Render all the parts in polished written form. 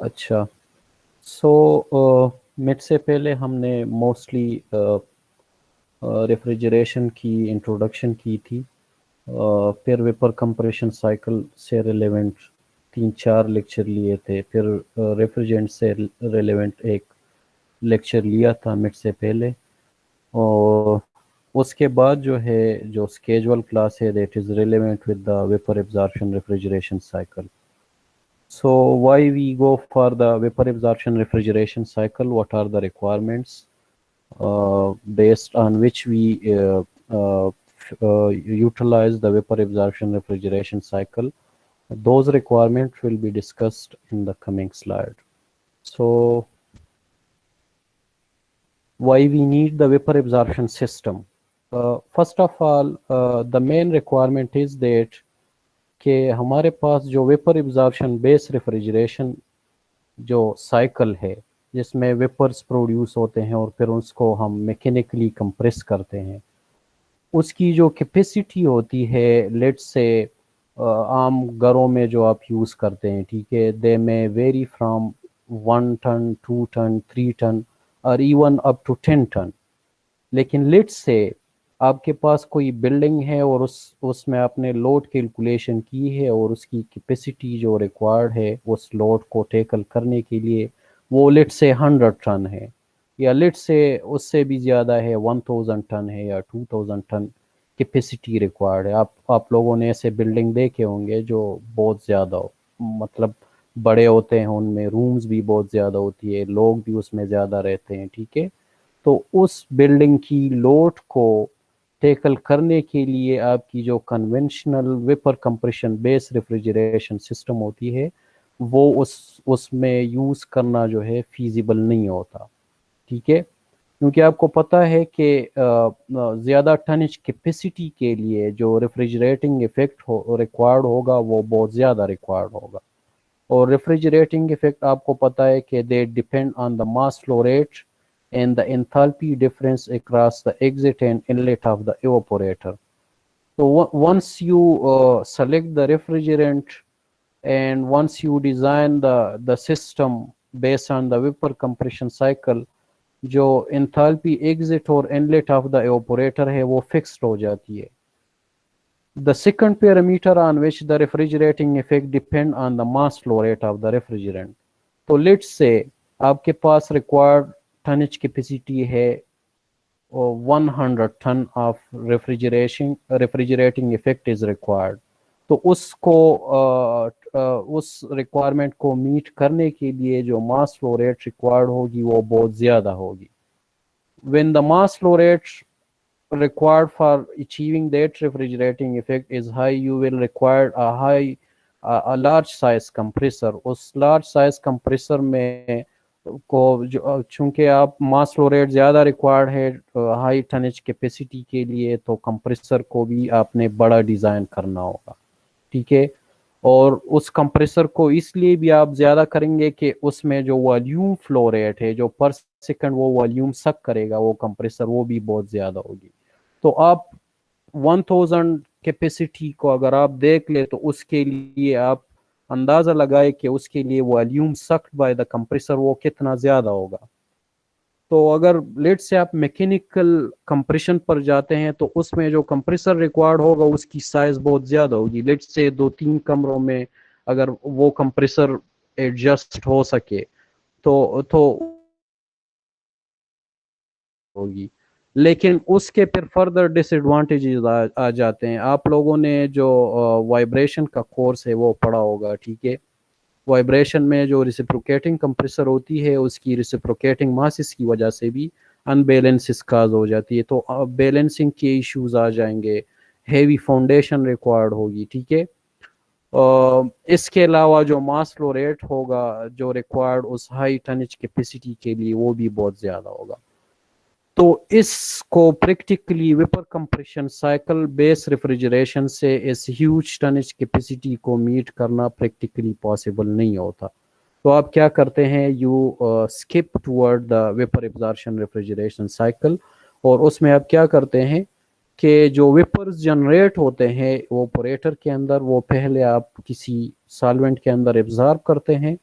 अच्छा। So mid से पहले हमने मोस्टली रेफ्रिजरेशन की इंट्रोडक्शन की थी। फिर वेपर कंप्रेशन साइकिल से रिलेवेंट तीन चार लेक्चर लिए थे। फिर रेफ्रिजरेंट से रिलेवेंट एक लेक्चर लिया था मिड से पहले। और उसके बाद जो है, जो स्केजुअल क्लास है, that is relevant with the vapour absorption refrigeration cycle. So why we go for the vapor absorption refrigeration cycle? What are the requirements based on which we utilize the vapor absorption refrigeration cycle? Those requirements will be discussed in the coming slide. So why we need the vapor absorption system? First of all, the main requirement is that कि हमारे पास जो vapour absorption base refrigeration जो cycle है, जिसमें vapours produce होते हैं और फिर उसको हम मैकेनिकली कंप्रेस करते हैं, उसकी जो कैपेसिटी होती है, लेट्स से आम घरों में जो आप यूज़ करते हैं, ठीक है, they may vary from 1 ton 2 ton 3 ton और इवन अप टू 10 टन। लेकिन लेट्स से आपके पास कोई बिल्डिंग है और उसमें आपने लोड कैलकुलेशन की है और उसकी कैपेसिटी जो रिक्वायर्ड है उस लोड को टेकल करने के लिए, वो लेट्स से 100 टन है, या लेट्स से उससे भी ज़्यादा है, 1000 टन है या 2000 टन कैपेसिटी रिक्वायर्ड है। आप लोगों ने ऐसे बिल्डिंग देखे होंगे जो बहुत ज़्यादा मतलब बड़े होते हैं, उनमें रूम्स भी बहुत ज़्यादा होती है, लोग भी उसमें ज़्यादा रहते हैं, ठीक है। तो उस बिल्डिंग की लोड को टैकल करने के लिए आपकी जो conventional vapour compression base refrigeration system होती है, वो उसमें यूज़ करना जो है फीजिबल नहीं होता, ठीक है। क्योंकि आपको पता है कि ज़्यादा टनेज कैपेसिटी के लिए जो रेफ्रिजरेटिंग इफेक्ट रिक्वायर्ड होगा वो बहुत ज़्यादा रिक्वायर्ड होगा। और रेफ्रिजरेटिंग इफेक्ट आपको पता है कि दे depend on the mass flow rate and the enthalpy difference across the exit and inlet of the evaporator. So once you select the refrigerant and once you design the system based on the vapor compression cycle, जो enthalpy exit और inlet of the evaporator है वो fixed हो जाती है. The second parameter on which the refrigerating effect depend on the mass flow rate of the refrigerant. तो let's say आपके पास required tonnage capacity है 100 ton of refrigerating effect is required. तो उसको उस रिक्वायरमेंट को मीट करने के लिए जो मास फ्लो रेट रिक्वायर्ड होगी वो बहुत ज़्यादा होगी. When the mass flow rate required for achieving that refrigerating effect is high, you will require a large size compressor. उस large size compressor में को चूंकि आप मास फ्लो रेट ज़्यादा रिक्वायर्ड है हाई टनेज कैपेसिटी के लिए, तो कंप्रेसर को भी आपने बड़ा डिज़ाइन करना होगा, ठीक है। और उस कंप्रेसर को इसलिए भी आप ज़्यादा करेंगे कि उसमें जो वॉल्यूम फ्लो रेट है, जो पर सेकंड वो वॉल्यूम सक करेगा वो कंप्रेसर, वो भी बहुत ज़्यादा होगी। तो आप 1000 कैपेसिटी को अगर आप देख ले तो उसके लिए आप अंदाज़ा लगाए कि उसके लिए volume sucked by the compressor वो कितना ज़्यादा होगा। तो अगर लेट से आप मैकेनिकल कंप्रेशन पर जाते हैं तो उसमें जो कंप्रेसर रिक्वायर्ड होगा उसकी साइज बहुत ज़्यादा होगी। लेट से 2-3 कमरों में अगर वो कंप्रेसर एडजस्ट हो सके तो होगी। लेकिन उसके फिर फर्दर डिसएडवांटेजेस आ जाते हैं। आप लोगों ने जो वाइब्रेशन का कोर्स है वो पढ़ा होगा, ठीक है। वाइब्रेशन में जो रिसिप्रोकेटिंग कंप्रेसर होती है उसकी रिसिप्रोकेटिंग मासेस की वजह से भी अनबैलेंसेस काज हो जाती है, तो बैलेंसिंग के इश्यूज आ जाएंगे, हेवी फाउंडेशन रिक्वायर्ड होगी, ठीक है। इसके अलावा जो मास फ्लो रेट होगा जो रिक्वायर्ड उस हाई टनेज कैपेसिटी के लिए वो भी बहुत ज़्यादा होगा। तो इसको practically vapour compression cycle base refrigeration से इस ह्यूज टनेज कैपेसिटी को मीट करना प्रैक्टिकली पॉसिबल नहीं होता। तो आप क्या करते हैं, you skip toward the vapour absorption refrigeration cycle, और उसमें आप क्या करते हैं कि जो वेपर्स जनरेट होते हैं एवापोरेटर के अंदर, वो पहले आप किसी सॉल्वेंट के अंदर एब्जॉर्ब करते हैं।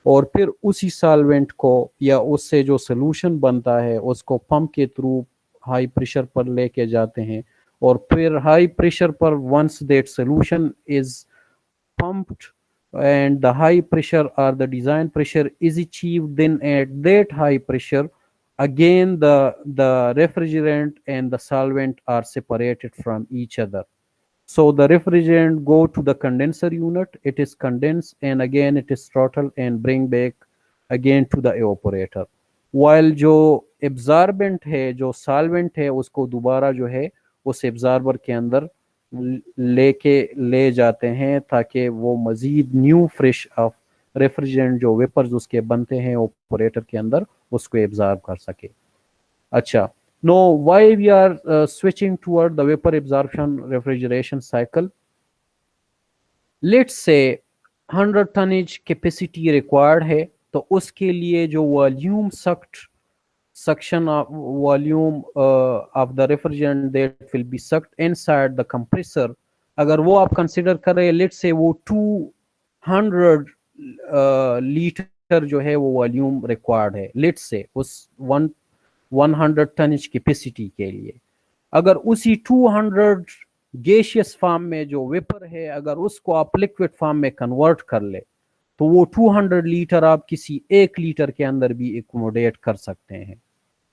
और फिर उसी सॉल्वेंट को या उससे जो सोल्यूशन बनता है उसको पंप के थ्रू हाई प्रेशर पर लेके जाते हैं, और फिर हाई प्रेशर पर once that solution is pumped and the high pressure or the design pressure is achieved, then at that high pressure again the refrigerant and the solvent are separated from each other. So the refrigerant go to the condenser unit, it is condensed and again it is throttled and bring back again to the evaporator. while जो absorbent है, जो solvent है, उसको दोबारा जो है उस absorber के अंदर लेके ले जाते हैं ताकि वो मजीद न्यू फ्रेश ऑफ रेफ्रिजरेंट जो वेपर्स उसके बनते हैं ऑपरेटर के अंदर उसको एब्जॉर्ब कर सके। अच्छा, now why we are switching toward the vapour absorption refrigeration cycle. Let's say 100 tonnage capacity required है, तो उसके लिए जो volume suction of volume of the refrigerant that will be sucked inside the compressor, अगर वो आप कंसिडर कर रहे हैं, लेट्स से वो 200 लीटर जो है वो वॉल्यूम रिक्वायर्ड है, लेट्स से उस 100 टनेज कैपेसिटी के लिए, अगर उसी 200 गैसियस फॉर्म में जो वेपर है अगर उसको आप लिक्विड फॉर्म में कन्वर्ट कर ले, तो वो 200 लीटर आप किसी 1 लीटर के अंदर भी एकोमोडेट कर सकते हैं।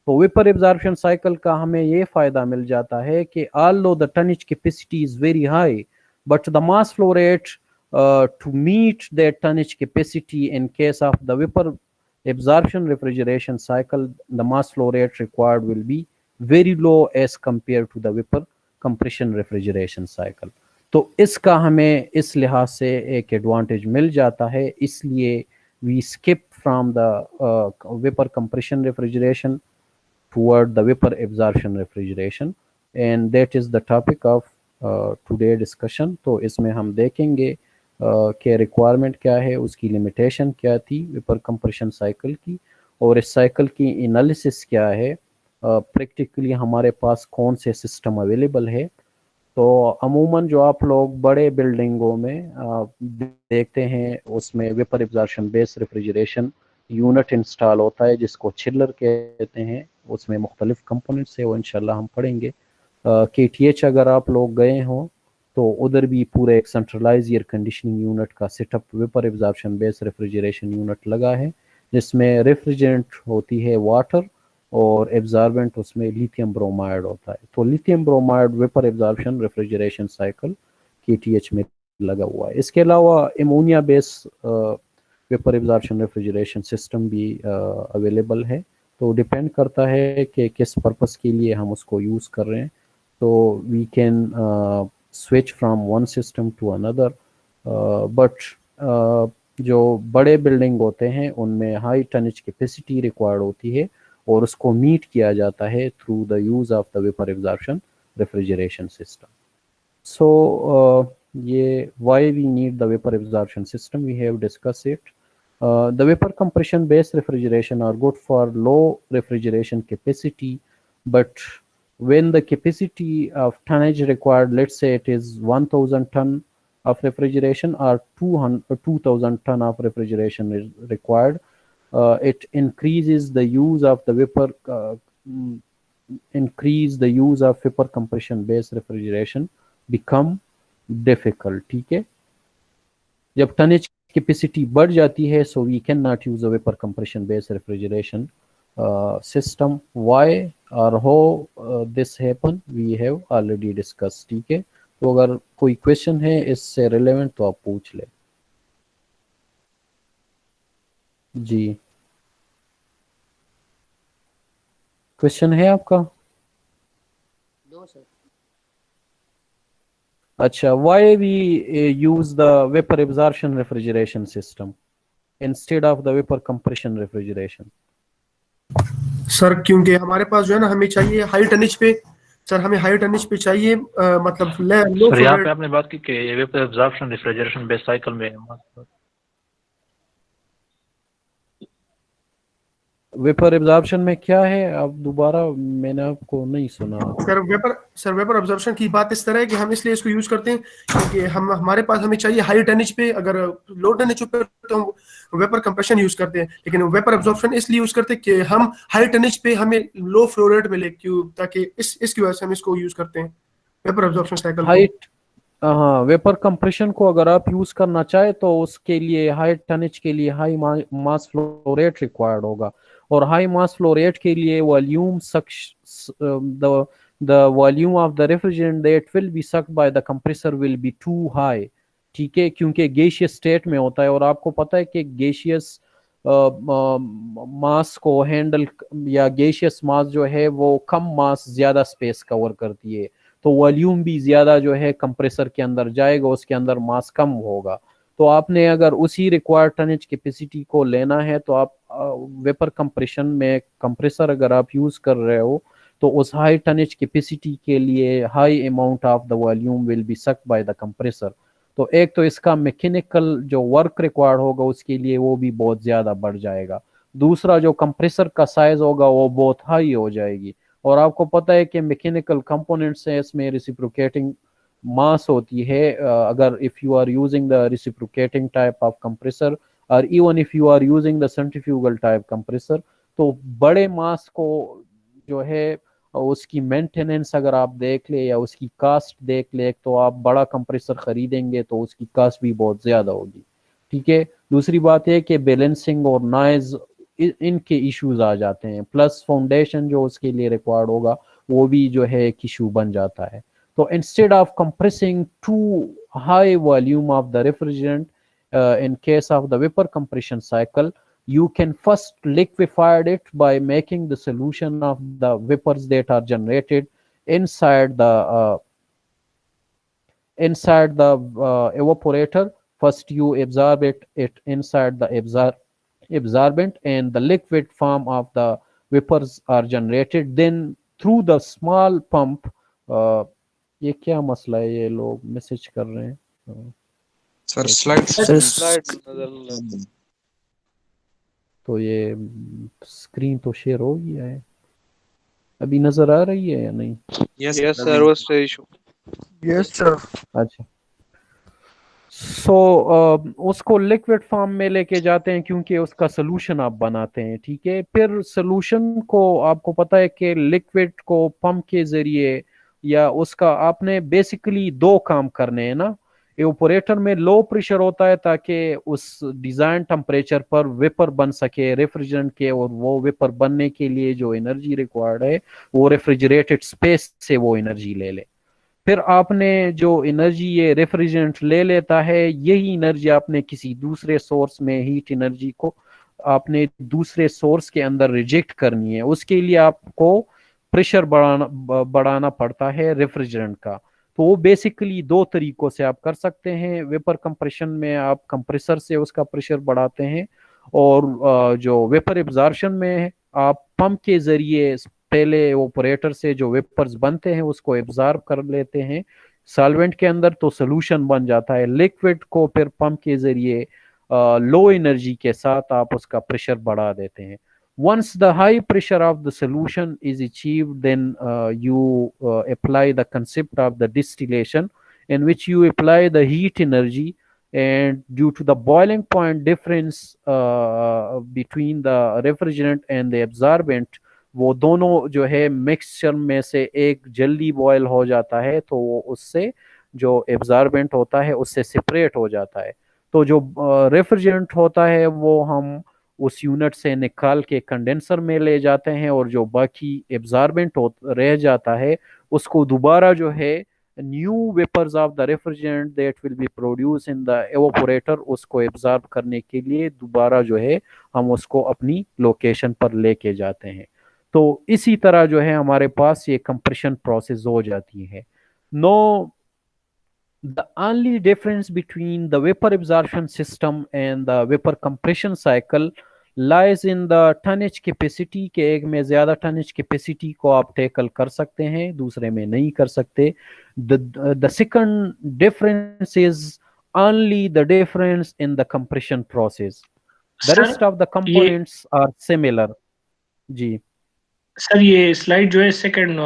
तो वेपर एब्जॉर्प्शन साइकिल का हमें ये फायदा मिल जाता है कि although the tonnage capacity is very high, but the mass flow rate to meet that tonnage capacity in case of the vapor absorption refrigeration cycle, the mass flow rate required will be very low as compared to the vapor compression refrigeration cycle. तो इसका हमें इस लिहाज से एक advantage मिल जाता है, इसलिए we skip from the vapor compression refrigeration toward the vapor absorption refrigeration, and that is the topic of today discussion. तो इसमें हम देखेंगे कि रिक्वायरमेंट क्या है, उसकी लिमिटेशन क्या थी वेपर कंप्रेशन साइकिल की, और इस साइकिल की एनालिसिस क्या है, प्रैक्टिकली हमारे पास कौन से सिस्टम अवेलेबल है। तो अमूमन जो आप लोग बड़े बिल्डिंगों में देखते हैं उसमें vapour absorption base refrigeration unit install होता है जिसको चिलर कहते हैं, उसमें मुख्तलिफ कंपोनेंट्स है, वो इंशाल्लाह हम पढ़ेंगे। KTH अगर आप लोग गए हों तो उधर भी पूरा एक सेंट्रलाइज एयर कंडीशनिंग यूनिट का setup vapour absorption base refrigeration unit लगा है, जिसमें रेफ्रिजरेंट होती है वाटर और एब्जॉर्बेंट उसमें लिथियम ब्रोमाइड होता है। तो lithium bromide vapour absorption refrigeration cycle KTH में लगा हुआ है। इसके अलावा ammonia base vapour absorption refrigeration system भी अवेलेबल है, तो डिपेंड करता है कि किस पर्पस के लिए हम उसको यूज़ कर रहे हैं। तो we can switch from one system to another, but जो बड़े बिल्डिंग होते हैं उनमें हाई टनेज कैपेसिटी रिक्वायर्ड होती है और उसको मीट किया जाता है through the use of the vapour absorption refrigeration system. So ये why we need the vapor absorption system, we have discussed it. The vapor compression based refrigeration are good for low refrigeration capacity, but when the capacity of tonnage required, let's say it is 1000 ton of refrigeration or 2000 ton of refrigeration is required, it increases the use of the vapor compression based refrigeration become difficult. ठीक है, जब tonnage capacity बढ़ जाती है, so we can not use a vapour compression based refrigeration system. Why और how this happen we have already discuss. ठीक है, तो अगर कोई क्वेश्चन है इससे रिलेवेंट तो आप पूछ ले। जी, क्वेश्चन है आपका? दो सर। अच्छा, why we use the vapor absorption refrigeration system instead of the vapor compression refrigeration? Sir क्योंकि हमारे पास जो है ना, हमें चाहिए हाई टनेज पे, सर हमें हाई टनेज पे चाहिए, मतलब लो सर यहाँ पे आपने बात की कि ये vapour absorption refrigeration base cycle में वेपर एब्जॉर्प्शन में क्या है, अब दोबारा मैंने आपको नहीं सुना। सर वेपर ऑब्जर्वेशन की बात इस तरह है कि हम इसलिए इसको यूज करते हैं क्योंकि हमारे पास हमें चाहिए हाई टनेज पे, अगर लो टनेज पे तो हम वेपर कंप्रेशन यूज करते हैं, लेकिन वेपर ऑब्जर्वेशन इसलिए यूज करते हैं कि हम हाई टनेज पे हमें लो फ्लो रेट मिले, क्यों, ताकि इसकी वजह से हम इसको यूज करते हैं वेपर ऑब्जर्वेशन साइकिल को। हाइट, हाँ, वेपर कंप्रेशन को अगर आप यूज करना चाहे तो उसके लिए हाई टनेज के लिए high mass flow rate required होगा, और हाई मास फ्लो रेट के लिए volume the the volume of the refrigerant that will be sucked by the compressor will be too high, ठीक है, क्योंकि गैसियस स्टेट में होता है, और आपको पता है कि गैसियस मास को हैंडल, या गैसियस मास जो है वो कम मास ज्यादा स्पेस कवर करती है, तो वॉल्यूम भी ज्यादा जो है कंप्रेसर के अंदर जाएगा, उसके अंदर मास कम होगा। तो आपने अगर उसी रिक्वायर्ड टनेज कैपेसिटी को लेना है तो आप वेपर कंप्रेशन में कंप्रेसर अगर आप यूज कर रहे हो तो उस हाई टनेज कैपेसिटी के लिए high amount of the volume will be sucked by the compressor. तो एक तो इसका मैकेनिकल जो वर्क रिक्वायर्ड होगा उसके लिए वो भी बहुत ज्यादा बढ़ जाएगा, दूसरा जो कंप्रेसर का साइज होगा वो बहुत हाई हो जाएगी, और आपको पता है कि मैकेनिकल कंपोनेंट्स है इसमें रेसिप्रोकेटिंग मास होती है, अगर if you are using the reciprocating type of compressor और even if you are using the centrifugal type compressor, तो बड़े मास को जो है उसकी मेंटेनेंस अगर आप देख ले या उसकी कास्ट देख ले, तो आप बड़ा कंप्रेसर खरीदेंगे तो उसकी कास्ट भी बहुत ज्यादा होगी, ठीक है। दूसरी बात है कि बैलेंसिंग और नॉइज इनके इश्यूज आ जाते हैं, प्लस फाउंडेशन जो उसके लिए रिक्वायर्ड होगा वो भी जो है एक इशू बन जाता है। तो instead of compressing to high volume of the refrigerant in case of the vapor compression cycle, you can first liquefy it by making the solution of the vapors that are generated inside the evaporator. First you absorb it inside the absorbent, and the liquid form of the vapors are generated. Then through the small pump, ये क्या मसला है, ये लोग message कर रहे हैं sir slide तो ये स्क्रीन तो शेयर हो गया है, अभी नजर आ रही है या नहीं? यस सर वो इशू यस सर। अच्छा, सो उसको लिक्विड फॉर्म में लेके जाते हैं क्योंकि उसका सोल्यूशन आप बनाते हैं, ठीक है। फिर सोल्यूशन को आपको पता है कि लिक्विड को पंप के जरिए, या उसका आपने बेसिकली दो काम करने हैं ना। एवापोरेटर में लो प्रेशर होता है ताकि उस डिजाइन टेम्परेचर पर वेपर बन सके रेफ्रिजरेंट के, और वो वेपर बनने के लिए जो एनर्जी रिक्वायर्ड है वो रेफ्रिजरेटेड स्पेस से वो एनर्जी ले ले। फिर आपने जो एनर्जी ये रेफ्रिजरेंट ले लेता है, यही एनर्जी आपने किसी दूसरे सोर्स में, हीट एनर्जी को आपने दूसरे सोर्स के अंदर रिजेक्ट करनी है, उसके लिए आपको प्रेशर बढ़ाना पड़ता है रेफ्रिजरेंट का। तो वो बेसिकली दो तरीकों से आप कर सकते हैं। वेपर कंप्रेशन में आप कंप्रेसर से उसका प्रेशर बढ़ाते हैं, और जो वेपर एब्जॉर्प्शन में आप पंप के जरिए पहले ऑपरेटर से जो वेपर्स बनते हैं उसको एब्जॉर्ब कर लेते हैं सॉल्वेंट के अंदर, तो सोल्यूशन बन जाता है। लिक्विड को फिर पंप के जरिए लो एनर्जी के साथ आप उसका प्रेशर बढ़ा देते हैं। Once the high pressure of the solution is achieved, then you apply the concept of the distillation, in which you apply the heat energy, and due to the boiling point difference between the refrigerant and the absorbent, वो दोनों जो है mixture में से एक जल्दी boil हो जाता है, तो वो उससे जो एब्जॉर्बेंट होता है उससे सेपरेट हो जाता है। तो जो रेफ्रिजरेंट होता है वो हम उस यूनिट से निकाल के कंडेंसर में ले जाते हैं, और जो बाकी एब्जॉर्बेंट रह जाता है उसको दोबारा जो है new vapours of the refrigerant that will be produce in the evaporator, उसको एब्जॉर्ब करने के लिए दोबारा जो है हम उसको अपनी लोकेशन पर लेके जाते हैं। तो इसी तरह जो है हमारे पास ये कंप्रेशन प्रोसेस हो जाती है। No, the only difference between the vapor absorption system and the vapor compression cycle lies in the tonnage capacity, के एक में ज्यादा tonnage capacity को आप टैकल कर सकते हैं, दूसरे में नहीं कर सकते। The second difference is only the difference in the compression process. The rest of the components are similar. जी सर ये स्लाइड जो है सेकंड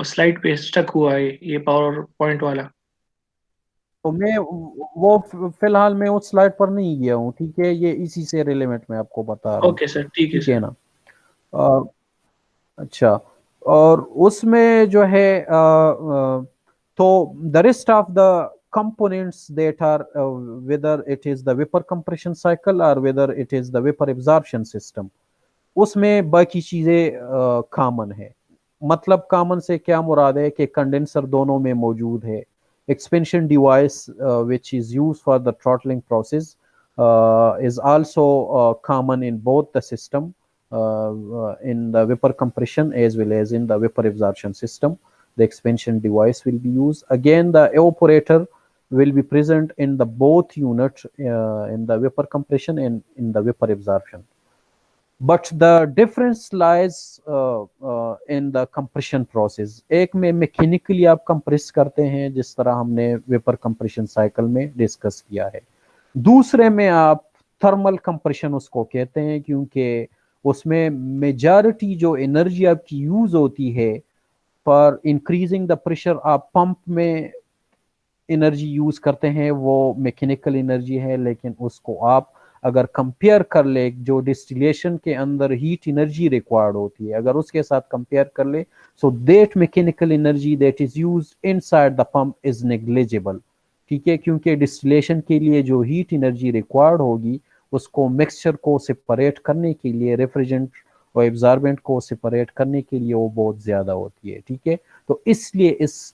स्लाइड पे स्टक हुआ है, ये पावर पॉइंट वाला। तो मैं वो फिलहाल मैं उस स्लाइड पर नहीं गया हूँ, ठीक है, ये इसी से रिलेवेंट मैं आपको बता रहा हूँ, ओके सर, ठीक है ठीक है सर। ना। अच्छा, और उसमें जो है तो the rest of the components that are whether it is the vapor compression cycle or whether it is the vapor absorption system, उसमें बाकी चीजें कॉमन है। मतलब कॉमन से क्या मुराद है कि कंडेंसर दोनों में मौजूद है। Expansion device which is used for the throttling process is also common in both the system, in the vapor compression as well as in the vapor absorption system. The expansion device will be used. Again, the evaporator will be present in the both unit, in the vapor compression and in the vapor absorption. But the difference lies in the compression process. एक में mechanically आप compress करते हैं जिस तरह हमने vapor compression cycle में discuss किया है। दूसरे में आप थर्मल कंप्रेशन उसको कहते हैं, क्योंकि उसमें मेजॉरिटी जो एनर्जी आपकी यूज होती है फॉर इंक्रीजिंग द प्रेशर, आप पंप में एनर्जी यूज करते हैं वो मैकेनिकल एनर्जी है, लेकिन उसको आप अगर कंपेयर कर ले जो डिस्टिलेशन के अंदर हीट एनर्जी रिक्वायर्ड होती है, अगर उसके साथ कंपेयर कर ले, so that mechanical energy that is used inside the pump is negligible, ठीक है, क्योंकि डिस्टिलेशन के लिए जो हीट एनर्जी रिक्वायर्ड होगी उसको मिक्सचर को सेपरेट करने के लिए, रेफ्रिजरेंट और एब्जॉर्बेंट को सेपरेट करने के लिए वो बहुत ज्यादा होती है, ठीक है। तो इसलिए इस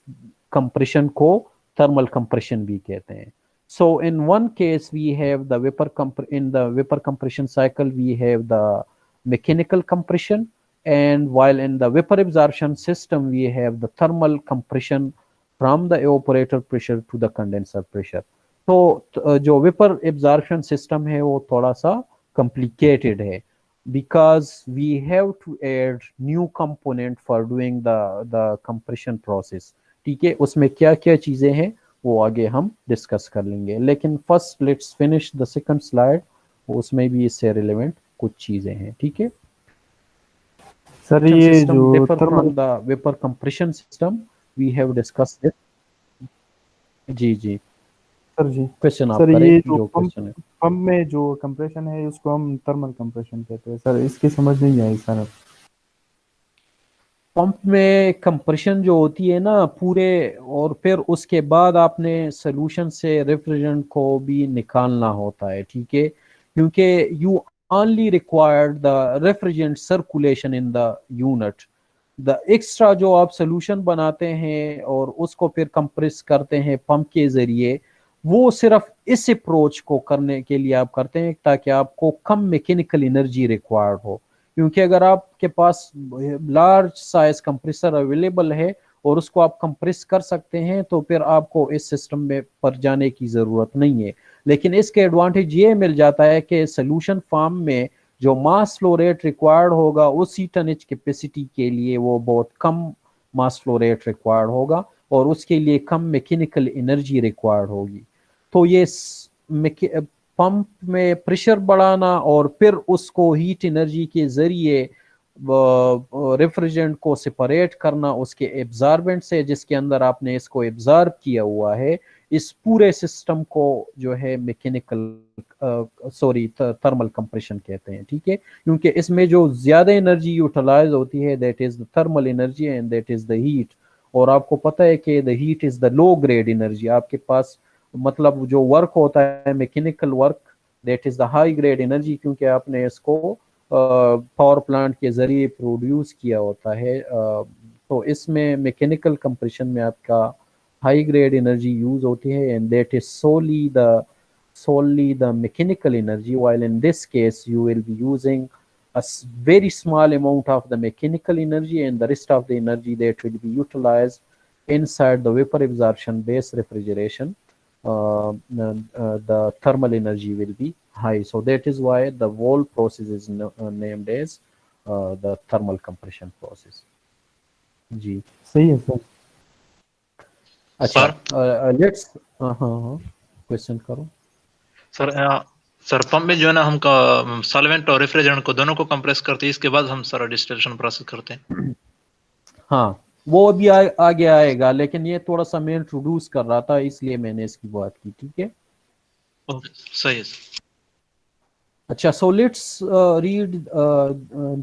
कंप्रेशन को thermal compression भी कहते हैं। So in one case we have the in the vapor compression cycle we have the mechanical compression, and while in the vapor absorption system we have the thermal compression from the evaporator pressure to the condenser pressure. तो जो vapor absorption system है वो थोड़ा सा complicated है, because we have to add new component for doing the compression process, ठीक है। उसमें क्या क्या चीजें हैं वो आगे हम डिस्कस कर लेंगे, लेकिन first let's finish the second slide, उसमें भी इससे रिलेवेंट कुछ चीजें हैं, ठीक है। सर ये जो from the vapour compression system we have discussed it. जी जी सर जी क्वेश्चन आप सर करें, ये जो जो क्वेश्चन है। पंप में जो कंप्रेशन है उसको हम थर्मल कंप्रेशन कहते हैं सर, इसकी समझ नहीं आई सर। पंप में कंप्रेशन जो होती है ना पूरे, और फिर उसके बाद आपने सोल्यूशन से रेफ्रिजरेंट को भी निकालना होता है, ठीक है, क्योंकि you only required the refrigerant circulation in the unit. The extra जो आप सोल्यूशन बनाते हैं और उसको फिर कंप्रेस करते हैं पंप के जरिए, वो सिर्फ इस अप्रोच को करने के लिए आप करते हैं ताकि आपको कम मैकेनिकल एनर्जी रिक्वायर्ड हो, क्योंकि अगर आपके पास लार्ज साइज कंप्रेसर अवेलेबल है और उसको आप कंप्रेस कर सकते हैं तो फिर आपको इस सिस्टम में पर जाने की ज़रूरत नहीं है। लेकिन इसके एडवांटेज ये मिल जाता है कि सोल्यूशन फॉर्म में जो मास फ्लो रेट रिक्वायर्ड होगा उसी टनेज कैपेसिटी के लिए वो बहुत कम मास फ्लो रेट रिक्वायर्ड होगा और उसके लिए कम मैकेनिकल एनर्जी रिक्वायर्ड होगी। तो ये पंप में प्रेशर बढ़ाना और फिर उसको हीट एनर्जी के जरिए रेफ्रिजरेंट को सेपरेट करना उसके एब्जॉर्बेंट से जिसके अंदर आपने इसको एब्जॉर्ब किया हुआ है, इस पूरे सिस्टम को जो है थर्मल कंप्रेशन कहते हैं, ठीक है, क्योंकि इसमें जो ज्यादा एनर्जी यूटिलाइज होती है that is the thermal energy and that is the heat. और आपको पता है कि the heat is the low grade energy, आपके पास मतलब जो वर्क होता है mechanical work that is the high grade energy, क्योंकि आपने इसको पावर प्लांट के जरिए प्रोड्यूस किया होता है। तो इसमें मैकेनिकल कंप्रेशन में आपका हाई ग्रेड एनर्जी यूज होती है and that is solely the mechanical energy, while in this case you will be using a very small amount of the mechanical energy and the rest of the energy that will be utilized inside the vapor absorption based refrigeration. The thermal energy will be high, so that is why the whole process is named as the thermal compression process. जी सही है sir. अच्छा, let's हाँ question करो sir sir pump में जो है ना हम सॉल्वेंट और रेफ्रिजरेंट को दोनों को कंप्रेस करते हैं, इसके बाद हम सारा डिस्टिलेशन प्रोसेस करते हैं। हाँ वो अभी आगे आएगा, लेकिन ये थोड़ा सा मैं इंट्रोड्यूस कर रहा था इसलिए मैंने इसकी बात की, ठीक है। ओके सही है सर। अच्छा, so let's read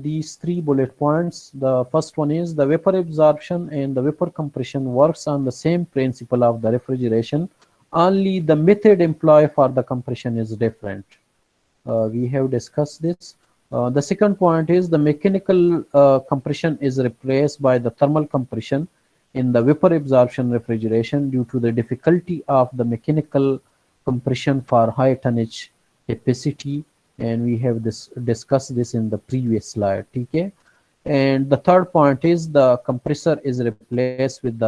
these 3 bullet points. The first one is the vapor absorption and the vapor compression works on the same principle of the refrigeration, only the method employed for the compression is different. We have discussed this. The second point is the mechanical compression is replaced by the thermal compression in the vapor absorption refrigeration due to the difficulty of the mechanical compression for high tonnage capacity, and we have discussed this in the previous slide, okay. And the third point is the compressor is replaced with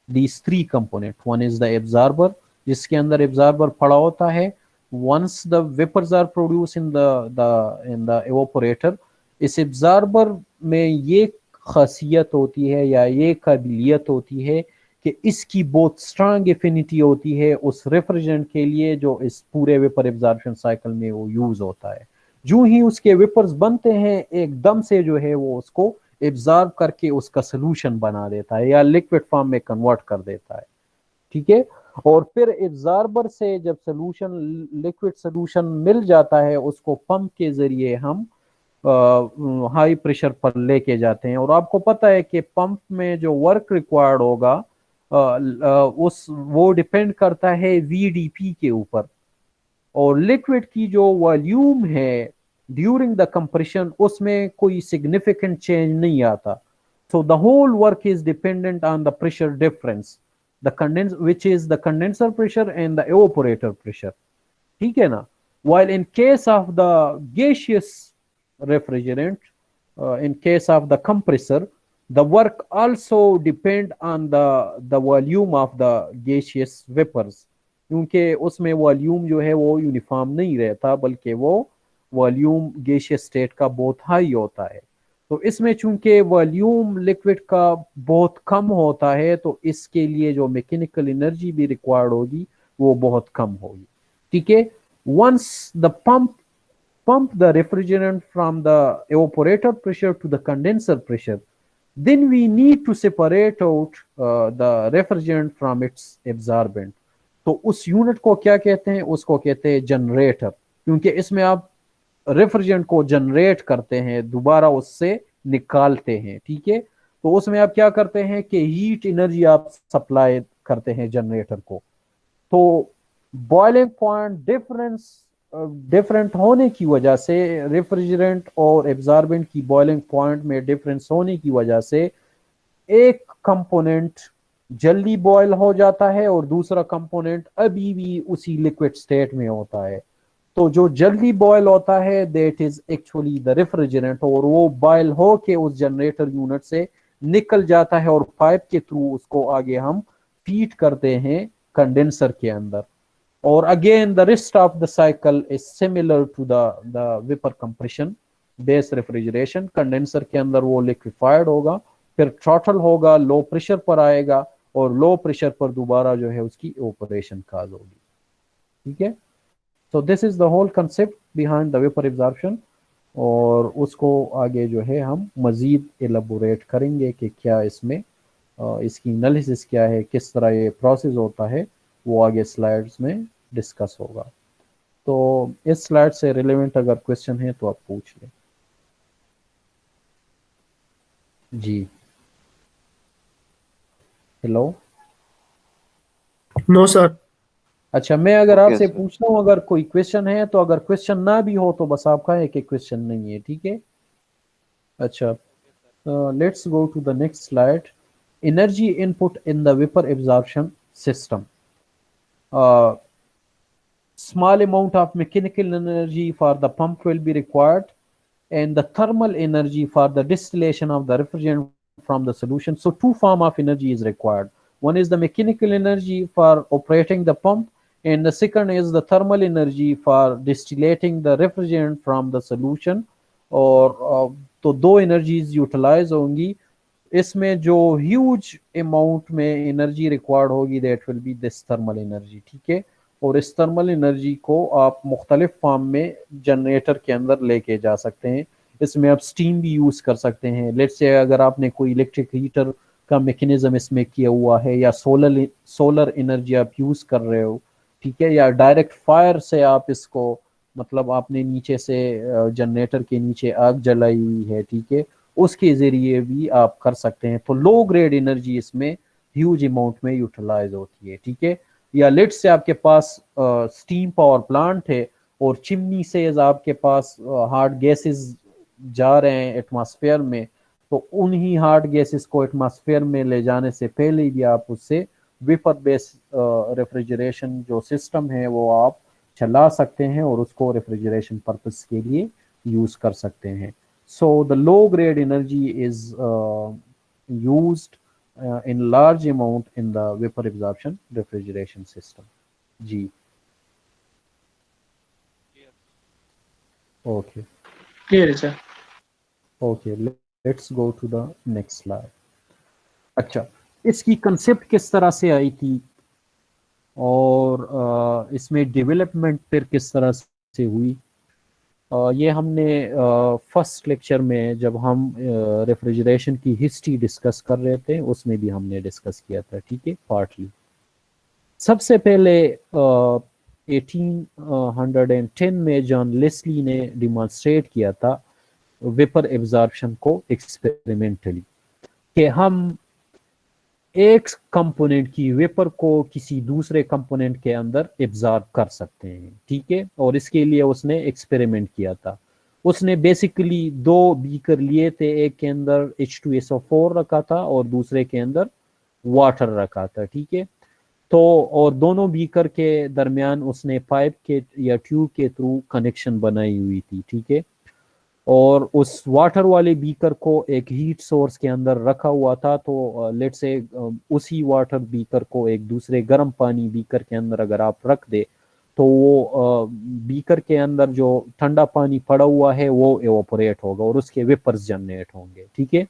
these 3 components. One is the absorber, जिसके अंदर absorber पड़ा होता है. Once the vapors are produced in the evaporator, इस absorber में ये खासियत होती है या ये काबिलियत होती है कि इसकी बहुत स्ट्रांग एफिनिटी होती है उस रेफ्रिजरेंट के लिए जो इस पूरे वेपर एब्जॉर्प्शन साइकिल में वो यूज होता है. जो ही उसके वेपर्स बनते हैं एकदम से जो है वो उसको एब्जॉर्ब करके उसका सोल्यूशन बना देता है या लिक्विड फॉर्म में कन्वर्ट कर देता है, ठीक है. और फिर एब्जॉर्बर से जब सोल्यूशन लिक्विड सोल्यूशन मिल जाता है उसको पंप के जरिए हम हाई प्रेशर पर लेके जाते हैं. और आपको पता है कि पंप में जो वर्क रिक्वायर्ड होगा वो डिपेंड करता है VDP के ऊपर, और लिक्विड की जो वॉल्यूम है ड्यूरिंग द कंप्रेशन उसमें कोई सिग्निफिकेंट चेंज नहीं आता. So the whole work is dependent on the pressure difference, which is the condenser pressure and the evaporator pressure, ठीक है ना. While in case of the gaseous refrigerant, in case of the compressor, the work also depend on the volume of the gaseous vapors, क्योंकि उसमें volume जो है वो uniform नहीं रहता बल्कि वो वॉल्यूम गैसियस स्टेट का बहुत हाई होता है. तो इसमें चूंकि वॉल्यूम लिक्विड का बहुत कम होता है तो इसके लिए जो मैकेनिकल एनर्जी भी रिक्वायर्ड होगी वो बहुत कम होगी, ठीक है. Once the pump the refrigerant from the evaporator pressure to the condenser pressure, then we need to separate out the refrigerant from its absorbent. तो उस यूनिट को क्या कहते हैं, उसको कहते हैं जनरेटर, क्योंकि इसमें आप रेफ्रिजरेंट को जनरेट करते हैं, दोबारा उससे निकालते हैं, ठीक है. तो उसमें आप क्या करते हैं कि हीट एनर्जी आप सप्लाई करते हैं जनरेटर को. तो बॉइलिंग पॉइंट डिफरेंट होने की वजह से, रेफ्रिजरेंट और एब्जॉर्बेंट की बॉइलिंग पॉइंट में डिफरेंस होने की वजह से एक कंपोनेंट जल्दी बॉयल हो जाता है और दूसरा कंपोनेंट अभी भी उसी लिक्विड स्टेट में होता है. तो जो जल्दी बॉयल होता है that is actually the refrigerant, और वो बॉयल हो के उस जनरेटर यूनिट से निकल जाता है और पाइप के थ्रू उसको आगे हम फीड करते हैं कंडेंसर के अंदर. और again the rest of the cycle is similar to the vapour compression base refrigeration. Condenser के अंदर वो लिक्विफाइड होगा, फिर थ्रॉटल होगा, लो प्रेशर पर आएगा और लो प्रेशर पर दोबारा जो है उसकी ऑपरेशन काज होगी, ठीक है. So this is the whole concept behind the vapor absorption, और उसको आगे जो है हम मजीद एलाबोरेट करेंगे कि क्या इसमें इसकी एनालिसिस क्या है, किस तरह ये प्रोसेस होता है, वो आगे स्लाइड्स में डिस्कस होगा. तो इस स्लाइड से रिलेवेंट अगर क्वेश्चन है तो आप पूछ लें. जी हेलो. No sir. अच्छा, मैं अगर Okay, आपसे sir. पूछता हूँ अगर कोई क्वेश्चन है तो अगर क्वेश्चन ना भी हो तो बस आप कहें कि क्वेश्चन नहीं है, ठीक है. अच्छा, let's go to the next slide. Energy input in the vapour absorption system. Small amount of mechanical energy for the pump will be required, and the thermal energy for the distillation of the refrigerant from the solution. So 2 form of energy is required. One is the mechanical energy for operating the pump, and the second is the thermal energy for distillating the refrigerant from the solution. और तो 2 energies utilize होंगी. इसमें जो huge amount में energy required होगी that will be this thermal energy, ठीक है. और इस थर्मल एनर्जी को आप मुख्तलिफ फॉर्म में जनरेटर के अंदर लेके जा सकते हैं। इसमें आप स्टीम भी यूज़ कर सकते हैं। लेट्स से अगर आपने कोई इलेक्ट्रिक हीटर का मैकेनिज्म इसमें किया हुआ है, या सोलर एनर्जी आप यूज़ कर रहे हो, ठीक है, या डायरेक्ट फायर से आप इसको, मतलब आपने नीचे से जनरेटर के नीचे आग जलाई हुई है, ठीक है, उसके ज़रिए भी आप कर सकते हैं। तो लो ग्रेड एनर्जी इसमें ह्यूज अमाउंट में यूटिलाइज होती है, ठीक है। या लेट्स से आपके पास स्टीम पावर प्लांट है और चिमनी से आपके पास हार्ड गैसेस जा रहे हैं एटमॉस्फेयर में, तो उन्हीं हार्ड गैसेस को एटमॉस्फेयर में ले जाने से पहले भी आप उससे वेपर बेस्ड रेफ्रिजरेशन जो सिस्टम है वो आप चला सकते हैं और उसको रेफ्रिजरेशन पर्पस के लिए यूज़ कर सकते हैं। So the low grade energy is used in large amount in the vapor absorption refrigeration system. जी, okay, clear है sir. okay, let's go to the next slide. अच्छा, इसकी कंसेप्ट किस तरह से आई थी और इसमें डेवलपमेंट फिर किस तरह से हुई, ये हमने फर्स्ट लेक्चर में जब हम रेफ्रिजरेशन की हिस्ट्री डिस्कस कर रहे थे उसमें भी हमने डिस्कस किया था, ठीक है, पार्टली। सबसे पहले 1810 में जॉन लेस्ली ने डिमॉन्स्ट्रेट किया था वेपर एब्जॉर्प्शन को एक्सपेरिमेंटली, कि हम एक कंपोनेंट की वेपर को किसी दूसरे कंपोनेंट के अंदर एब्जॉर्ब कर सकते हैं, ठीक है। और इसके लिए उसने एक्सपेरिमेंट किया था। उसने बेसिकली 2 बीकर लिए थे, एक के अंदर H2SO4 रखा था और दूसरे के अंदर वाटर रखा था, ठीक है। तो और दोनों बीकर के दरमियान उसने पाइप के या ट्यूब के थ्रू कनेक्शन बनाई हुई थी, ठीक है। और उस वाटर वाले बीकर को एक हीट सोर्स के अंदर रखा हुआ था। तो लेट्स से उसी वाटर बीकर को एक दूसरे गर्म पानी बीकर के अंदर अगर आप रख दे तो वो बीकर के अंदर जो ठंडा पानी पड़ा हुआ है वो एवापोरेट होगा और उसके वेपर्स जनरेट होंगे, ठीक है।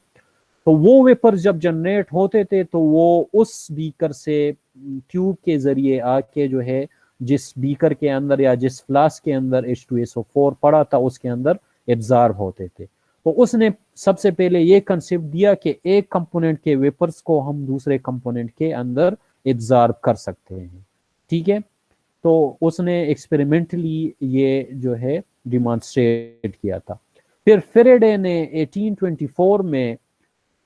तो वो वेपर्स जब जनरेट होते थे तो वो उस बीकर से ट्यूब के जरिए आके जो है जिस बीकर के अंदर या जिस फ्लास्क के अंदर H2SO4 पड़ा था उसके अंदर एब्जॉर्ब होते थे। तो उसने सबसे पहले ये कंसेप्ट दिया कि एक कंपोनेंट के वेपर्स को हम दूसरे कंपोनेंट के अंदर एब्जॉर्ब कर सकते हैं, ठीक है। तो उसने एक्सपेरिमेंटली ये जो है डिमॉन्स्ट्रेट किया था। फिर फेरेडे ने 1824 में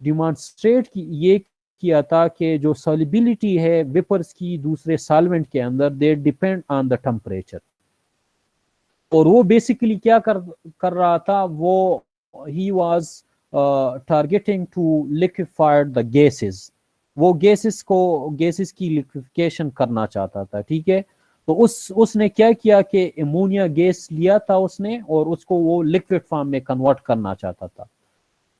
डिमॉन्स्ट्रेट ये किया था कि जो सॉल्युबिलिटी है वेपर्स की दूसरे सॉल्वेंट के अंदर, they depend on the temperature. और वो बेसिकली क्या कर रहा था, वो ही was targeting to liquefied the gases. वो गैसेस की लिक्विफिकेशन करना चाहता था, ठीक है। तो उसने क्या किया कि एमोनिया गैस लिया था उसने और उसको वो लिक्विड फॉर्म में कन्वर्ट करना चाहता था।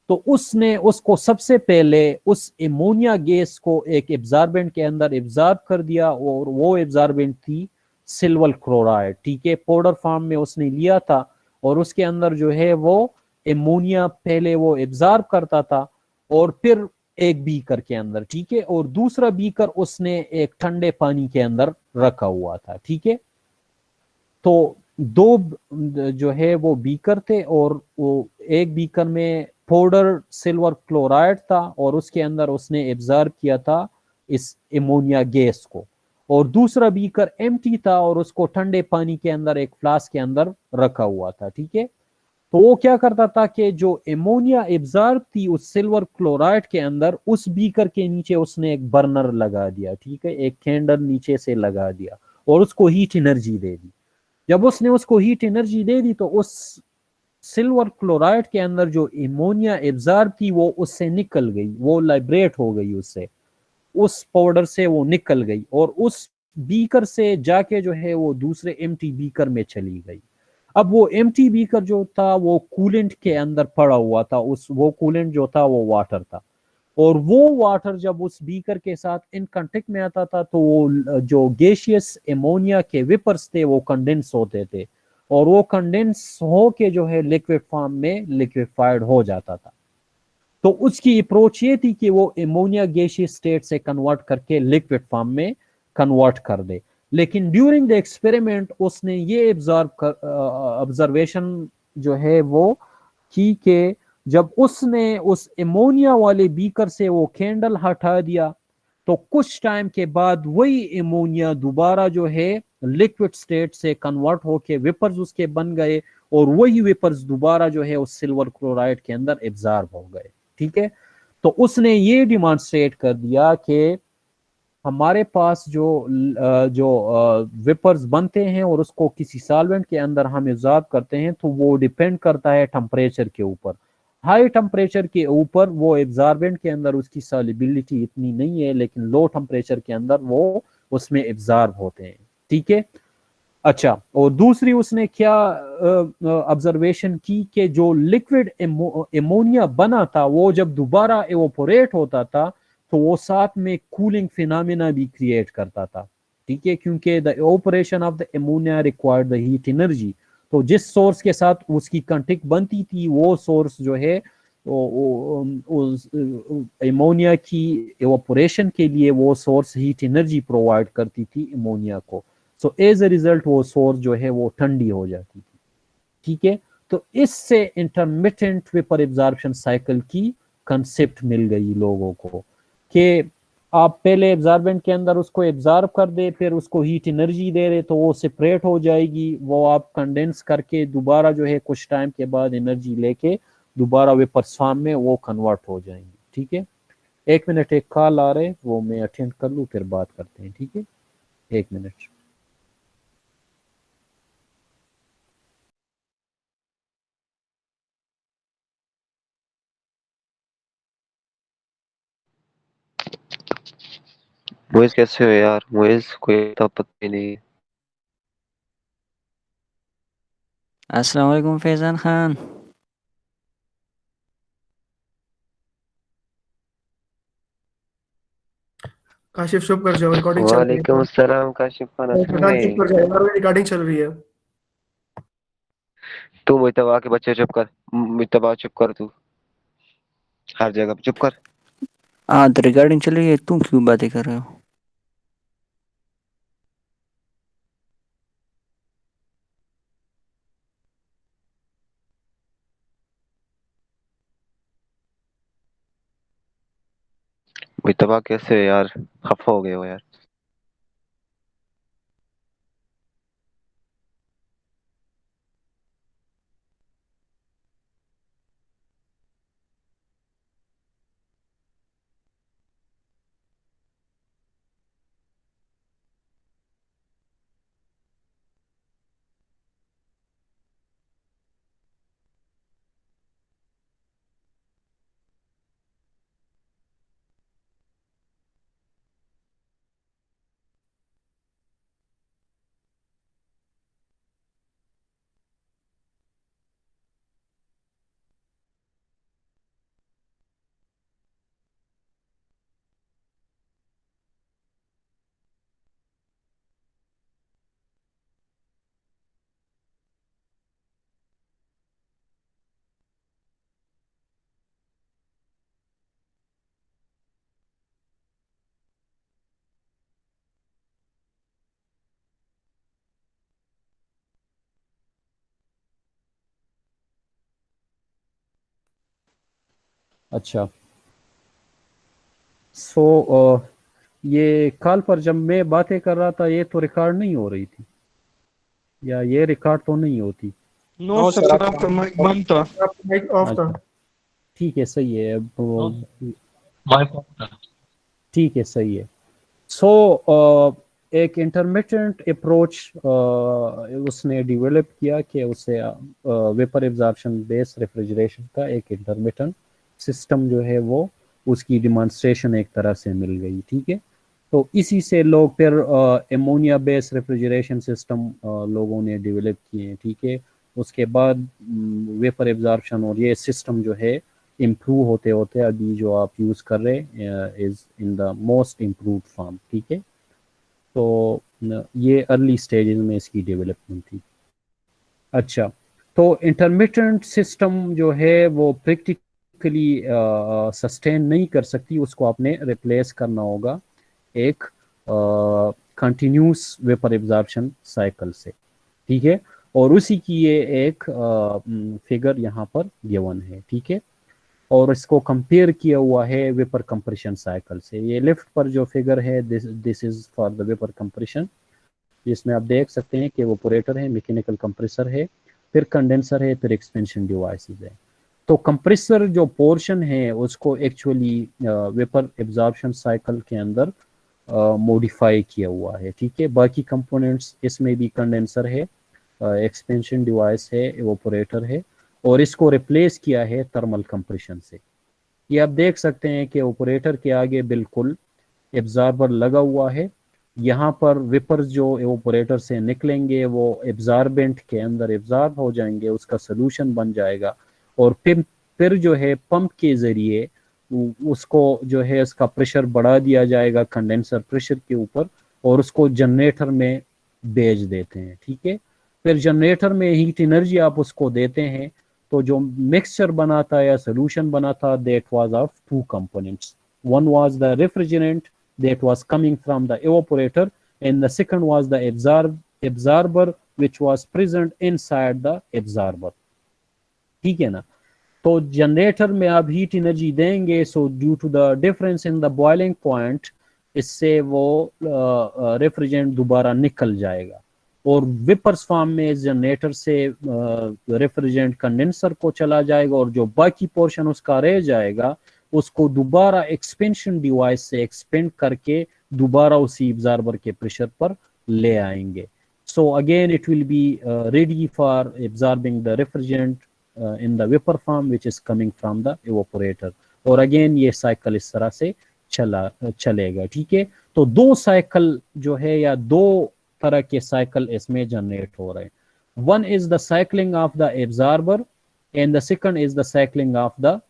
तो उसने उसको सबसे पहले उस एमोनिया गैस को एक एब्जॉर्बेंट के अंदर एब्जॉर्ब कर दिया और वो एब्जॉर्बेंट थी सिल्वर क्लोराइड, ठीक है। पाउडर फॉर्म में उसने लिया था और उसके अंदर जो है वो एमोनिया पहले वो एब्जॉर्ब करता था और फिर एक बीकर के अंदर, ठीक है, और दूसरा बीकर उसने एक ठंडे पानी के अंदर रखा हुआ था, ठीक है। तो 2 जो है वो बीकर थे और वो एक बीकर में पाउडर सिल्वर क्लोराइड था और उसके अंदर उसने एब्जॉर्ब किया था इस एमोनिया गैस को, और दूसरा बीकर एम्प्टी था और उसको ठंडे पानी के अंदर एक फ्लास्क के अंदर रखा हुआ था, ठीक है। तो वो क्या करता था कि जो एमोनिया एब्जॉर्ब थी उस सिल्वर क्लोराइड के अंदर, उस बीकर के नीचे उसने एक बर्नर लगा दिया, ठीक है, एक कैंडल नीचे से लगा दिया और उसको हीट एनर्जी दे दी। जब उसने उसको हीट एनर्जी दे दी तो उस सिल्वर क्लोराइड के अंदर जो एमोनिया एब्जॉर्ब थी वो उससे निकल गई, वो लाइब्रेट हो गई, उससे उस पाउडर से वो निकल गई और उस बीकर से जाके जो है वो दूसरे एम्प्टी बीकर में चली गई। अब वो एम्प्टी बीकर जो था वो कूलेंट के अंदर पड़ा हुआ था, वो कूलेंट जो था वो वाटर था, और वो वाटर जब उस बीकर के साथ इन कांटेक्ट में आता था तो वो जो गैसियस एमोनिया के वेपर्स थे वो कंडेंस होते थे और वो कंडेंस हो के जो है लिक्विड फॉर्म में लिक्विफाइड हो जाता था। तो उसकी अप्रोच ये थी कि वो एमोनिया गैसियस स्टेट से कन्वर्ट करके लिक्विड फॉर्म में कन्वर्ट कर दे। लेकिन ड्यूरिंग द एक्सपेरिमेंट उसने ये ऑब्जर्वेशन जो है वो की कि जब उसने उस एमोनिया वाले बीकर से वो कैंडल हटा दिया तो कुछ टाइम के बाद वही एमोनिया दोबारा जो है लिक्विड स्टेट से कन्वर्ट होके वेपर्स उसके बन गए और वही वेपर्स दोबारा जो है उस सिल्वर क्लोराइड के अंदर एब्जॉर्ब हो गए। ठीक है, तो उसने ये डिमॉन्स्ट्रेट कर दिया कि हमारे पास जो वेपर्स बनते हैं और उसको किसी सॉल्वेंट के अंदर हम एब्जॉर्ब करते हैं तो वो डिपेंड करता है टेम्परेचर के ऊपर। हाई टेम्परेचर के ऊपर वो एब्जॉर्बेंट के अंदर उसकी सॉल्युबिलिटी इतनी नहीं है, लेकिन लो टेम्परेचर के अंदर वो उसमें एब्जॉर्ब होते हैं। ठीक है, अच्छा, और दूसरी उसने क्या ऑब्जर्वेशन की कि जो लिक्विड एमोनिया बना था वो जब दोबारा एवोपोरेट होता था तो वो साथ में कूलिंग फिनोमेना भी क्रिएट करता था। ठीक है, क्योंकि the evaporation of the ammonia required the heat energy, तो जिस सोर्स के साथ उसकी कंटिक बनती थी वो सोर्स जो है उस एमोनिया की एवोपोरेशन के लिए वो सोर्स हीट एनर्जी प्रोवाइड करती थी एमोनिया को। सो एज ए रिजल्ट वो सोर्स जो है वो ठंडी हो जाती थी। ठीक है, तो इससे इंटरमिटेंट वेपर एब्जॉर्प्शन साइकिल की कंसेप्ट मिल गई लोगों को कि आप पहले एब्जॉर्बेंट के अंदर उसको एब्जॉर्ब कर दे, फिर उसको हीट एनर्जी दे रहे तो वो सेपरेट हो जाएगी, वो आप कंडेंस करके दोबारा जो है कुछ टाइम के बाद एनर्जी लेके दोबारा वेपर फॉर्म में वो कन्वर्ट हो जाएंगी। ठीक है, 1 मिनट, एक कॉल आ रहे वो मैं अटेंड कर लूँ फिर बात करते हैं। ठीक है, 1 मिनट। मुइज कैसे हो यार? मुइज कोई तो पता ही नहीं। अस्सलाम वालेकुम फैजान खान। काशिफ चुप कर जाओ, रिकॉर्डिंग चल रही वालेकुम है। अस्सलाम काशिफ खान, असल प्रधान चुप में कर जाओ यार, रिकॉर्डिंग चल रही है। तू मुइतबा के बच्चे चुप कर, मुइतबा चुप कर, तू हर जगह पे चुप कर। हाँ तो रिकॉर्डिंग चल रही है, तुम क्यों बातें कर रहे हो? मुइतबा कैसे हो यार? खफा हो गए हो यार? अच्छा, सो ये कॉल पर जब मैं बातें कर रहा था ये तो रिकॉर्ड नहीं हो रही थी, या ये रिकॉर्ड तो नहीं होती? नो सर, आपका माइक बंद था। आपका माइक ऑफ था। ठीक है, सही है, माइक ठीक है, सही है। सो एक इंटरमिटेंट अप्रोच उसने डेवलप किया कि उसे वेपर एब्जॉर्प्शन बेस रेफ्रिजरेशन का एक इंटरमिटेंट सिस्टम जो है वो उसकी डिमॉन्स्ट्रेशन एक तरह से मिल गई। ठीक है, तो इसी से लोग फिर एमोनिया बेस रेफ्रिजरेशन सिस्टम लोगों ने डेवलप किए। ठीक है, उसके बाद वेपर एब्जॉर्प्शन और ये सिस्टम जो है इम्प्रूव होते होते अभी जो आप यूज़ कर रहे is in the most improved form. ठीक है, तो ये अर्ली स्टेजेस में इसकी डेवलपमेंट थी। अच्छा, तो इंटरमिटेंट सिस्टम जो है वो प्रैक्टिकली सस्टेन नहीं कर सकती, उसको आपने रिप्लेस करना होगा एक कंटिन्यूस वेपर एब्जॉर्प्शन साइकिल से, ठीक है। और उसी की ये एक फिगर यहाँ पर गिवन है, ठीक है। और इसको कंपेयर किया हुआ है वेपर कंप्रेशन साइकिल से। ये लेफ्ट पर जो फिगर है this is for the vapour compression, जिसमें आप देख सकते हैं कि इवेपोरेटर है, मैकेनिकल कंप्रेसर है, फिर कंडेंसर है, फिर एक्सपेंशन डिवाइसेस है। तो कंप्रेसर जो पोर्शन है उसको एक्चुअली वेपर एब्जॉर्प्शन साइकिल के अंदर मॉडिफाई किया हुआ है, ठीक है। बाकी कंपोनेंट्स इसमें भी कंडेंसर है, एक्सपेंशन डिवाइस है, इवेपोरेटर है, और इसको रिप्लेस किया है थर्मल कंप्रेशन से। ये आप देख सकते हैं कि इवेपोरेटर के आगे बिल्कुल एब्जॉर्बर लगा हुआ है। यहाँ पर वेपर्स जो इवेपोरेटर से निकलेंगे वो एब्जॉर्बेंट के अंदर एब्जॉर्ब हो जाएंगे, उसका सोल्यूशन बन जाएगा, और फिर जो है पंप के ज़रिए उसको जो है उसका प्रेशर बढ़ा दिया जाएगा कंडेंसर प्रेशर के ऊपर, और उसको जनरेटर में भेज देते हैं, ठीक है। फिर जनरेटर में हीट एनर्जी आप उसको देते हैं, तो जो मिक्सचर बना था या सोल्यूशन बना था that was of two components. One was the refrigerant that was coming from the evaporator, and the second was the absorber which was present inside the absorber, ठीक है ना। तो जनरेटर में आप हीट एनर्जी देंगे, so due to the difference in the boiling point इससे वो refrigerant दोबारा निकल जाएगा, और वेपर्स फॉर्म में जनरेटर से रेफ्रिजरेंट कंडेंसर को चला जाएगा, और जो बाकी पोर्शन उसका रह जाएगा उसको दोबारा एक्सपेंशन डिवाइस से एक्सपेंड करके दोबारा उसी एब्जॉर्बर के प्रेशर पर ले आएंगे। So again it will be ready for absorbing the refrigerant in the vapour form which is coming from the evaporator, और अगेन ये साइकिल इस तरह से चलेगा, ठीक है। तो दो साइकिल जो है या दो तरह के साइकिल इसमें जनरेट हो रहे हैं। One is the cycling of the absorber and the second is the cycling of the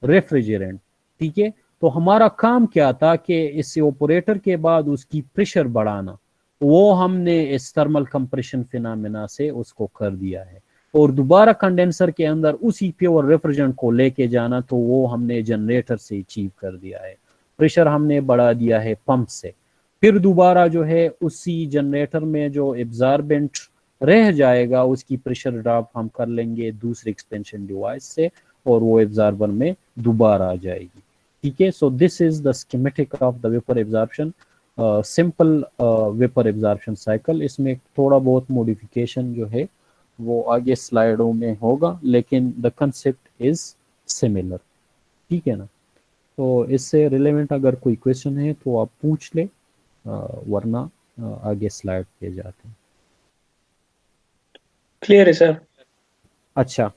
refrigerant, ठीक है। तो हमारा काम क्या था कि इस इवेपोरेटर के बाद उसकी प्रेशर बढ़ाना, वो हमने इस थर्मल कंप्रेशन फिनोमेना से उसको कर दिया है, और दोबारा कंडेंसर के अंदर उसी प्योर रेफ्रिजरेंट को लेके जाना, तो वो हमने जनरेटर से अचीव कर दिया है। प्रेशर हमने बढ़ा दिया है पंप से, फिर दोबारा जो है उसी जनरेटर में जो एब्जॉर्बेंट रह जाएगा उसकी प्रेशर ड्रॉप हम कर लेंगे दूसरे एक्सपेंशन डिवाइस से, और वो एब्जॉर्बर में दोबारा आ जाएगी, ठीक है। So this is the schematic of the vapour absorption, simple vapour absorption cycle. इसमें थोड़ा बहुत मॉडिफिकेशन जो है वो आगे स्लाइडों में होगा, लेकिन द कंसेप्ट इज सिमिलर, ठीक है ना। तो इससे रिलेवेंट अगर कोई क्वेश्चन है तो आप पूछ ले, वरना आगे स्लाइड पे जाते हैं। क्लियर है सर। अच्छा,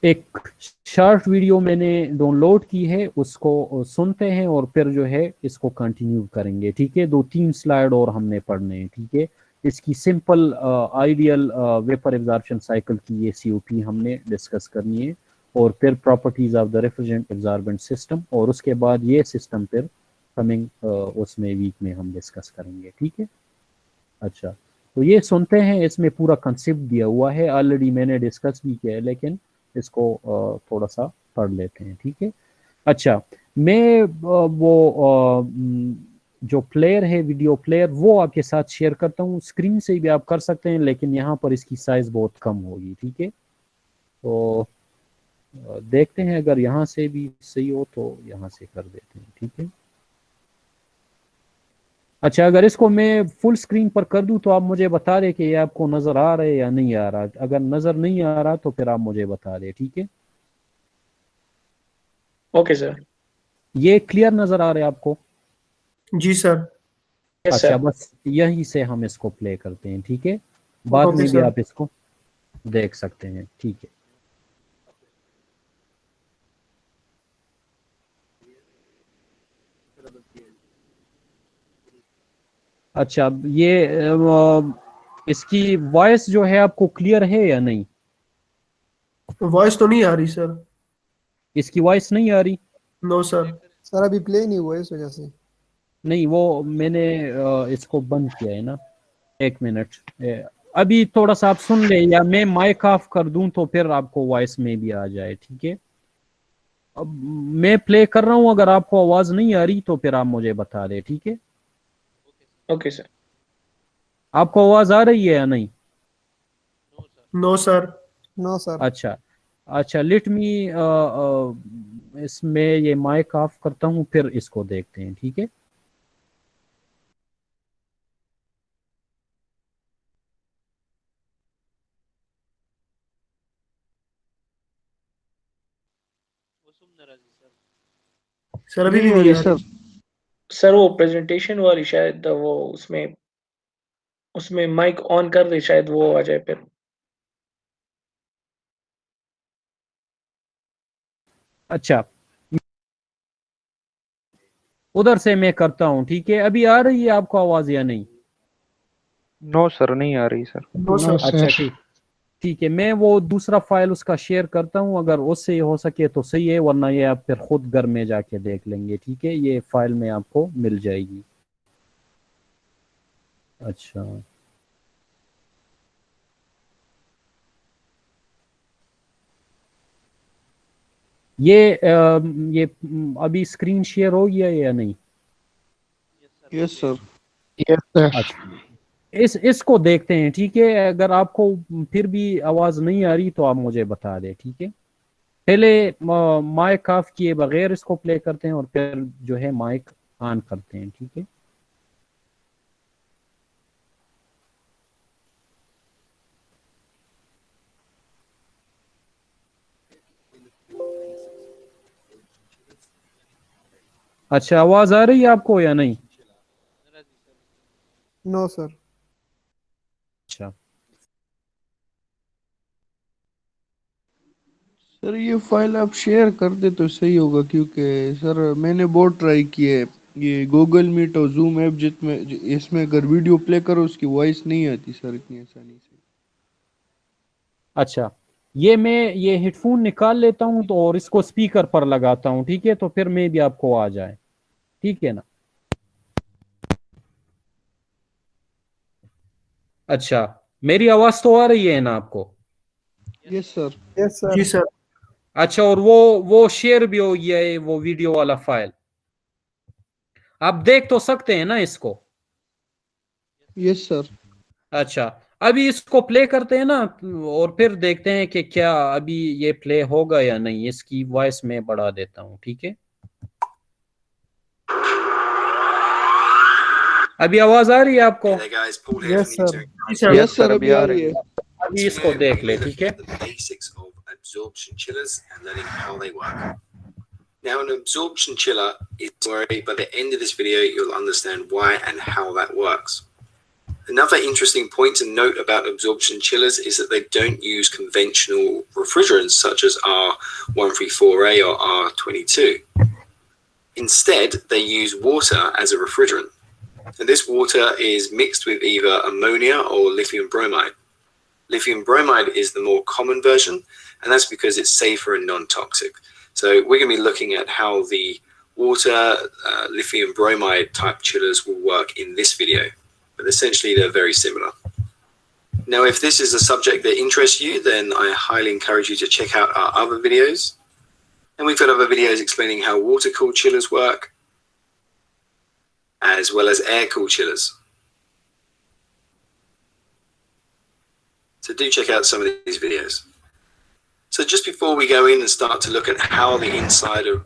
एक शॉर्ट वीडियो मैंने डाउनलोड की है, उसको सुनते हैं और फिर जो है इसको कंटिन्यू करेंगे, ठीक है। 2-3 स्लाइड और हमने पढ़ने हैं, ठीक है। इसकी simple ideal vapour absorption cycle की ये COP हमने डिस्कस करनी है, और फिर properties of the refrigerant absorbent system, और उसके बाद ये सिस्टम फिर कमिंग उसमें वीक में हम डिस्कस करेंगे, ठीक है। अच्छा, तो ये सुनते हैं, इसमें पूरा कंसेप्ट दिया हुआ है, ऑलरेडी मैंने डिस्कस भी किया है, लेकिन इसको थोड़ा सा पढ़ लेते हैं, ठीक है। अच्छा, मैं वो जो प्लेयर है, वीडियो प्लेयर, वो आपके साथ शेयर करता हूँ। स्क्रीन से भी आप कर सकते हैं, लेकिन यहाँ पर इसकी साइज बहुत कम होगी, ठीक है। तो देखते हैं, अगर यहाँ से भी सही हो तो यहाँ से कर देते हैं, ठीक है। अच्छा, अगर इसको मैं फुल स्क्रीन पर कर दूं तो आप मुझे बता दें कि ये आपको नजर आ रहा है या नहीं आ रहा। अगर नजर नहीं आ रहा तो फिर आप मुझे बता दें, ठीक है। Okay sir. ये क्लियर नजर आ रहा है आपको? जी सर। यस अच्छा, सर। बस यही से हम इसको प्ले करते हैं, ठीक है। बाद ओके में भी सर। आप इसको देख सकते हैं, ठीक है। अच्छा, ये इसकी वॉइस जो है आपको क्लियर है या नहीं? वॉइस तो नहीं आ रही सर। इसकी वॉइस नहीं आ रही? No sir. सर अभी प्ले नहीं हुआ इस वजह से। नहीं, वो मैंने इसको बंद किया है ना। एक मिनट, अभी थोड़ा सा आप सुन ले, या मैं माइक ऑफ कर दूं तो फिर आपको वॉइस में भी आ जाए, ठीक है। अब मैं प्ले कर रहा हूं, अगर आपको आवाज नहीं आ रही तो फिर आप मुझे बता दें, ठीक है। Okay sir. आपको आवाज आ रही है या नहीं? No sir. No sir. अच्छा अच्छा, लेट मी इसमें ये माइक ऑफ करता हूँ, फिर इसको देखते हैं, ठीक है? सर अभी भी नहीं आ रही। सर वो प्रेजेंटेशन वाली शायद वो उसमें उसमें माइक ऑन कर दे, शायद वो आ जाए फिर। अच्छा, उधर से मैं करता हूँ, ठीक है? अभी आ रही है आपको आवाज या नहीं? नो सर, नहीं आ रही सर। No sir. अच्छा ठीक, ठीक है, मैं वो दूसरा फाइल उसका शेयर करता हूँ, अगर उससे हो सके तो सही है, वरना ये आप फिर खुद घर में जाके देख लेंगे, ठीक है? ये फाइल में आपको मिल जाएगी। अच्छा, ये अभी स्क्रीन शेयर हो गया या नहीं? Yes sir. अच्छा, इसको देखते हैं, ठीक है? अगर आपको फिर भी आवाज नहीं आ रही तो आप मुझे बता दें, ठीक है? पहले माइक ऑफ किए बगैर इसको प्ले करते हैं और फिर जो है माइक ऑन करते हैं, ठीक है? अच्छा, आवाज आ रही है आपको या नहीं? No sir. अच्छा, सर ये फाइल आप शेयर कर दे तो सही होगा, क्योंकि सर मैंने बहुत ट्राई किए, ये गूगल मीट और जूम ऐप जिसमें इसमें अगर वीडियो प्ले करो उसकी वॉइस नहीं आती सर इतनी आसानी से। अच्छा, ये हेडफोन निकाल लेता हूँ तो और इसको स्पीकर पर लगाता हूँ, ठीक है? तो फिर मैं भी आपको आ जाए, ठीक है ना? अच्छा, मेरी आवाज तो आ रही है ना आपको? Yes sir. Yes sir. जी सर। अच्छा, और वो शेयर भी हो गया है वो वीडियो वाला फाइल, आप देख तो सकते हैं ना इसको? Yes sir. अच्छा, अभी इसको प्ले करते हैं ना, और फिर देखते हैं कि क्या अभी ये प्ले होगा या नहीं। इसकी वॉइस में बढ़ा देता हूँ, ठीक है? अभी आवाज आ रही है आपको? Yes sir. जी सर। यस सर, अभी आ रही है। अभी इसको देख ले, ठीक है? Absorption chillers and learning how they work. Now, an absorption chiller is worry, by the end of this video, you'll understand why and how that works. Another interesting point to note about absorption chillers is that they don't use conventional refrigerants such as R134A or R22. Instead, they use water as a refrigerant. And this water is mixed with either ammonia or lithium bromide. Lithium bromide is the more common version, and that's because it's safer and non-toxic. So we're going to be looking at how the water lithium bromide type chillers will work in this video, but essentially they're very similar. Now, if this is a subject that interests you, then I highly encourage you to check out our other videos. And we've got other videos explaining how water-cooled chillers work, as well as air-cooled chillers. So do check out some of these videos. So just before we go in and start to look at how the inside of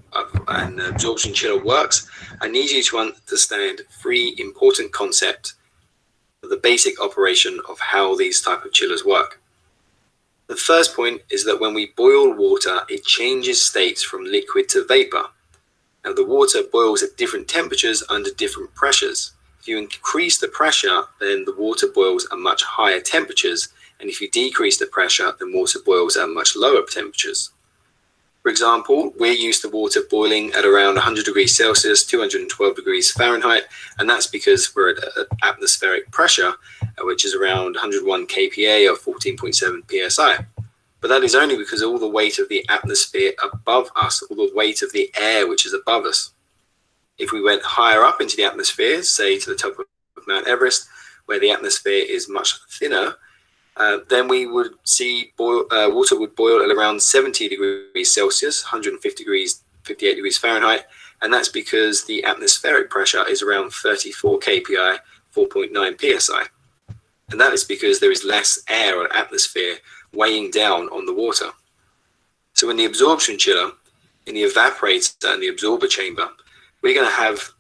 an absorption chiller works, I need you to understand 3 important concepts of the basic operation of how these type of chillers work. The first point is that when we boil water, it changes states from liquid to vapor. Now the water boils at different temperatures under different pressures. If you increase the pressure, then the water boils at much higher temperatures. And if you decrease the pressure, then water boils at much lower temperatures. For example, we're used to water boiling at around 100 degrees Celsius, 212 degrees Fahrenheit, and that's because we're at atmospheric pressure, which is around 101 kPa or 14.7 psi. But that is only because all the weight of the atmosphere above us, all the weight of the air which is above us. If we went higher up into the atmosphere, say to the top of Mount Everest, where the atmosphere is much thinner, then we would see water would boil at around 70 degrees Celsius, 150 degrees, 58 degrees Fahrenheit, and that's because the atmospheric pressure is around 34 kPa, 4.9 psi. And that is because there is less air or atmosphere weighing down on the water. So in the absorption chiller, in the evaporator and the absorber chamber, we're going to have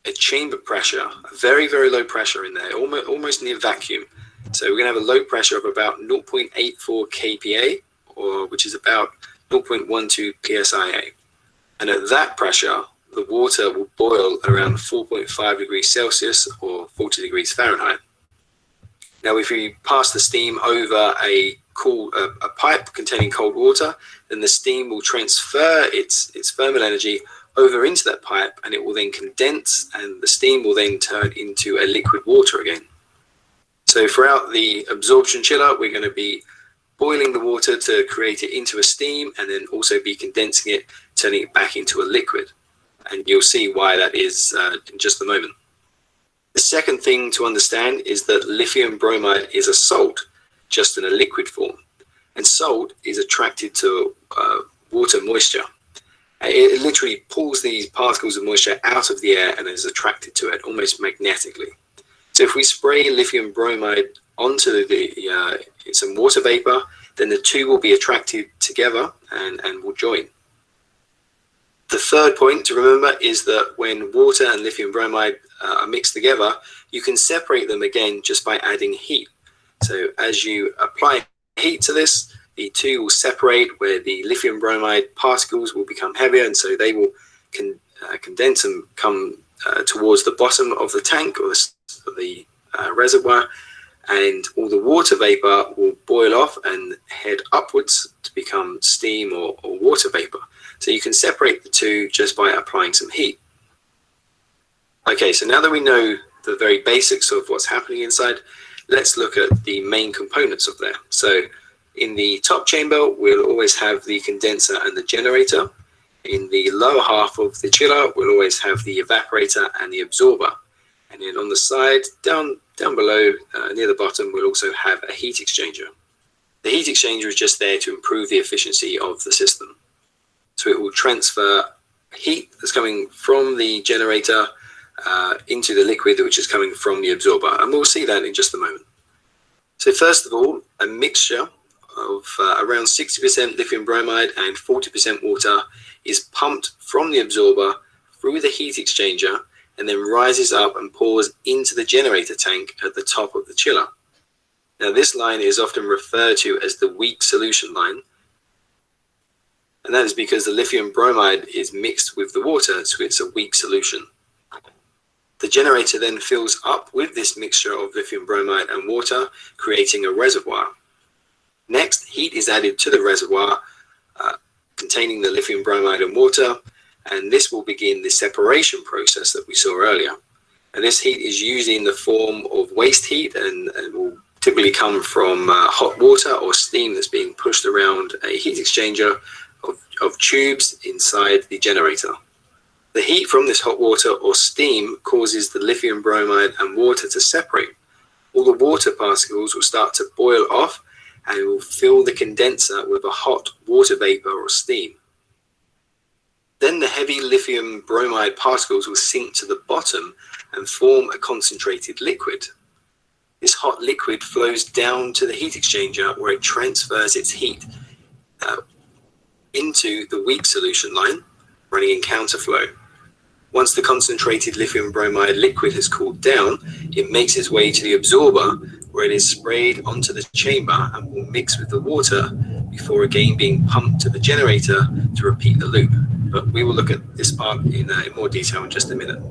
a chamber pressure, a very, very low pressure in there, almost near vacuum. So we're going to have a low pressure of about 0.84 kPa, which is about 0.12 psia. And at that pressure, the water will boil around 4.5 degrees Celsius or 40 degrees Fahrenheit. Now, if we pass the steam over a pipe containing cold water, then the steam will transfer its thermal energy over into that pipe, and it will then condense, and the steam will then turn into a liquid water again. So throughout the absorption chiller, we're going to be boiling the water to create it into a steam, and then also be condensing it, turning it back into a liquid. And you'll see why that is in just a moment. The second thing to understand is that lithium bromide is a salt, just in a liquid form. And salt is attracted to water moisture. It literally pulls these particles of moisture out of the air and is attracted to it almost magnetically. So if we spray lithium bromide onto some water vapor, then the two will be attracted together and will join. The third point to remember is that when water and lithium bromide are mixed together, you can separate them again just by adding heat. So as you apply heat to this, the two will separate, where the lithium bromide particles will become heavier, and so they will condense and come towards the bottom of the tank or the reservoir, and all the water vapor will boil off and head upwards to become steam or water vapor. So you can separate the two just by applying some heat. Okay, so now that we know the very basics of what's happening inside, let's look at the main components of there. So in the top chamber, we'll always have the condenser and the generator. In the lower half of the chiller, we'll always have the evaporator and the absorber. And then on the side, down below, near the bottom, we'll also have a heat exchanger. The heat exchanger is just there to improve the efficiency of the system. So it will transfer heat that's coming from the generator into the liquid which is coming from the absorber. And we'll see that in just a moment. So first of all, a mixture of around 60% lithium bromide and 40% water is pumped from the absorber through the heat exchanger and then rises up and pours into the generator tank at the top of the chiller. Now this line is often referred to as the weak solution line, and that is because the lithium bromide is mixed with the water, so it's a weak solution. The generator then fills up with this mixture of lithium bromide and water, creating a reservoir. Next, heat is added to the reservoir containing the lithium bromide and water, and this will begin the separation process that we saw earlier. And this heat is usually in the form of waste heat and will typically come from hot water or steam that's being pushed around a heat exchanger of tubes inside the generator. The heat from this hot water or steam causes the lithium bromide and water to separate. All the water particles will start to boil off and will fill the condenser with a hot water vapor or steam. Then the heavy lithium bromide particles will sink to the bottom and form a concentrated liquid. This hot liquid flows down to the heat exchanger, where it transfers its heat into the weak solution line, running in counterflow. Once the concentrated lithium bromide liquid has cooled down, it makes its way to the absorber, where it is sprayed onto the chamber and will mix with the water before again being pumped to the generator to repeat the loop. But we will look at this part in more detail in just a minute.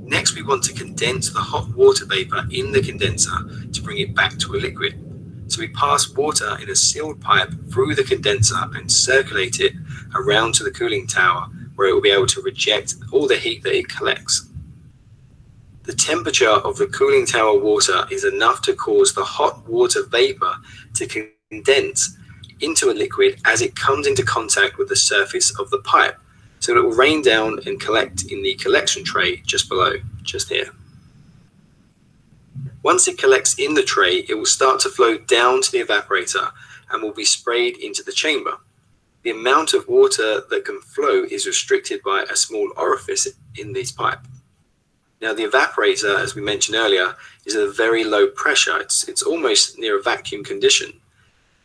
Next, we want to condense the hot water vapor in the condenser to bring it back to a liquid. So we pass water in a sealed pipe through the condenser and circulate it around to the cooling tower, where it will be able to reject all the heat that it collects. The temperature of the cooling tower water is enough to cause the hot water vapor to condense into a liquid as it comes into contact with the surface of the pipe. So it will rain down and collect in the collection tray just below, just here. Once it collects in the tray, it will start to flow down to the evaporator and will be sprayed into the chamber. The amount of water that can flow is restricted by a small orifice in this pipe. Now the evaporator, as we mentioned earlier, is at a very low pressure. It's almost near a vacuum condition.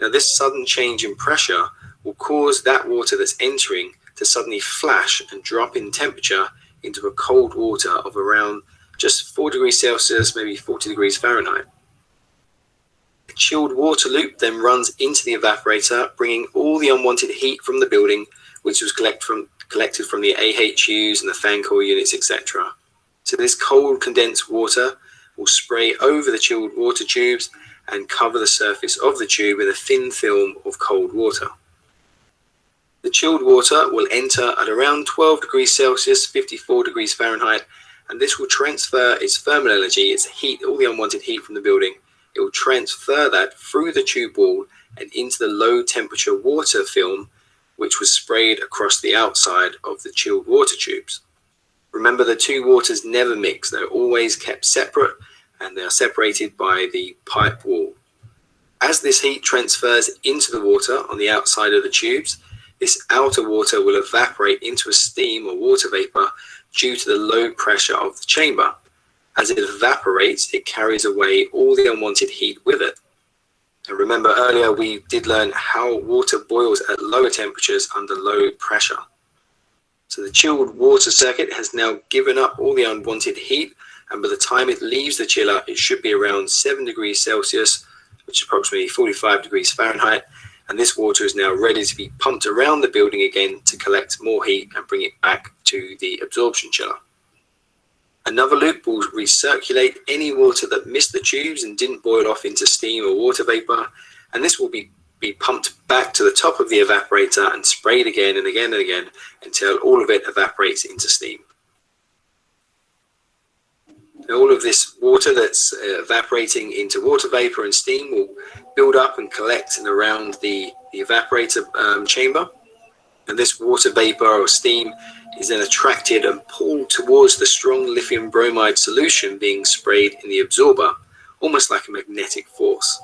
Now, this sudden change in pressure will cause that water that's entering to suddenly flash and drop in temperature into a cold water of around just 4 degrees Celsius, maybe 40 degrees Fahrenheit. The chilled water loop then runs into the evaporator, bringing all the unwanted heat from the building, which was collected from the AHUs and the fan coil units, etc. So this cold condensed water will spray over the chilled water tubes and cover the surface of the tube with a thin film of cold water. The chilled water will enter at around 12 degrees Celsius, 54 degrees Fahrenheit, and this will transfer its thermal energy, its heat, all the unwanted heat from the building. It will transfer that through the tube wall and into the low temperature water film, which was sprayed across the outside of the chilled water tubes. Remember, the two waters never mix. They're always kept separate, and they are separated by the pipe wall. As this heat transfers into the water on the outside of the tubes, this outer water will evaporate into a steam or water vapor due to the low pressure of the chamber. As it evaporates, it carries away all the unwanted heat with it. And remember, earlier we did learn how water boils at lower temperatures under low pressure. So the chilled water circuit has now given up all the unwanted heat, and by the time it leaves the chiller, it should be around 7 degrees Celsius, which is approximately 45 degrees Fahrenheit, and this water is now ready to be pumped around the building again to collect more heat and bring it back to the absorption chiller. Another loop will recirculate any water that missed the tubes and didn't boil off into steam or water vapor, and this will be pumped back to the top of the evaporator and sprayed again and again and again until all of it evaporates into steam. Now, all of this water that's evaporating into water vapor and steam will build up and collect and around the evaporator chamber, and this water vapor or steam is then attracted and pulled towards the strong lithium bromide solution being sprayed in the absorber, almost like a magnetic force.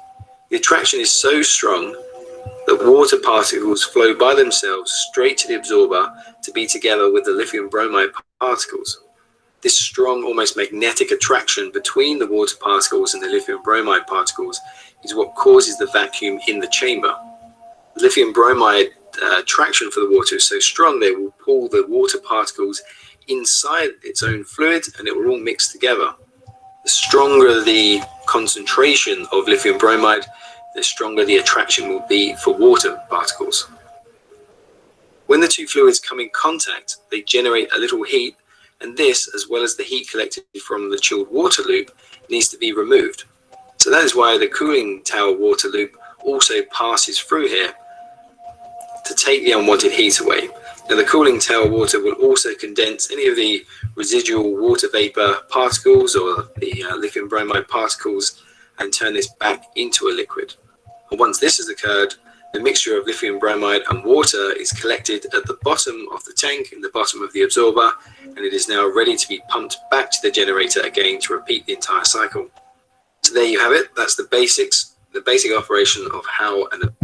The attraction is so strong that water particles flow by themselves straight to the absorber to be together with the lithium bromide particles. This strong, almost magnetic attraction between the water particles and the lithium bromide particles is what causes the vacuum in the chamber. The lithium bromide attraction for the water is so strong they will pull the water particles inside its own fluid, and it will all mix together. The stronger the concentration of lithium bromide, the stronger the attraction will be for water particles. When the two fluids come in contact, they generate a little heat, and this, as well as the heat collected from the chilled water loop, needs to be removed. So that is why the cooling tower water loop also passes through here to take the unwanted heat away. Now, the cooling tower water will also condense any of the residual water vapor particles or the lithium bromide particles and turn this back into a liquid. And once this has occurred, the mixture of lithium bromide and water is collected at the bottom of the tank, in the bottom of the absorber, and it is now ready to be pumped back to the generator again to repeat the entire cycle. So there you have it. That's the basics, the basic operation of how an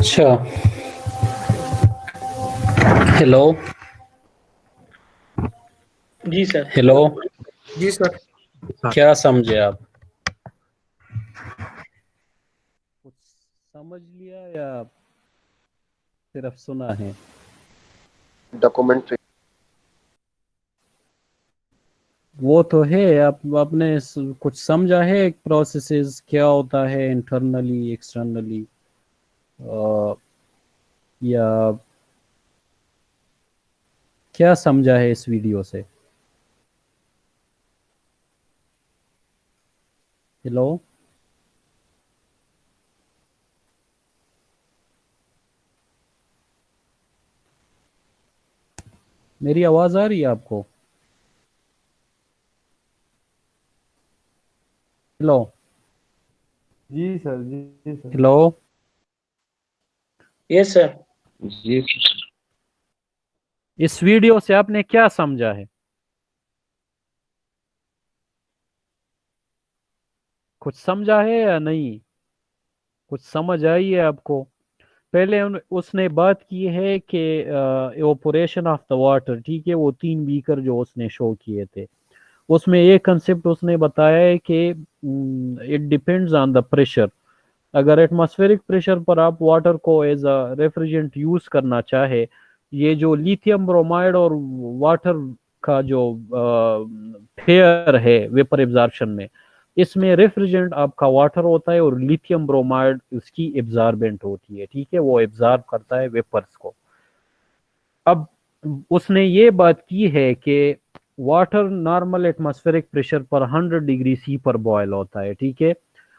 अच्छा, hello जी sir. Hello, जी sir. क्या समझे आप? कुछ समझ लिया या सिर्फ सुना है? डॉक्यूमेंट्री वो तो है, आपने कुछ समझा है प्रोसेसेस क्या होता है इंटरनली एक्सटर्नली, या क्या समझा है इस वीडियो से? हेलो, मेरी आवाज आ रही है आपको? हेलो, जी सर, जी सर। Hello, yes sir. जी इस वीडियो से आपने क्या समझा है? कुछ समझा है या नहीं? कुछ समझ आई है आपको? पहले उसने बात की है कि एवापोरेशन ऑफ द वाटर, ठीक है, वो 3 बीकर जो उसने शो किए थे, उसमें ये कंसेप्ट उसने बताया है कि it depends on the pressure. अगर एटमॉस्फेरिक प्रेशर पर आप वाटर को एज अ रेफ्रिजरेंट यूज करना चाहे, ये जो लिथियम ब्रोमाइड और वाटर का जो फेयर है वेपर एब्जॉर्प्शन में, इसमें रेफ्रिजरेंट आपका वाटर होता है और लिथियम ब्रोमाइड उसकी एब्जॉर्बेंट होती है, ठीक है, वो एब्जॉर्ब करता है वेपर्स को। अब उसने ये बात की है कि वाटर नॉर्मल एटमॉस्फेरिक प्रेशर पर 100 डिग्री सी पर बॉयल होता है, ठीक है,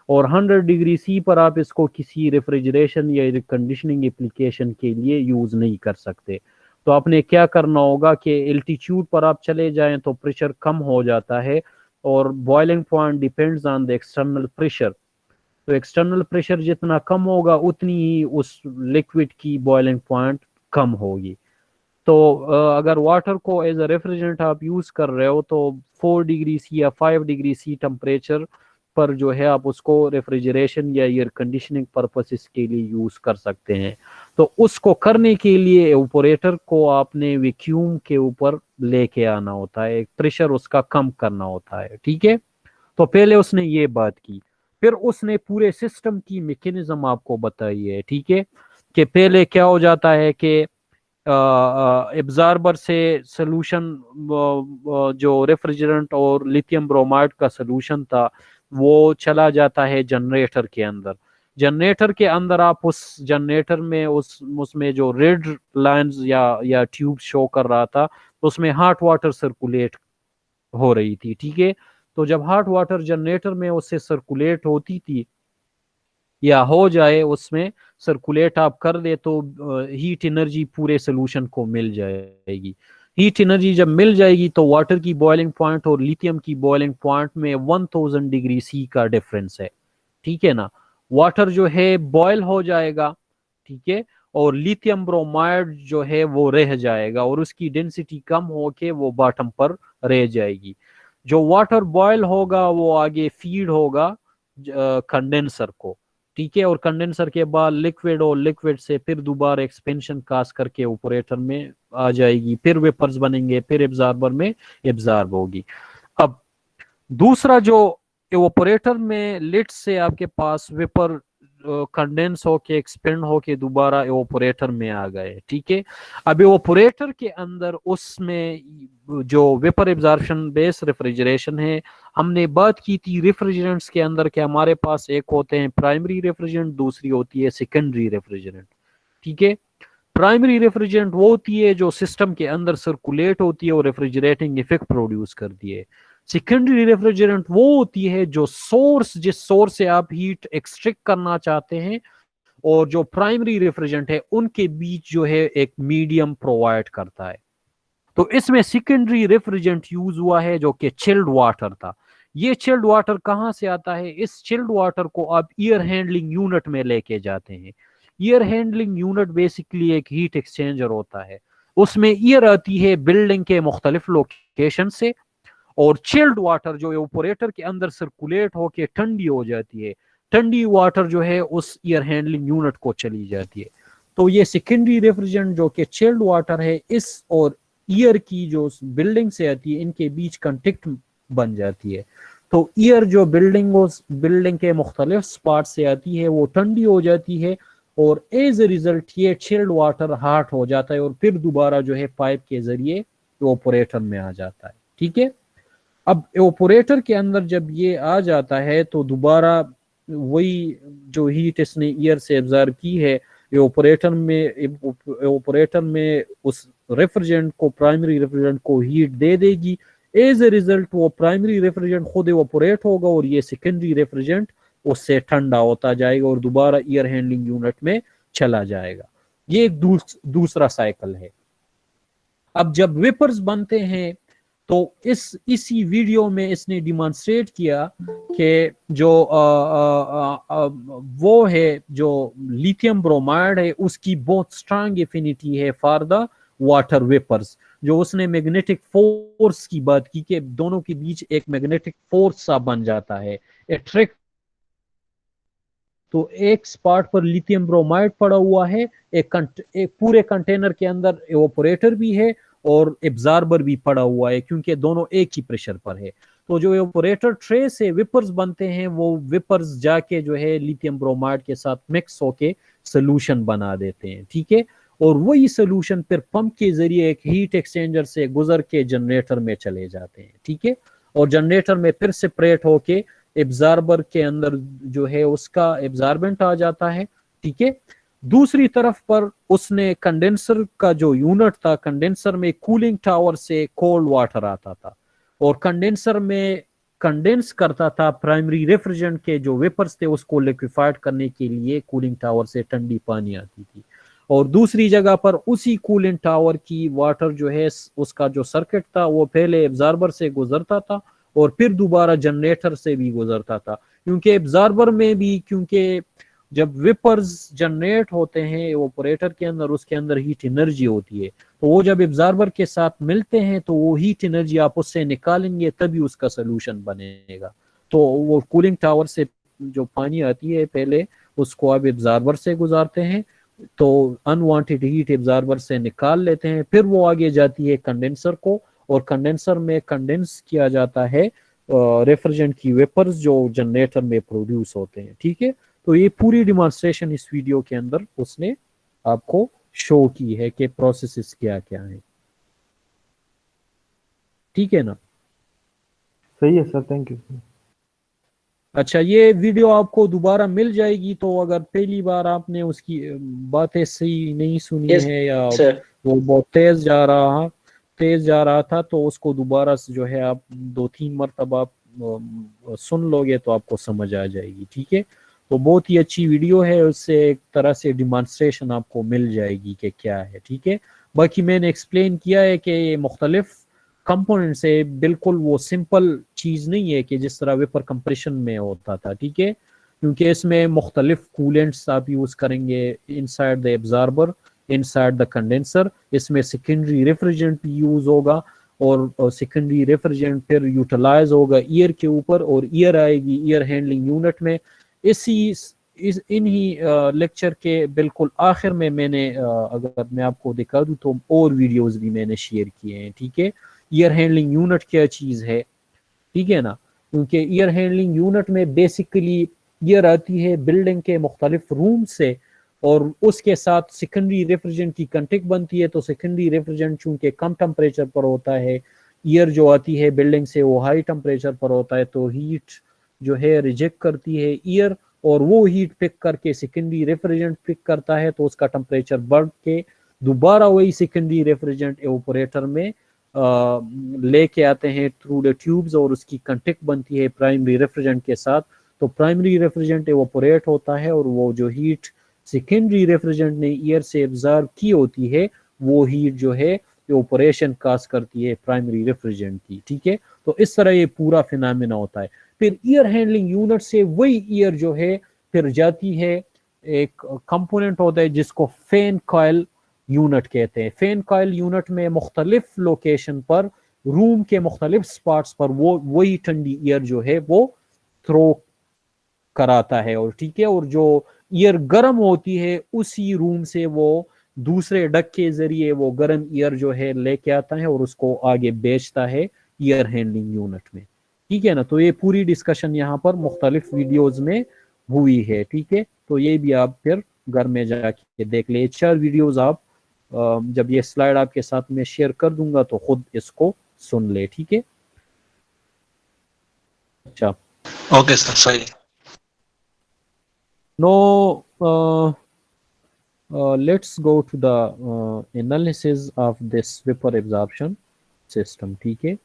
और 100 डिग्री सी पर आप इसको किसी रेफ्रिजरेशन या एयर कंडीशनिंग एप्लीकेशन के लिए यूज नहीं कर सकते। तो आपने क्या करना होगा कि एल्टीट्यूड पर आप चले जाएं तो प्रेशर कम हो जाता है, और boiling point depends on the external pressure. तो एक्सटर्नल प्रेशर जितना कम होगा उतनी ही उस लिक्विड की बॉइलिंग पॉइंट कम होगी। तो अगर वाटर को एज अ रेफ्रिजरेंट आप यूज कर रहे हो तो 4 डिग्री सी या 5 डिग्री सी टेम्परेचर पर जो है आप उसको रेफ्रिजरेशन या एयर कंडीशनिंग पर्पसेस के लिए यूज कर सकते हैं। तो उसको करने के लिए एवापोरेटर को आपने वैक्यूम के ऊपर लेके आना होता है, प्रेशर उसका कम करना होता है, ठीक है। तो पहले उसने ये बात की, फिर उसने पूरे सिस्टम की मैकेनिज्म आपको बताई है, ठीक है, कि पहले क्या हो जाता है कि एब्जॉर्बर से सॉल्यूशन, जो रेफ्रिजरेंट और लिथियम ब्रोमाइड का सॉल्यूशन था वो चला जाता है जनरेटर के अंदर। जनरेटर के अंदर आप उस जनरेटर में उसमें जो रेड लाइंस या ट्यूब शो कर रहा था, तो उसमें हॉट वाटर सर्कुलेट हो रही थी, ठीक है। तो जब हॉट वाटर जनरेटर में उससे सर्कुलेट होती थी या हो जाए, उसमें सर्कुलेट आप कर दे, तो हीट एनर्जी पूरे सोल्यूशन को मिल जाएगी। हीट एनर्जी जब मिल जाएगी तो वाटर की बॉइलिंग पॉइंट और लिथियम की बॉइलिंग पॉइंट में 1000 डिग्री सी का डिफरेंस है, ठीक है ना। वाटर जो है बॉयल हो जाएगा, ठीक है, और लिथियम ब्रोमाइड जो है वो रह जाएगा और उसकी डेंसिटी कम होके वो बॉटम पर रह जाएगी। जो वाटर बॉयल होगा वो आगे फीड होगा कंडेंसर को, ठीक है, और कंडेंसर के बाद लिक्विड, और लिक्विड से फिर दोबारा एक्सपेंशन कास्ट करके ऑपरेटर में आ जाएगी, फिर वेपर्स बनेंगे, फिर एब्जॉर्बर में एब्जॉर्ब होगी। अब दूसरा जो एवापोरेटर में लिड से आपके पास वेपर कंडेंस होके एक्सपेंड होके दोबारा एवापोरेटर में आ गए, ठीक है। अब एवापोरेटर के अंदर उसमें जो वेपर एब्जॉर्प्शन बेस रेफ्रिजरेशन है, हमने बात की थी रेफ्रिजरेंट्स के अंदर कि हमारे पास एक होते हैं प्राइमरी रेफ्रिजरेंट, दूसरी होती है सेकेंडरी रेफ्रिजरेंट, ठीक है। प्राइमरी रेफ्रिजरेंट वो होती है जो सिस्टम के अंदर सर्कुलेट होती है और रेफ्रिजरेटिंग इफेक्ट प्रोड्यूस करती है। सेकेंडरी रेफ्रिजरेंट वो होती है जो जिस सोर्स से आप हीट एक्सट्रैक्ट करना चाहते हैं और जो प्राइमरी रेफ्रिजरेंट है उनके बीच जो है एक मीडियम प्रोवाइड करता है। तो इसमें सेकेंडरी रेफ्रिजरेंट यूज हुआ है जो कि चिल्ड वाटर था। ये चिल्ड वाटर कहां से आता है? इस चिल्ड वाटर को आप एयर हैंडलिंग यूनिट में लेके जाते हैं। एयर हैंडलिंग यूनिट बेसिकली एक हीट एक्सचेंजर होता है, उसमें एयर आती है बिल्डिंग के मुख्तलिफ लोकेशन से, और चिल्ड वाटर जो एवापोरेटर के अंदर सर्कुलेट होके ठंडी हो जाती है, ठंडी वाटर जो है उस एयर हैंडलिंग यूनिट को चली जाती है। तो ये सेकेंडरी रेफ्रिजरेंट जो कि चिल्ड वाटर है, इस और एयर की जो बिल्डिंग से आती है इनके बीच कंटेक्ट बन जाती है। तो एयर जो बिल्डिंग के मुख्तलिफ स्पॉट से आती है वो ठंडी हो जाती है और एज ए रिजल्ट ये चिल्ड वाटर हॉट हो जाता है और फिर दोबारा जो है पाइप के जरिए एवापोरेटर में आ जाता है, ठीक है। अब एवापोरेटर के अंदर जब ये आ जाता है तो दोबारा वही जो हीट इसने एयर से एब्जॉर्ब की है एवापोरेटर में उस रेफ्रिजरेंट को, प्राइमरी रेफ्रिजरेंट को हीट दे देगी। एज ए रिजल्ट वो प्राइमरी रेफ्रिजरेंट खुद एवापोरेट होगा और ये सेकेंडरी रेफ्रिजरेंट उससे ठंडा होता जाएगा और दोबारा एयर हैंडलिंग यूनिट में चला जाएगा। ये एक दूसरा साइकिल है। अब जब वेपर्स बनते हैं तो इसी वीडियो में इसने डिमॉन्स्ट्रेट किया कि जो वो है जो लिथियम ब्रोमाइड है उसकी बहुत स्ट्रांग एफिनिटी है फॉर द वाटर वेपर्स। जो उसने मैग्नेटिक फोर्स की बात की कि दोनों के बीच एक मैग्नेटिक फोर्स सा बन जाता है, अट्रैक्ट तो एक स्पॉट पर लिथियम ब्रोमाइड पड़ा हुआ है, एक पूरे कंटेनर के अंदर एवापोरेटर भी है और एब्जॉर्बर भी पड़ा हुआ है, क्योंकि दोनों एक ही प्रेशर पर है। तो जो एवापोरेटर ट्रे से विपर्स बनते हैं, वो विपर्स जाके जो है लिथियम ब्रोमाइड के साथ मिक्स होके सोल्यूशन बना देते हैं, ठीक है। और वही सोल्यूशन फिर पंप के जरिए एक हीट एक्सचेंजर से गुजर के जनरेटर में चले जाते हैं, ठीक है। और जनरेटर में फिर सेपरेट होके एब्जॉर्बर के अंदर जो है उसका एब्जॉर्बेंट आ जाता है, ठीक है। दूसरी तरफ पर उसने कंडेंसर का जो यूनिट था, कंडेंसर में कूलिंग टावर से कोल्ड वाटर आता था और कंडेंसर में कंडेंस करता था प्राइमरी रेफ्रिजरेंट के जो वेपर्स थे उसको लिक्विफाइड करने के लिए कूलिंग टावर से ठंडी पानी आती थी। और दूसरी जगह पर उसी कूलिंग टावर की वाटर जो है उसका जो सर्किट था वो पहले एब्जॉर्बर से गुजरता था और फिर दोबारा जनरेटर से भी गुजरता था, क्योंकि एब्जॉर्बर में भी, क्योंकि जब विपर्स जनरेट होते हैं एवापोरेटर के अंदर, उसके अंदर हीट एनर्जी होती है, तो वो जब एब्जॉर्बर के साथ मिलते हैं तो वो हीट एनर्जी आप उससे निकालेंगे तभी उसका सोल्यूशन बनेगा। तो वो कूलिंग टावर से जो पानी आती है पहले उसको आप एब्जॉर्बर से गुजारते हैं, तो अनवांटेड हीट एब्जॉर्बर से निकाल लेते हैं, फिर वो आगे जाती है कंडेंसर को और कंडेंसर में कंडेंस किया जाता है रेफ्रिजरेंट की वेपर्स जो जनरेटर में प्रोड्यूस होते हैं, ठीक है। तो ये पूरी डिमॉन्स्ट्रेशन इस वीडियो के अंदर उसने आपको शो की है कि प्रोसेसेस क्या क्या है, ठीक है ना। सही है सर, थैंक यू। अच्छा, ये वीडियो आपको दोबारा मिल जाएगी, तो अगर पहली बार आपने उसकी बातें सही नहीं सुनी है या वो बहुत तेज जा रहा था तो उसको दोबारा से जो है आप 2-3 मरतबा आप सुन लोगे तो आपको समझ आ जाएगी, ठीक है। तो बहुत ही अच्छी वीडियो है, उससे एक तरह से डिमॉन्स्ट्रेशन आपको मिल जाएगी कि क्या है, ठीक है। बाकी मैंने एक्सप्लेन किया है कि ये मुख्तलिफ कंपोनेंट से बिल्कुल वो सिंपल चीज़ नहीं है कि जिस तरह वेपर कंप्रेशन में होता था, ठीक है, क्योंकि इसमें मुख्तलिफ कूलेंट्स आप यूज़ करेंगे inside the absorber, inside the condenser. इसमें सेकेंडरी रेफ्रिजरेंट भी यूज़ होगा और सेकेंडरी रेफ्रिजरेंट फिर यूटिलाइज होगा ईयर के ऊपर और ईयर आएगी ईयर हैंडलिंग यूनिट में। इन्हीं लेक्चर के बिल्कुल आखिर में मैंने अगर मैं आपको दिखा दूँ तो और वीडियोस भी मैंने शेयर किए हैं, ठीक है। ईयर हैंडलिंग यूनिट क्या चीज़ है, ठीक है ना, क्योंकि ईयर हैंडलिंग यूनिट में बेसिकली ईयर आती है बिल्डिंग के मुख्तलिफ रूम से और उसके साथ सेकेंडरी रेफ्रिजरेंट की कंटेक्ट बनती है। तो सेकेंडरी रेफ्रिजरेंट चूंकि कम टेम्परेचर पर होता है, ईयर जो आती है बिल्डिंग से वो हाई टेम्परेचर पर होता है, तो हीट जो है रिजेक्ट करती है ईयर और वो हीट पिक करके सेकेंडरी रेफ्रिजरेंट पिक करता है, तो उसका टेम्परेचर बढ़ के दोबारा वही सेकेंडरी रेफ्रिजरेंट एवापोरेटर में लेके आते हैं थ्रू द ट्यूब्स और उसकी कंटेक्ट बनती है प्राइमरी रेफ्रिजरेंट के साथ। तो प्राइमरी रेफ्रिजरेंट एवापोरेट होता है और वो जो हीट सेकेंडरी रेफ्रिजरेंट ने ईयर से एब्जॉर्ब की होती है वो हीट जो है एवापोरेशन काज करती है प्राइमरी रेफ्रिजरेंट की, ठीक है। तो इस तरह ये पूरा फिनोमेना होता है। फिर ईयर हैंडलिंग यूनिट से वही ईयर जो है फिर जाती है, एक कंपोनेंट होता है जिसको फैन कॉइल यूनिट कहते हैं। फैन कॉइल यूनिट में मुख्तलिफ लोकेशन पर रूम के मुख्तलिफ स्पॉट्स पर वो वही ठंडी ईयर जो है वो थ्रो कराता है और ठीक है, और जो ईयर गर्म होती है उसी रूम से वो दूसरे डक के जरिए वो गर्म ईयर जो है लेके आता है और उसको आगे बेचता है ईयर हैंडलिंग यूनिट में, ठीक है ना। तो ये पूरी डिस्कशन यहाँ पर मुख्तलिफ वीडियोज में हुई है, ठीक है। तो ये भी आप फिर घर में जाके देख ले। 4 वीडियोज आप जब ये स्लाइड आपके साथ में शेयर कर दूंगा तो खुद इसको सुन ले, ठीक है। अच्छा, ओके सर, सही। Now let's go to the analysis of this vapour absorption system, ठीक है।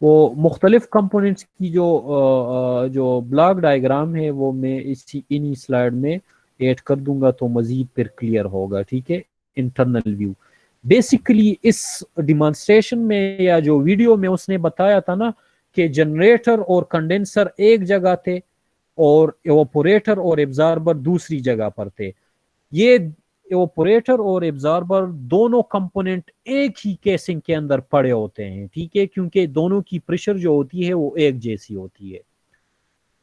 वो मुख्तलिफ कंपोनेंट्स की जो ब्लॉक डायग्राम है वो मैं इन्हीं स्लाइड में ऐड कर दूंगा तो मजीद फिर क्लियर होगा, ठीक है। इंटरनल व्यू बेसिकली इस डिमॉन्स्ट्रेशन में या जो वीडियो में उसने बताया था ना कि जनरेटर और कंडेंसर एक जगह थे और एवापोरेटर और एब्जॉर्बर दूसरी जगह पर थे। ये एवापोरेटर और एब्जॉर्बर दोनों कंपोनेंट एक ही केसिंग के अंदर पड़े होते हैं, ठीक है, क्योंकि दोनों की प्रेशर जो होती है वो एक जैसी होती है,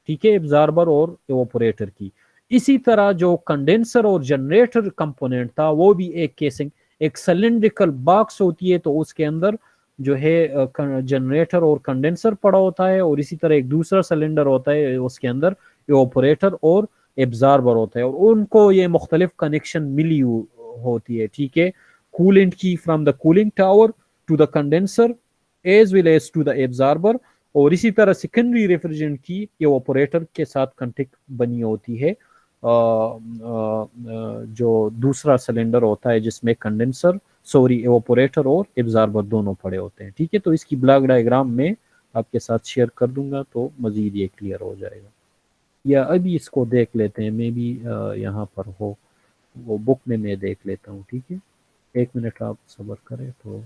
ठीक है, एब्जॉर्बर और एवापोरेटर की। इसी तरह जो कंडेंसर और जनरेटर कंपोनेंट था वो भी एक केसिंग, एक सिलेंड्रिकल बॉक्स होती है, तो उसके अंदर जो है जनरेटर और कंडेंसर पड़ा होता है, और इसी तरह एक दूसरा सिलेंडर होता है, उसके अंदर इवापोरेटर और एब्जॉर्बर होता है, और उनको ये मुख्तलिफ कनेक्शन मिली होती है, ठीक है, कूलेंट की from the cooling tower to the condenser as well as to the absorber, और इसी तरह सेकेंडरी रेफ्रिजरेंट की इवापोरेटर के साथ कॉन्टैक्ट बनी होती है, जो दूसरा सिलेंडर होता है जिसमें कंडेंसर इवापोरेटर और एब्जॉर्बर दोनों पड़े होते हैं, ठीक है। तो इसकी ब्लॉक डायग्राम में आपके साथ शेयर कर दूंगा तो मजीद ये क्लियर हो जाएगा, या अभी इसको देख लेते हैं, मे बी यहाँ पर हो, वो बुक में मैं देख लेता हूँ, ठीक है। 1 मिनट आप सब्र करें, तो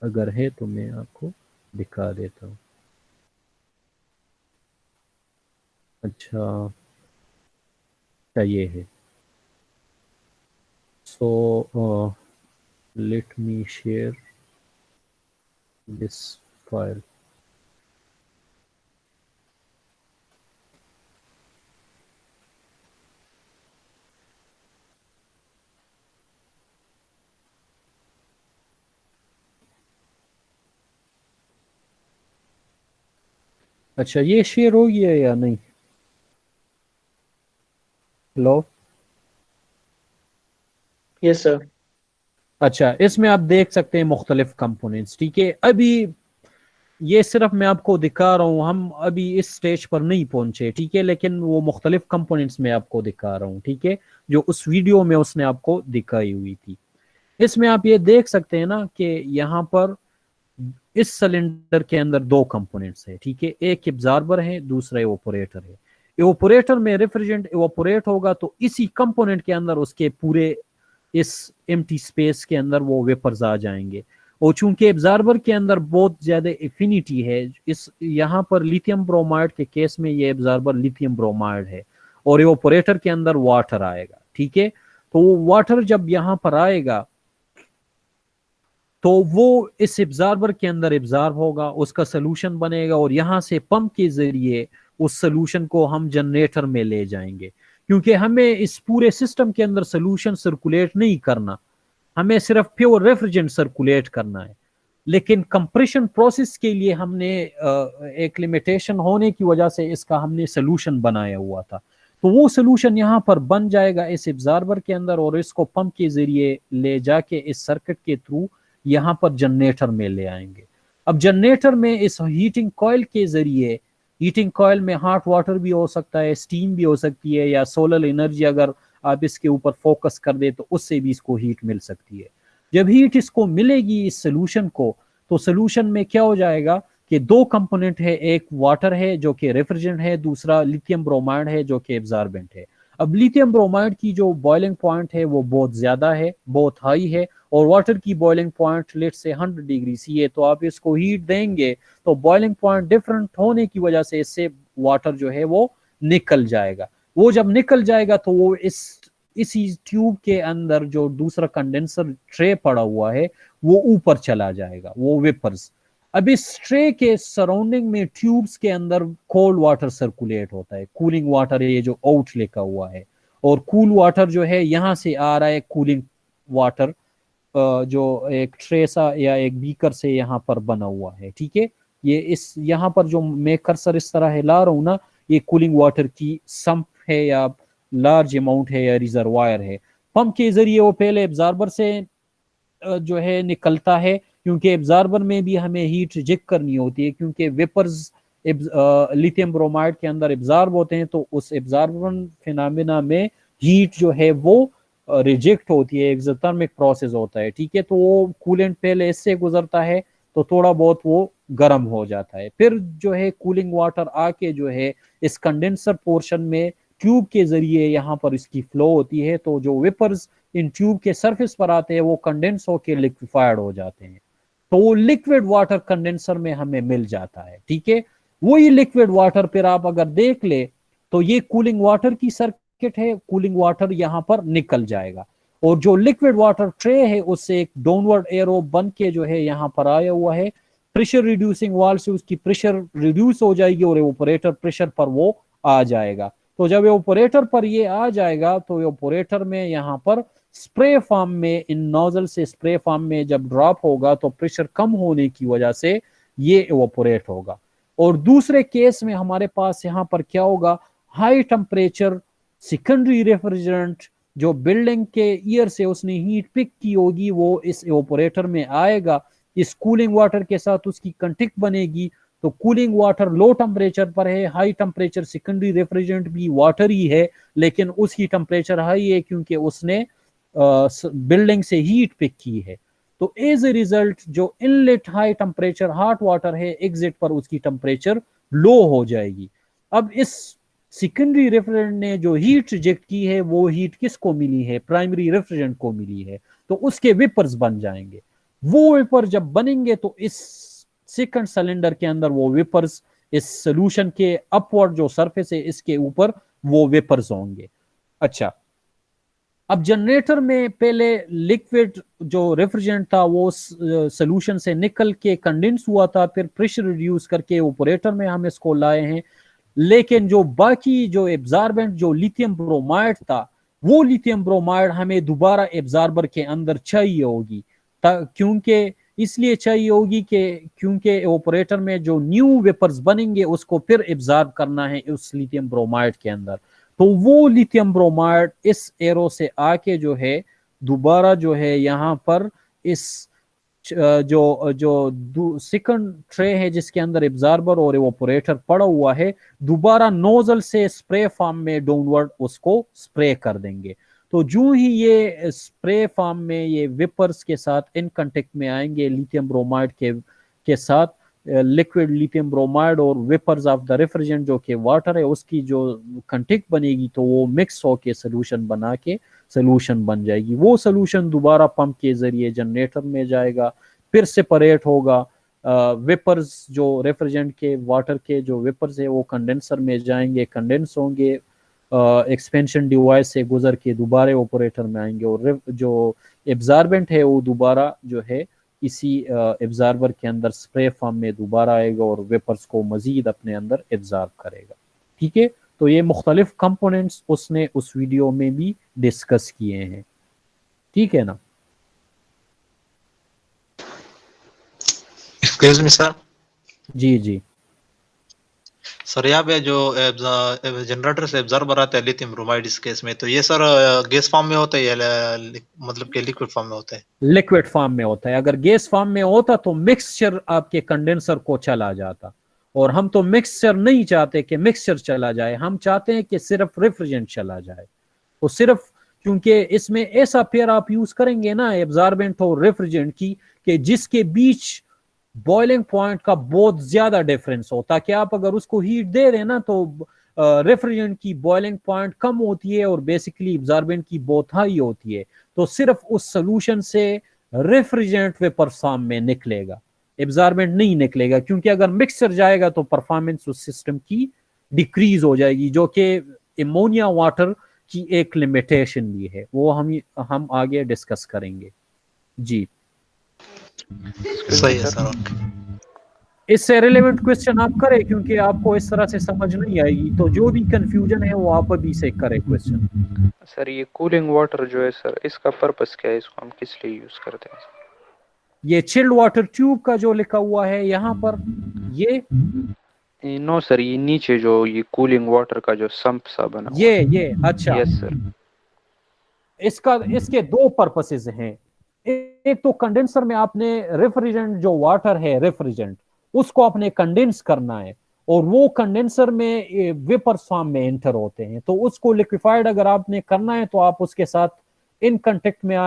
अगर है तो मैं आपको दिखा देता हूँ। अच्छा ये है, सो let me share this file. अच्छा ये शेयर हो गया या नहीं? Hello, yes sir. अच्छा इसमें आप देख सकते हैं मुख्तलिफ कंपोनेंट्स, ठीक है। अभी ये सिर्फ मैं आपको दिखा रहा हूँ, हम अभी इस स्टेज पर नहीं पहुंचे, ठीक है, लेकिन वो मुख्तलिफ कंपोनेंट्स मैं आपको दिखा रहा हूँ, ठीक है, जो उस वीडियो में उसने आपको दिखाई हुई थी। इसमें आप ये देख सकते हैं ना कि यहाँ पर इस सिलेंडर के अंदर 2 कंपोनेंट्स है, ठीक है, एक एब्जॉर्बर है, दूसरा इवापोरेटर है। इवापोरेटर में रेफ्रिजरेंट इवापोरेट होगा तो इसी कंपोनेंट के अंदर उसके पूरे इस एम्प्टी स्पेस के अंदर वो वेपर्स आ जाएंगे, और चूंकि एब्जॉर्बर के अंदर बहुत ज्यादा एफिनिटी है, इस यहाँ पर लिथियम ब्रोमाइड के केस में ये एब्जॉर्बर लिथियम ब्रोमाइड है, और इवापोरेटर के अंदर वाटर आएगा, ठीक है। तो वो वाटर जब यहाँ पर आएगा तो वो इस एब्जॉर्बर के अंदर एब्जॉर्ब होगा, उसका सोल्यूशन बनेगा, और यहाँ से पंप के जरिए उस सोल्यूशन को हम जनरेटर में ले जाएंगे, क्योंकि हमें इस पूरे सिस्टम के अंदर सोल्यूशन सर्कुलेट नहीं करना, हमें सिर्फ प्योर रेफ्रिजरेंट सर्कुलेट करना है। लेकिन कंप्रेशन प्रोसेस के लिए हमने एक लिमिटेशन होने की वजह से इसका हमने सोल्यूशन बनाया हुआ था, तो वो सोल्यूशन यहाँ पर बन जाएगा इस एब्जॉर्बर के अंदर, और इसको पंप के जरिए ले जाके इस सर्किट के थ्रू यहाँ पर जनरेटर में ले आएंगे। अब जनरेटर में इस हीटिंग कॉइल के जरिए, हीटिंग कॉइल में हॉट वाटर भी हो सकता है, स्टीम भी हो सकती है, या सोलर एनर्जी अगर आप इसके ऊपर फोकस कर दे तो उससे भी इसको हीट मिल सकती है। जब हीट इसको मिलेगी इस सोल्यूशन को, तो सोल्यूशन में क्या हो जाएगा कि 2 कंपोनेंट है, एक वाटर है जो कि रेफ्रिजरेंट है, दूसरा लिथियम ब्रोमाइड है जो कि एब्जॉर्बेंट है। अब लिथियम ब्रोमाइड की जो बॉइलिंग पॉइंट है वो बहुत ज्यादा है, बहुत हाई है, और वाटर की बॉइलिंग पॉइंट लेट से 100 डिग्री सी है, तो आप इसको हीट देंगे तो बॉइलिंग पॉइंट डिफरेंट होने की वजह से इससे वाटर जो है वो निकल जाएगा। वो जब निकल जाएगा तो वो इसी ट्यूब के अंदर जो दूसरा कंडेंसर ट्रे पड़ा हुआ है वो ऊपर चला जाएगा, वो वेपर्स। अब इस ट्रे के सराउंडिंग में ट्यूब्स के अंदर कोल्ड वाटर सर्कुलेट होता है, कूलिंग वाटर है, ये जो आउट लिखा हुआ है, और कूल वाटर जो है यहाँ से आ रहा है, कूलिंग वाटर जो एक ट्रे सा या एक बीकर से यहाँ पर बना हुआ है, ठीक है। ये इस यहाँ पर जो मैं कर्सर इस तरह हिला रहा हूँ ना, ये कूलिंग वाटर की सम्प है या लार्ज अमाउंट है या रिजर्वायर है। पंप के जरिए वो पहले एब्जॉर्बर से जो है निकलता है, क्योंकि एब्जॉर्बर में भी हमें हीट रिजेक्ट करनी होती है, क्योंकि वेपर्स लिथियम ब्रोमाइड के अंदर एब्जॉर्ब होते हैं, तो उस एब्जॉर्बन फिनोमेना में हीट जो है वो रिजेक्ट होती है, एक्सोथर्मिक प्रोसेस होता है, ठीक है। तो वो कूलेंट पहले इससे गुजरता है तो थोड़ा बहुत वो गर्म हो जाता है, फिर जो है कूलिंग वाटर आके जो है इस कंडेंसर पोर्शन में ट्यूब के जरिए यहाँ पर इसकी फ्लो होती है, तो जो वेपर्स इन ट्यूब के सरफेस पर आते हैं वो कंडेंस होकर लिक्विफाइड हो जाते हैं, तो वो लिक्विड वाटर कंडेंसर में हमें मिल जाता है, ठीक है। वही लिक्विड वाटर फिर आप अगर देख ले तो ये कूलिंग वाटर की सर्किट है, कूलिंग वाटर यहाँ पर निकल जाएगा, और जो लिक्विड वाटर ट्रे है उससे एक डाउनवर्ड एरो बन के जो है यहाँ पर आया हुआ है, प्रेशर रिड्यूसिंग वाल्व से उसकी प्रेशर रिड्यूस हो जाएगी और इवेपोरेटर प्रेशर पर वो आ जाएगा। तो जब एवापोरेटर पर ये आ जाएगा तो एवापोरेटर में यहाँ पर स्प्रे फॉर्म में, इन नोजल से स्प्रे फॉर्म में जब ड्रॉप होगा तो प्रेशर कम होने की वजह से ये एवापोरेट होगा। और दूसरे केस में हमारे पास यहाँ पर क्या होगा, हाई टेम्परेचर सेकेंडरी रेफ्रिजरेंट जो बिल्डिंग के ईयर से उसने हीट पिक की होगी वो इस एवापोरेटर में आएगा, इस कूलिंग वाटर के साथ उसकी कंटेक्ट बनेगी। तो कूलिंग वाटर लो टेम्परेचर पर है, हाई टेम्परेचर सेकेंडरी रेफ्रिजरेंट भी वाटर ही है लेकिन उसकी टेम्परेचर हाई है क्योंकि उसने बिल्डिंग से हीट पिक की है। तो एज ए रिजल्ट जो inlet high temperature hot water है, एग्जिट पर उसकी टेम्परेचर लो हो जाएगी। अब इस सेकेंडरी रेफ्रिजरेंट ने जो हीट रिजेक्ट की है वो हीट किसको मिली है, प्राइमरी रेफ्रिजरेंट को मिली है, तो उसके वेपर्स बन जाएंगे। वो वेपर जब बनेंगे तो इस सेकंड सिलेंडर के अंदर वो वेपर्स इस सोल्यूशन के अपवर्ड जो सरफेस है इसके ऊपर वो वेपर्स होंगे। अच्छा, अब जनरेटर में पहले लिक्विड जो रेफ्रिजरेंट था वो सोल्यूशन से निकल के कंडेंस हुआ था, फिर प्रेशर रिड्यूस करके ऑपरेटर में हम इसको लाए हैं। लेकिन जो बाकी जो एब्जॉर्बेंट जो लिथियम ब्रोमाइड था वो लिथियम ब्रोमाइड हमें दोबारा एब्जॉर्बर के अंदर चाहिए होगी, क्योंकि इसलिए चाहिए होगी कि क्योंकि ऑपरेटर में जो न्यू वेपर्स बनेंगे उसको फिर एब्जॉर्ब करना है उस लिथियम ब्रोमाइड के अंदर। तो वो लिथियम ब्रोमाइड इस एरो से आके जो है दोबारा जो है यहाँ पर इस जो सेकंड ट्रे है जिसके अंदर एब्जॉर्बर और एवापोरेटर पड़ा हुआ है, दोबारा नोजल से स्प्रे फॉर्म में डाउनवर्ड उसको स्प्रे कर देंगे। तो जो ही ये स्प्रे फॉर्म में ये वेपर्स के साथ इन कांटेक्ट में आएंगे लिथियम ब्रोमाइड के साथ, लिक्विड लिथियम ब्रोमाइड और वेपर्स ऑफ द रेफ्रिजरेंट जो कि वाटर है उसकी जो कांटेक्ट बनेगी तो वो मिक्स होके सोल्यूशन बना के सोल्यूशन बन जाएगी। वो सोल्यूशन दोबारा पंप के जरिए जनरेटर में जाएगा, फिर सेपरेट होगा। वेपर्स जो रेफ्रिजरेंट के वाटर के जो वेपर्स है वो कंडेंसर में जाएंगे, कंडेंस होंगे, एक्सपेंशन डिवाइस से गुजर के दोबारा ऑपरेटर में आएंगे और जो एब्जॉर्बेंट है वो दोबारा जो है इसी एब्जॉर्बर के अंदर स्प्रे फॉर्म में दोबारा आएगा और वेपर्स को मजीद अपने अंदर एब्जॉर्ब करेगा। ठीक है, तो ये मुख्तलिफ कंपोनेंट्स उसने उस वीडियो में भी डिस्कस किए हैं। ठीक है ना? Excuse me sir. जी जी सर, यहाँ पे जो जनरेटर से एब्जॉर्बर आता है लिथियम ब्रोमाइड इस केस में, तो ये सर गैस फॉर्म में होता है या मतलब कि लिक्विड फॉर्म में होता है? लिक्विड फॉर्म में होता है। अगर गैस फॉर्म में होता तो मिक्सचर आपके कंडेंसर को चला जाता, और हम तो मिक्सचर नहीं चाहते कि मिक्सचर चला जाए, हम चाहते हैं कि सिर्फ रेफ्रिजरेंट चला जाए। तो सिर्फ क्योंकि इसमें ऐसा पेयर आप यूज करेंगे ना एब्जॉर्बेंट और रेफ्रिजरेंट की कि जिसके बीच बॉइलिंग पॉइंट का बहुत ज्यादा डिफरेंस हो, ताकि आप अगर उसको हीट दे रहे ना तो रेफ्रिजरेंट की बॉइलिंग पॉइंट कम होती है और बेसिकली एब्जॉर्बेंट की बहुत हाई होती है। तो सिर्फ उस सोल्यूशन से रेफ्रिजरेंट वेपर फॉर्म में निकलेगा, एब्जॉर्बेंट नहीं निकलेगा, क्योंकि अगर मिक्सचर जाएगा तो परफॉर्मेंस उस सिस्टम की डिक्रीज हो जाएगी, जो कि एमोनिया वाटर की एक लिमिटेशन भी है, वो हम आगे डिस्कस करेंगे। जी सही है सर। इससे रिलेवेंट क्वेश्चन आप करें, क्योंकि आपको इस तरह से समझ नहीं आएगी, तो जो भी कंफ्यूजन है वो आप अभी से करें क्वेश्चन। सर ये कूलिंग वाटर जो है सर, इसका पर्पस क्या है, इसको हम किस लिए यूज करते हैं? ये चिल्ड वाटर ट्यूब का जो लिखा हुआ है यहाँ पर, ये नो सर, ये नीचे जो ये कूलिंग वाटर का जो संप सा बना ये अच्छा, यस सर। इसके दो पर्पसेस हैं। एक तो कंडेंसर में आपने रेफ्रिजरेंट जो वाटर है रेफ्रिजरेंट उसको आपने कंडेंस करना है, और वो कंडेंसर में वेपर फॉर्म में एंटर होते हैं, तो उसको लिक्विफाइड अगर आपने करना है तो आप उसके साथ इन कांटेक्ट में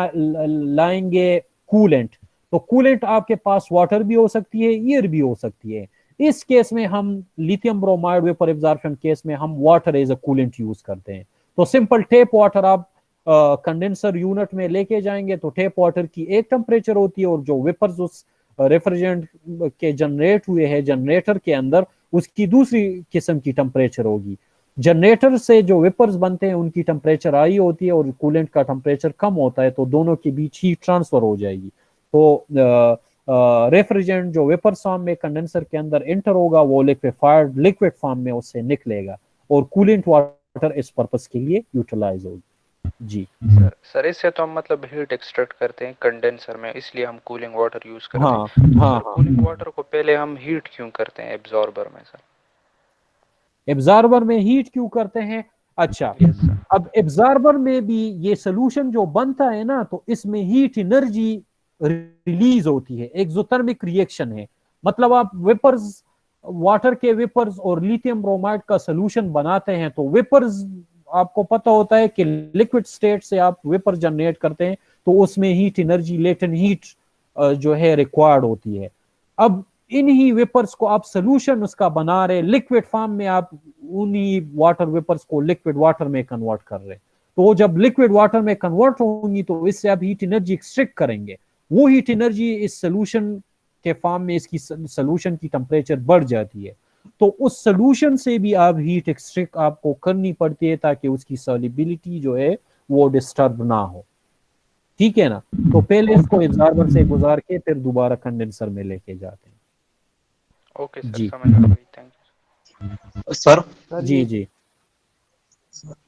लाएंगे कूलेंट। तो कूलेंट आपके पास वाटर भी हो सकती है, एयर भी हो सकती है। इस केस में हम lithium bromide vapour absorption case में हम water as a coolant use करते हैं। तो सिंपल टेप वाटर आप कंडेंसर यूनिट में लेके जाएंगे तो टेप वाटर की एक टेम्परेचर होती है, और जो वेपर्स उस रेफ्रिजरेंट के जनरेट हुए हैं जनरेटर के अंदर उसकी दूसरी किस्म की टेम्परेचर होगी। जनरेटर से जो वेपर्स बनते हैं उनकी टेम्परेचर हाई होती है और कूलेंट का टेम्परेचर कम होता है, तो दोनों के बीच हीट ट्रांसफर हो जाएगी। तो रेफ्रिजरेंट जो वेपर फॉर्म में कंडेंसर के अंदर एंटर होगा वो लिक्विफाइड लिक्विड फॉर्म में उससे निकलेगा, और कूलेंट वाटर वाटर इस पर्पस के लिए यूटिलाइज होगी। जी सर इससे तो हम मतलब हीट एक्सट्रैक्ट करते हैं कंडेंसर में, इसलिए हम कूलिंग वाटर यूज करते हाँ हैं। हाँ सर कूलिंग वाटर को पहले हम हीट क्यों करते हैं एब्जॉर्बर में सर? एब्जॉर्बर में हीट क्यों करते हैं? अच्छा, अब एब्जॉर्बर में भी ये सोल्यूशन जो बनता है ना, तो इसमें हीट एनर्जी रिलीज होती है, एक्सोथर्मिक रिएक्शन है। मतलब आप वेपर्स, वाटर के वेपर्स और लिथियम ब्रोमाइड का सोल्यूशन बनाते हैं, तो वेपर्स आपको पता होता है कि लिक्विड स्टेट से आप वेपर जनरेट करते हैं, तो उसमें हीट एनर्जी, लेटेंट हीट जो है रिक्वायर्ड होती है। अब इन्हीं वेपर्स को आप सोल्यूशन उसका बना रहे, लिक्विड फॉर्म में आप उन्हीं वाटर वेपर्स को लिक्विड वाटर में कन्वर्ट कर रहे, तो जब लिक्विड वाटर में कन्वर्ट होंगी तो इससे आप हीट एनर्जी एक्सट्रैक्ट करेंगे। वो हीट एनर्जी इस सोल्यूशन के फॉर्म में, इसकी सोल्यूशन की टेम्परेचर बढ़ जाती है, तो उस सोल्यूशन से भी आप हीट एक्सट्रैक्ट आपको करनी पड़ती है ताकि उसकी सॉल्युबिलिटी जो है वो डिस्टर्ब ना हो। ठीक है ना? तो पहले इसको एब्जॉर्बर से गुजार के फिर दोबारा कंडेंसर में लेके जाते हैं। ओके सर, जी समझ आ गई, थैंक यू सर। जी जी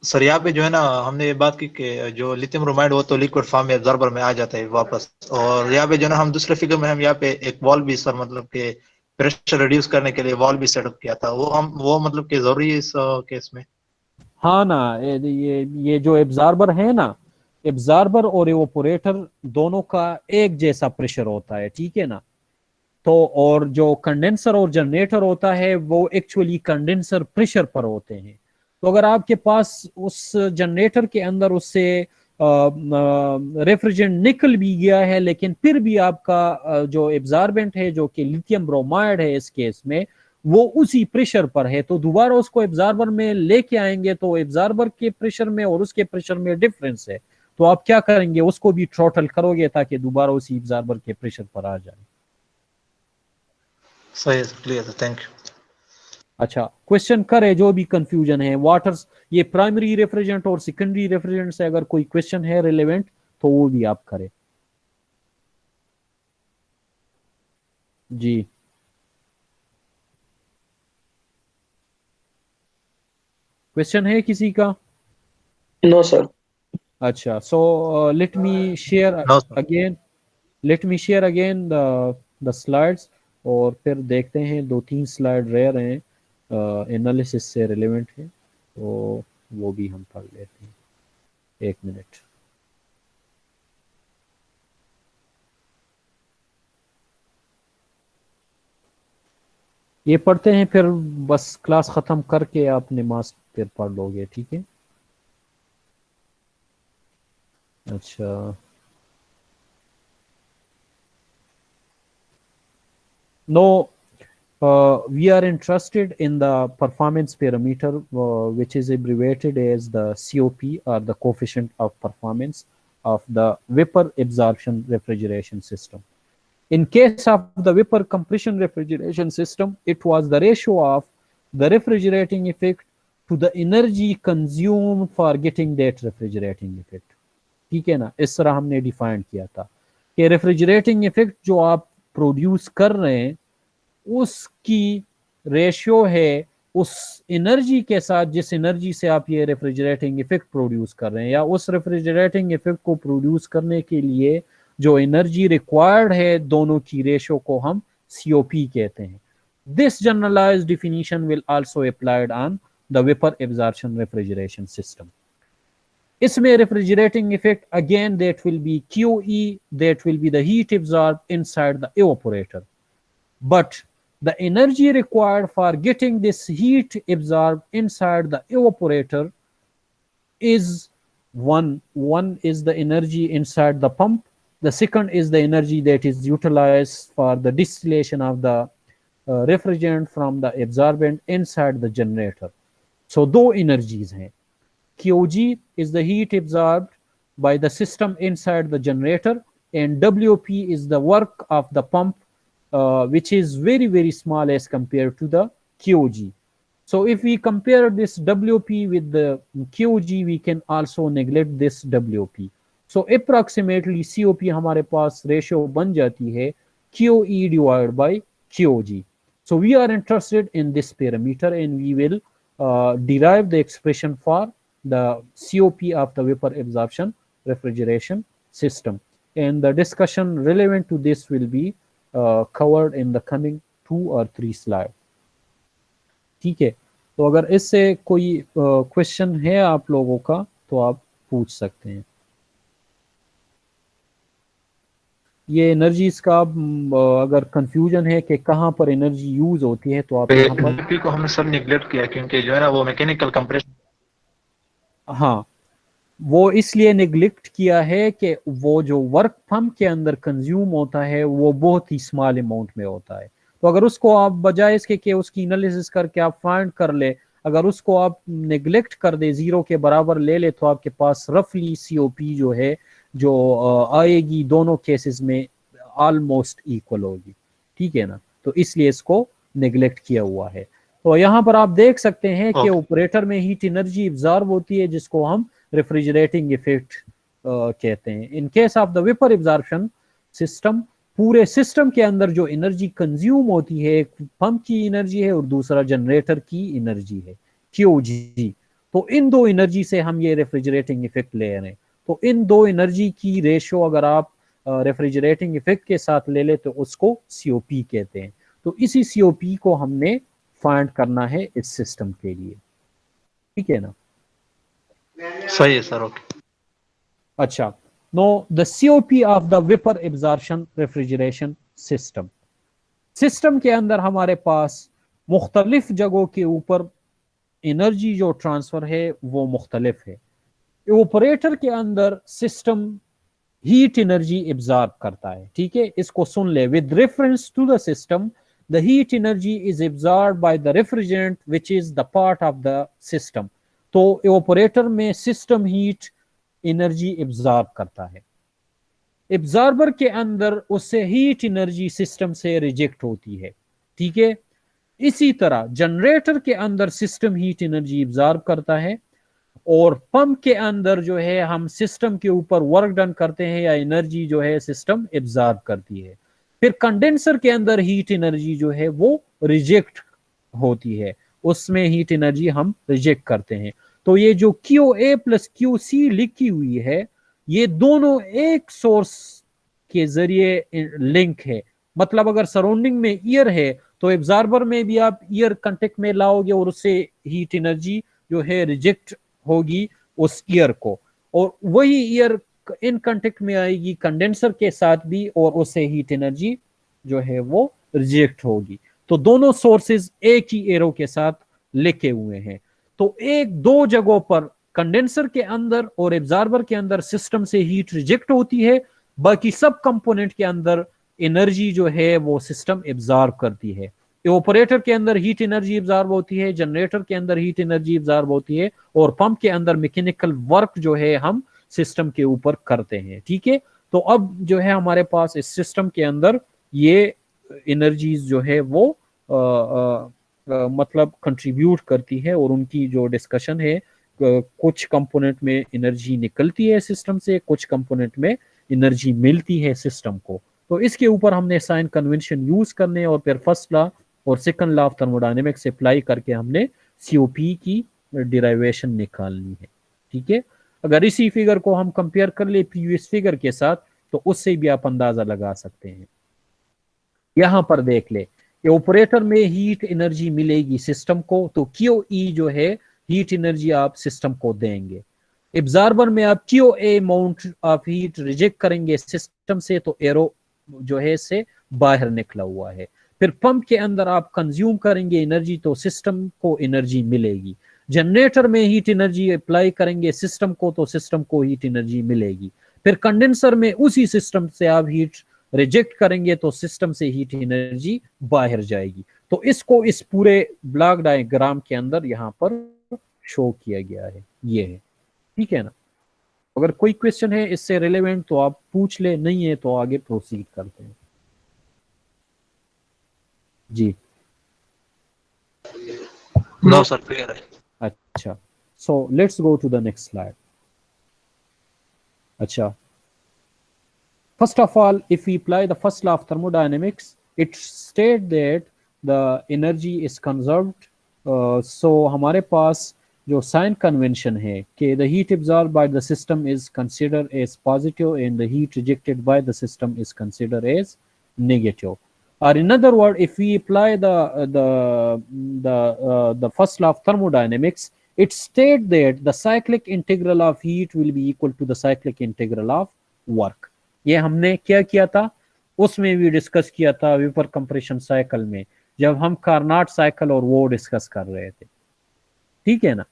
सर यहाँ पे जो है ना, हमने ये बात की कि जो लिथियम ब्रोमाइड वो तो लिक्विड फॉर्म में एब्जॉर्बर में आ जाता है वापस, और यहाँ पे जो है ना हम दूसरे फिगर में हम यहाँ पे एक वॉल भी सर मतलब के प्रेशर रिड्यूस करने के लिए वॉल भी सेटअप किया था, वो मतलब कि जरूरी है इस केस में? हाँ ना, ये जो एब्जॉर्बर है ना, एब्जॉर्बर और एवापोरेटर दोनों का एक जैसा प्रेशर होता है, ठीक है ना? तो और जो कंडेंसर और जनरेटर होता है वो एक्चुअली कंडेंसर प्रेशर पर होते हैं। तो अगर आपके पास उस जनरेटर के अंदर उससे रेफ्रिजरेंट निकल भी गया है, लेकिन फिर भी आपका जो एब्जॉर्बेंट है जो कि लिथियम ब्रोमाइड है इस केस में, वो उसी प्रेशर पर है, तो दोबारा उसको एब्जॉर्बर में लेके आएंगे तो एब्जॉर्बर के प्रेशर में और उसके प्रेशर में डिफरेंस है, तो आप क्या करेंगे, उसको भी थ्रॉटल करोगे ताकि दोबारा उसी एब्जॉर्बर के प्रेशर पर आ जाए। सही है, क्लियर है, थैंक यू। अच्छा, क्वेश्चन करे जो भी कंफ्यूजन है, वाटर्स ये प्राइमरी रेफ्रिजरेंट और सेकेंडरी रेफ्रिजरेंट से अगर कोई क्वेश्चन है रिलेवेंट तो वो भी आप करें। जी क्वेश्चन है किसी का? No sir. अच्छा, so let me share again, the slides, और फिर देखते हैं 2-3 स्लाइड रह रहे हैं एनालिसिस से रिलेवेंट है, तो वो भी हम पढ़ लेते हैं। 1 मिनट। ये पढ़ते हैं, फिर बस क्लास ख़त्म करके आप नमाज फिर पढ़ लोगे, ठीक है? अच्छा, no, we are interested in the performance parameter, which is abbreviated as the COP, or the coefficient of performance of the vapor absorption refrigeration system. In case of the vapor compression refrigeration system, it was the ratio of the refrigerating effect to the energy consumed for getting that refrigerating effect. ठीक है ना? इस तरह हमने define किया था कि refrigerating effect जो आप प्रोड्यूस कर रहे हैं उसकी रेशियो है उस एनर्जी के साथ जिस एनर्जी से आप ये रेफ्रिजरेटिंग इफेक्ट प्रोड्यूस कर रहे हैं, या उस रेफ्रिजरेटिंग इफेक्ट को प्रोड्यूस करने के लिए जो एनर्जी रिक्वायर्ड है, दोनों की रेशियो को हम COP कहते हैं। This generalized definition will also applied on the vapour absorption refrigeration system. इसमें refrigerating effect again that will be QE, that will be the heat absorb inside the evaporator, but the energy required for getting this heat absorbed inside the evaporator is one is the energy inside the pump, the second is the energy that is utilized for the distillation of the refrigerant from the absorbent inside the generator. So दो energies हैं, QG is the heat absorbed by the system inside the generator, and WP is the work of the pump, which is very, very small as compared to the QG. So if we compare this WP with the QG, we can also neglect this WP. So approximately COP हमारे पास ratio बन जाती है QE divided by QG. So we are interested in this parameter and we will derive the expression for the COP of the vapor absorption refrigeration system, and the discussion relevant to this will be covered in the coming 2 or 3 slides. ठीक है, तो अगर इससे कोई question है आप लोगों का तो आप पूछ सकते हैं। ये एनर्जीज का अगर कंफ्यूजन है कि कहाँ पर एनर्जी यूज होती है तो आप यहाँ पर एनर्जी को हमने सर निगलेक्ट किया क्योंकि जो है ना वो मैकेनिकल कंप्रेशन, हाँ वो इसलिए निगलेक्ट किया है कि वो जो वर्क पंप के अंदर कंज्यूम होता है वो बहुत ही स्मॉल अमाउंट में होता है। तो अगर उसको आप बजाय इसके कि उसकी एनालिसिस करके आप फाइंड कर ले, अगर उसको आप निगलेक्ट कर दे, 0 के बराबर ले ले, तो आपके पास रफली COP जो है जो आएगी दोनों केसेस में ऑलमोस्ट इक्वल होगी। ठीक है ना, तो इसलिए इसको नेग्लेक्ट किया हुआ है। तो यहाँ पर आप देख सकते हैं कि ऑपरेटर में हीट एनर्जी एब्जॉर्ब होती है जिसको हम रेफ्रिजरेटिंग इफेक्ट कहते हैं। In case of the vapour absorption system, पूरे सिस्टम के अंदर जो एनर्जी कंज्यूम होती है, एक पंप की एनर्जी है और दूसरा जनरेटर की एनर्जी है QG। तो इन दो एनर्जी से हम ये रेफ्रिजरेटिंग इफेक्ट ले रहे हैं। तो इन दो एनर्जी की रेशो अगर आप रेफ्रिजरेटिंग इफेक्ट के साथ ले ले तो उसको COP कहते हैं। तो इसी COP को हमने फाइंड करना है इस सिस्टम के लिए। ठीक है ना, सही है सर, ओके। अच्छा, know the COP of the vapour absorption refrigeration system. System के अंदर हमारे पास मुख्तलिफ जगहों के ऊपर एनर्जी जो ट्रांसफर है वो मुख्तलिफ है। ऑपरेटर के अंदर सिस्टम हीट एनर्जी एब्जॉर्ब करता है। ठीक है, इसको सुन ले। With reference to the system the heat energy is absorb by the refrigerant which is the part of the system. तो ऑपरेटर में सिस्टम हीट एनर्जी एब्जॉर्ब करता है। एब्जॉर्बर के अंदर उससे हीट एनर्जी सिस्टम से रिजेक्ट होती है। ठीक है, इसी तरह जनरेटर के अंदर सिस्टम हीट एनर्जी एब्जॉर्ब करता है और पंप के अंदर जो है हम सिस्टम के ऊपर वर्क डन करते हैं या एनर्जी जो है सिस्टम एब्जॉर्ब करती है। फिर कंडेंसर के अंदर हीट एनर्जी जो है वो रिजेक्ट होती है, उसमें हीट एनर्जी हम रिजेक्ट करते हैं। तो ये जो QA प्लस QC लिखी हुई है ये दोनों एक सोर्स के जरिए लिंक है। मतलब अगर सराउंडिंग में ईयर है तो एब्जॉर्बर में भी आप ईयर कांटेक्ट में लाओगे और उससे हीट एनर्जी जो है रिजेक्ट होगी उस ईयर को, और वही ईयर इन कांटेक्ट में आएगी कंडेंसर के साथ भी और उससे हीट एनर्जी जो है वो रिजेक्ट होगी। तो दोनों सोर्सेज एक ही एरो के साथ लिखे हुए हैं। तो एक दो जगहों पर कंडेंसर के अंदर और एब्जॉर्बर के अंदर सिस्टम से हीट रिजेक्ट होती है, बाकी सब कंपोनेंट के अंदर एनर्जी जो है वो सिस्टम एब्जॉर्ब करती है। ऑपरेटर के अंदर हीट एनर्जी एब्जॉर्ब होती है, जनरेटर के अंदर हीट एनर्जी एब्जॉर्ब होती है और पंप के अंदर मैकेनिकल वर्क जो है हम सिस्टम के ऊपर करते हैं। ठीक है, तो अब जो है हमारे पास इस सिस्टम के अंदर ये एनर्जीज जो है वो मतलब कंट्रीब्यूट करती है और उनकी जो डिस्कशन है, कुछ कंपोनेंट में एनर्जी निकलती है सिस्टम से, कुछ कंपोनेंट में एनर्जी मिलती है सिस्टम को। तो इसके ऊपर हमने साइन कन्वेंशन यूज करने और फिर फर्स्ट लॉ और second law of thermodynamics apply करके हमने COP की डिराइवेशन निकालनी है। ठीक है, अगर इसी फिगर को हम कंपेयर कर ले प्रीवियस फिगर के साथ तो उससे भी आप अंदाजा लगा सकते हैं। यहां पर देख ले, ऑपरेटर में हीट एनर्जी मिलेगी सिस्टम को, तो QE जो है हीट एनर्जी आप सिस्टम को देंगे। एब्जॉर्बर में आप QA amount of heat reject करेंगे सिस्टम से, तो एरो जो है से बाहर निकला हुआ है। फिर पंप के अंदर आप कंज्यूम करेंगे एनर्जी, तो सिस्टम को एनर्जी मिलेगी। जनरेटर में हीट एनर्जी अप्लाई करेंगे सिस्टम को, तो सिस्टम को हीट एनर्जी मिलेगी। फिर कंडेंसर में उसी सिस्टम से आप हीट रिजेक्ट करेंगे तो सिस्टम से हीट एनर्जी बाहर जाएगी। तो इसको इस पूरे ब्लॉक डायग्राम के अंदर यहाँ पर शो किया गया है, ये है। ठीक है ना, अगर कोई क्वेश्चन है इससे रिलेवेंट तो आप पूछ ले, नहीं है तो आगे प्रोसीड करते हैं। जी नो सर, क्लियर है। अच्छा, so let's go to the next slide. अच्छा, first of all, if we apply the first law of thermodynamics, it states that the energy is conserved so हमारे पास जो साइन कन्वेंशन है कि the heat absorb by the system is considered as positive and the heat rejected by the system is considered as negative. Or in other words, if we apply the first law of thermodynamics, it states that the cyclic integral of heat will be equal to the cyclic integral of work. ये हमने क्या किया था, उसमें भी discuss किया था vapour compression cycle में, जब हम कार्नाट साइकिल और वो डिस्कस कर रहे थे, ठीक है ना.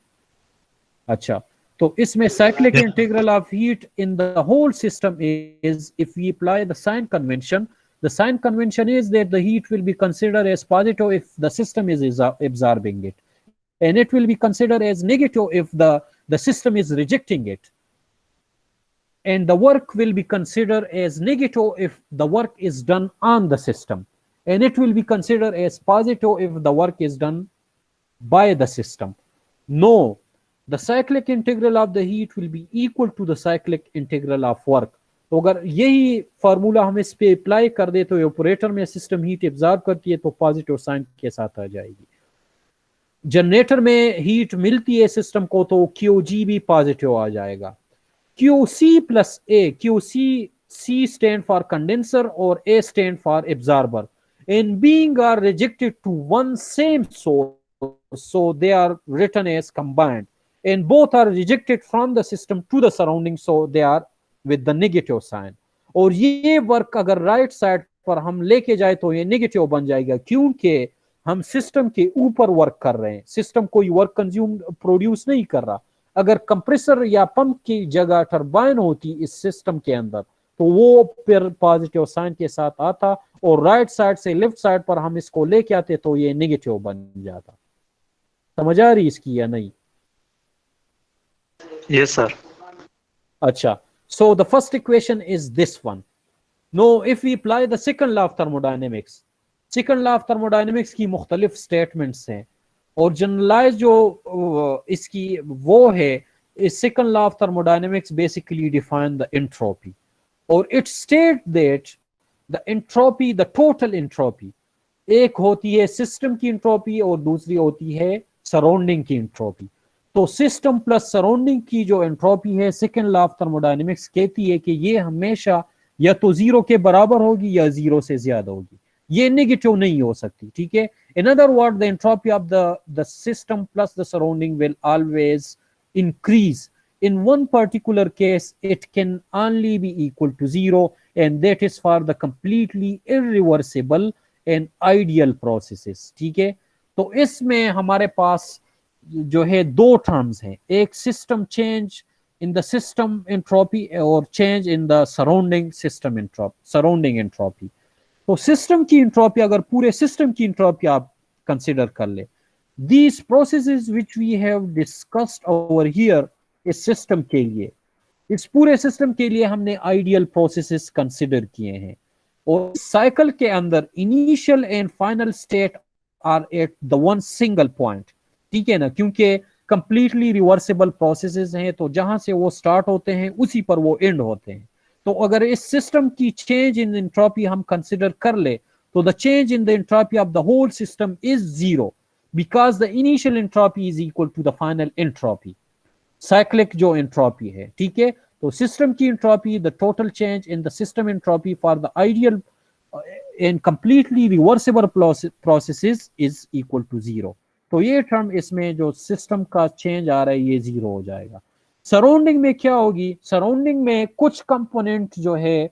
अच्छा, तो इसमें cyclic integral of heat in the whole system is, if we apply the sign convention, the sign convention is that the heat will be considered as positive if the system is absorbing it, and it will be considered as negative if the system is rejecting it, and the work will be considered as negative if the work is done on the system, and it will be considered as positive if the work is done by the system. No, the cyclic integral of the heat will be equal to the cyclic integral of work. तो अगर यही formula हम इस पे apply कर दे तो operator में सिस्टम हीट एब्जॉर्ब करती है तो पॉजिटिव साइन के साथ आ जाएगी. जनरेटर में हीट मिलती है सिस्टम को तो QG भी पॉजिटिव आ जाएगा. QC plus A, QC, C stand for condenser और A stand for absorber, and being are rejected to one same source, so they are written as combined, and both are rejected from the system to the surrounding, so they are with the negative sign. और ये work अगर right side पर हम लेके जाए तो ये negative बन जाएगा, क्योंकि हम सिस्टम के ऊपर वर्क कर रहे हैं, सिस्टम कोई वर्क कंज्यूम प्रोड्यूस नहीं कर रहा. अगर कंप्रेसर या पंप की जगह टरबाइन होती इस सिस्टम के अंदर तो वो फिर पॉजिटिव साइन के साथ आता, और राइट साइड से लेफ्ट साइड पर हम इसको लेके आते तो ये नेगेटिव बन जाता. समझ आ रही इसकी या नहीं? Yes sir. अच्छा, so the first equation is this one. Now if we apply the second law of thermodynamics, second law of thermodynamics की मुख्तलिफ statements हैं, और जनरलाइज जो इसकी वो है, इस second law of thermodynamics basically define the entropy, और it state that the entropy, the total entropy, एक होती है सिस्टम की एंट्रोपी और दूसरी होती है सराउंडिंग की एंट्रोपी. तो सिस्टम प्लस सराउंडिंग की जो एंट्रोपी है, सेकंड लॉ ऑफ थर्मोडायनेमिक्स कहती है कि ये हमेशा या तो जीरो के बराबर होगी या जीरो से ज्यादा होगी, ये नेगेटिव नहीं हो सकती, ठीक है. In other word, the entropy of the system plus the surrounding will always increase. In one particular case, it can only be equal to zero, and that is for the completely irreversible and ideal processes. ठीक है, तो इसमें हमारे पास जो है दो terms हैं, एक system change in the system entropy और change in the surrounding system entropy, surrounding entropy. तो सिस्टम की एंट्रोपी, अगर पूरे सिस्टम की एंट्रोपी आप कंसिडर कर ले, these processes which we have discussed over here इस सिस्टम के लिए, इस पूरे सिस्टम के लिए हमने आइडियल प्रोसेसेस कंसिडर किए हैं, और साइकिल के अंदर initial and final state are at the one single point, ठीक है ना, क्योंकि कंप्लीटली रिवर्सिबल प्रोसेसेस हैं, तो जहां से वो स्टार्ट होते हैं उसी पर वो एंड होते हैं. तो अगर इस सिस्टम की चेंज इन एंट्रोपी हम कंसिडर कर ले तो the change in the entropy of the whole system is zero, because the initial entropy is equal to the final entropy, cyclic जो एंट्रोपी है, ठीक है. तो सिस्टम की entropy, the total change in the system entropy for the ideal and completely reversible processes is equal to zero. तो ये term इसमें जो सिस्टम का चेंज आ रहा है ये जीरो हो जाएगा. सराउंडिंग में क्या होगी, सराउंडिंग में कुछ कंपोनेंट जो है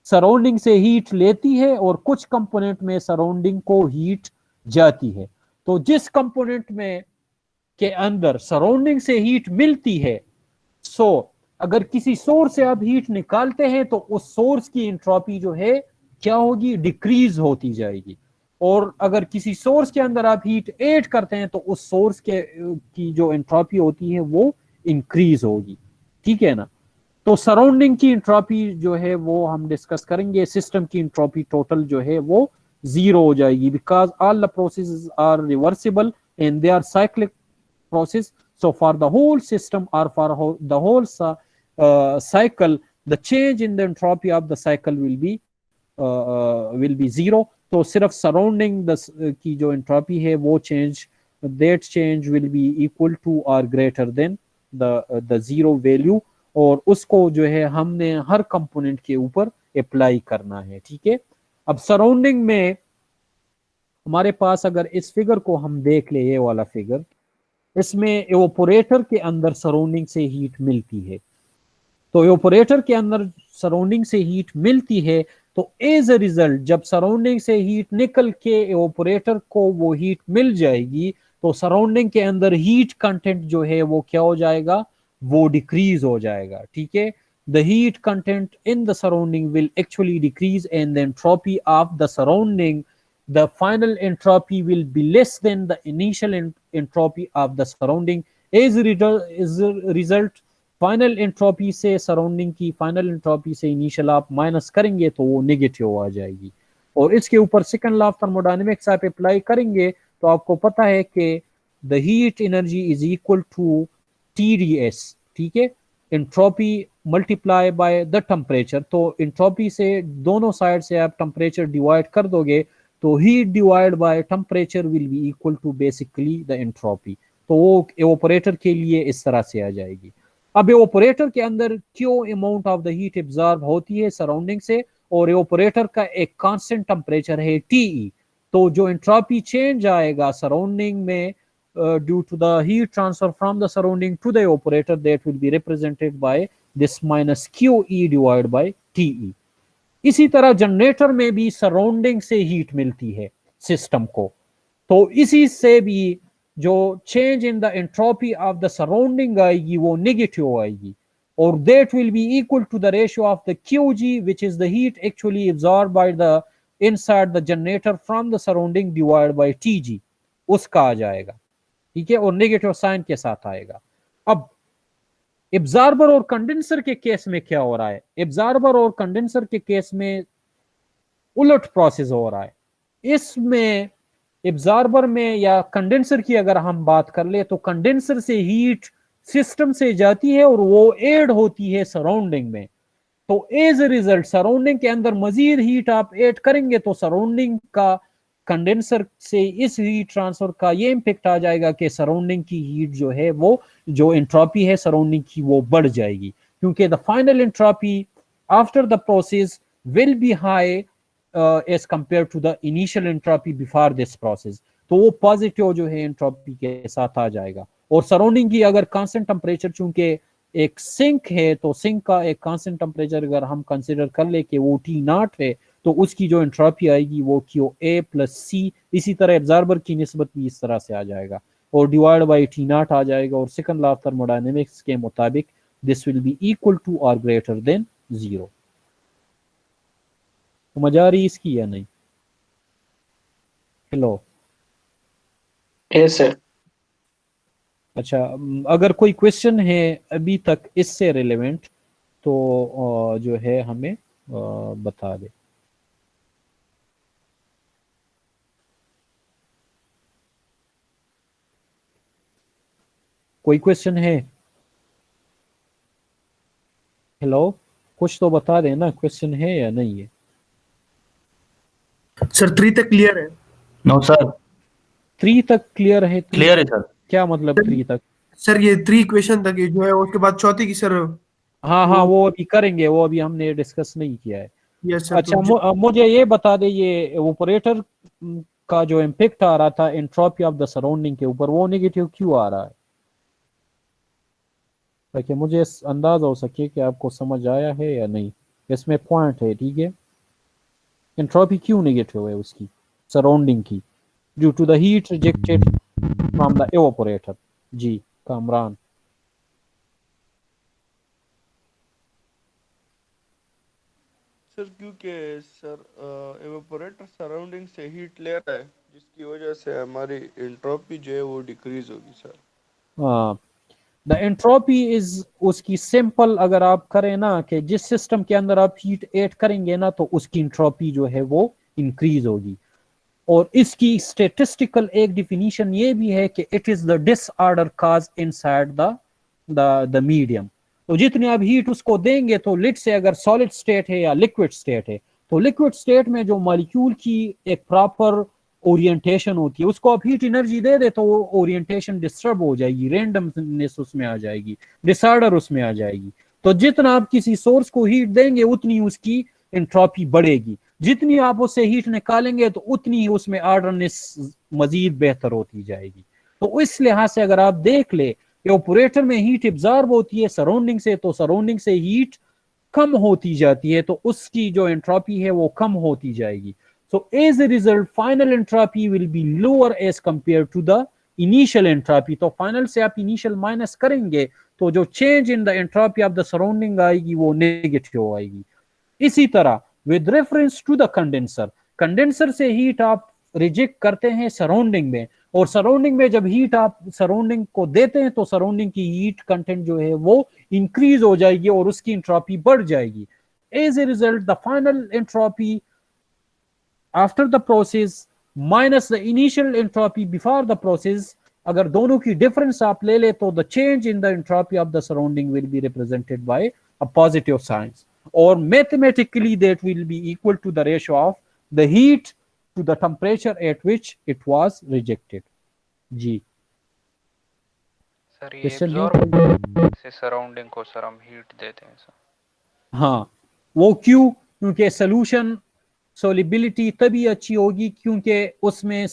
सराउंडिंग से हीट लेती है और कुछ कंपोनेंट में सराउंडिंग को हीट जाती है. तो जिस कंपोनेंट में के अंदर सराउंडिंग से हीट मिलती है, सो अगर किसी सोर्स से आप हीट निकालते हैं तो उस सोर्स की एंट्रोपी जो है क्या होगी, डिक्रीज होती जाएगी, और अगर किसी सोर्स के अंदर आप हीट ऐड करते हैं तो उस सोर्स के की जो एंट्रोपी होती है वो इंक्रीज होगी, ठीक है ना. तो सराउंडिंग की एंट्रोपी जो है वो हम डिस्कस करेंगे, सिस्टम की एंट्रोपी टोटल जो है वो जीरो हो जाएगी, because all the processes are reversible and they are cyclic process. So for the whole system or for the whole cycle, the change in the entropy of the cycle will be zero. तो सिर्फ surrounding की जो entropy है वो change that change will be equal to or greater than the zero value, और उसको जो है हमने हर कंपोनेंट के ऊपर अप्लाई करना है। ठीक है, अब सराउंडिंग में हमारे पास अगर इस फिगर को हम देख ले, ये वाला फिगर, इसमें एवापोरेटर के अंदर सराउंडिंग से हीट मिलती है। तो एवापोरेटर के अंदर सराउंडिंग से हीट मिलती है, तो एज अ रिजल्ट जब सराउंडिंग से हीट निकल के एवापोरेटर को वो हीट मिल जाएगी, तो सराउंडिंग के अंदर हीट कंटेंट जो है वो क्या हो जाएगा, वो डिक्रीज हो जाएगा। ठीक है, the heat content in the surrounding will actually decrease and the entropy of the surrounding, the final entropy will be less than the initial entropy of the surrounding. As a result final entropy से surrounding की final entropy से initial आप minus करेंगे तो वो negative आ जाएगी। और इसके ऊपर सेकंड लॉ ऑफ थर्मोडायनेमिक्स आप अप्लाई करेंगे तो आपको पता है कि the heat energy is equal to TdS। ठीक है, entropy multiply by the temperature. तो एंट्रोपी से दोनों साइड से आप टेम्परेचर डिवाइड कर दोगे तो heat divide by temperature will be equal to basically the entropy. तो वो एवापोरेटर के लिए इस तरह से आ जाएगी। अब एवापोरेटर के अंदर क्यों amount of the heat absorb होती है सराउंडिंग से, और एवापोरेटर का एक कांस्टेंट टेम्परेचर है TE। तो जो एंट्रोपी चेंज आएगा सराउंडिंग में due to the heat transfer from the surrounding to the evaporator, that will be represented by this minus QE divide by TE। इसी तरह जनरेटर में भी सराउंडिंग से हीट मिलती है सिस्टम को, तो इसी से भी जो change in the entropy of the surrounding आएगी वो नेगेटिव आएगी, और that will be equal to the ratio of the QG which is the heat actually absorbed by the inside the generator from the surrounding divide by TG, उसका आ जाएगा। ठीक है, और negative sign के साथ आएगा। अब एब्जॉर्बर और कंडेंसर के केस में क्या हो रहा है, एब्जॉर्बर और कंडेंसर के केस में उलट प्रोसेस हो रहा है। इसमें एब्जॉर्बर में या कंडेंसर की अगर हम बात कर ले तो कंडेंसर से हीट सिस्टम से जाती है और वो ऐड होती है सराउंडिंग में। तो एज ए रिजल्ट सराउंडिंग के अंदर मजीद हीट आप ऐड करेंगे तो सराउंडिंग का कंडेंसर से इस हीट ट्रांसफर का ये इम्पैक्ट आ जाएगा कि सराउंडिंग की हीट जो है वो जो एंट्रोपी है सराउंडिंग की वो बढ़ जाएगी, क्योंकि the final entropy after the process will be high as compare to the initial entropy before this process. तो वो पॉजिटिव जो है एंट्रोपी के साथ आ जाएगा। और सराउंडिंग की अगर कांस्टेंट टेम्परेचर, चूंकि एक सिंक है तो सिंक का एक कांस्टेंट टेम्परेचर अगर हम कंसिडर कर ले कि वो T0 है, तो उसकी जो एंट्रोपी आएगी वो QA प्लस C। इसी तरह एब्जॉर्बर की निस्बत भी इस तरह से आ जाएगा और डिवाइड बाई T0 आ जाएगा। और सेकंड लॉ ऑफ थर्मोडायनेमिक्स के मुताबिक this will be equal to और ग्रेटर देन 0। समझ आ रही इसकी या नहीं? Hello, yes sir. अच्छा, अगर कोई क्वेश्चन है अभी तक इससे रिलेवेंट तो जो है हमें बता दे। कोई क्वेश्चन है? हेलो, कुछ तो बता देना, क्वेश्चन है या नहीं है? सर 3 तक क्लियर है? No sir. 3 तक क्लियर है? क्लियर है सर। क्या मतलब 3 तक? सर ये 3 क्वेश्चन तक जो है, उसके बाद चौथी की सर। हाँ वो अभी करेंगे, वो अभी हमने डिस्कस नहीं किया है। Yes sir. अच्छा, मुझे ये बता दे, ये ऑपरेटर का जो इम्पैक्ट आ रहा था एंट्रोपी ऑफ द सराउंडिंग के ऊपर, वो नेगेटिव क्यों आ रहा है, ताकि मुझे अंदाजा हो सके कि आपको समझ आया है या नहीं। इसमें पॉइंट है, ठीक है। एंट्रोपी क्यों नेगेटिव है उसकी सराउंडिंग की? Due to the heat rejected from the evaporator. जी कामरान। सर क्योंकि सर एवापोरेटर सराउंडिंग से हीट ले रहा है, जिसकी वजह से हमारी एंट्रोपी जो है वो डिक्रीज होगी सर। हाँ, द एंट्रोपी इज उसकी सिंपल अगर आप करें ना कि जिस सिस्टम के अंदर आप हीट ऐड करेंगे ना तो उसकी एंट्रोपी जो है वो इंक्रीज होगी। और इसकी स्टेटिस्टिकल एक डिफिनीशन ये भी है कि it is the disorder cause inside the medium. तो जितनी आप हीट उसको देंगे, तो लिट से अगर सॉलिड स्टेट है या लिक्विड स्टेट है, तो लिक्विड स्टेट में जो मॉलिक्यूल की एक प्रॉपर ओरिएंटेशन होती है, उसको आप हीट एनर्जी दे दे तो वो ओरिएंटेशन डिस्टर्ब हो जाएगी, रेंडमनेस उसमें आ जाएगी, डिसऑर्डर उसमें आ जाएगी। तो जितना आप किसी सोर्स को हीट देंगे उतनी उसकी एंट्रोपी बढ़ेगी, जितनी आप उससे हीट निकालेंगे तो उतनी ही उसमें ऑर्डरनेस मजीद बेहतर होती जाएगी। तो इस लिहाज से अगर आप देख ले ऑपरेटर में हीट एब्जॉर्ब होती है सराउंडिंग से, तो सराउंडिंग से हीट कम होती जाती है, तो उसकी जो एंट्रोपी है वो कम होती जाएगी। So as a result, final entropy will be lower as compared to the initial entropy. तो final से आप initial minus करेंगे तो जो change in the entropy of the surrounding आएगी वो negative आएगी। इसी तरह with reference to the condenser, condenser से heat आप reject करते हैं surrounding में, और surrounding में जब heat आप surrounding को देते हैं तो surrounding की heat content जो है वो increase हो जाएगी और उसकी entropy बढ़ जाएगी। As a result, the final entropy after the process minus the initial entropy before the process, अगर दोनों की difference आप ले ले तो the change in the entropy of the surrounding will be represented by a positive sign, or mathematically that will be equal to the ratio of the heat to the temperature at which it was rejected। जी sir ये Question है? Absorb से surrounding को sir हम heat देते हैं sir. हाँ, वो क्यों? क्योंकि सोल्यूशन सोलिबिलिटी तभी अच्छी होगी क्योंकि उसमें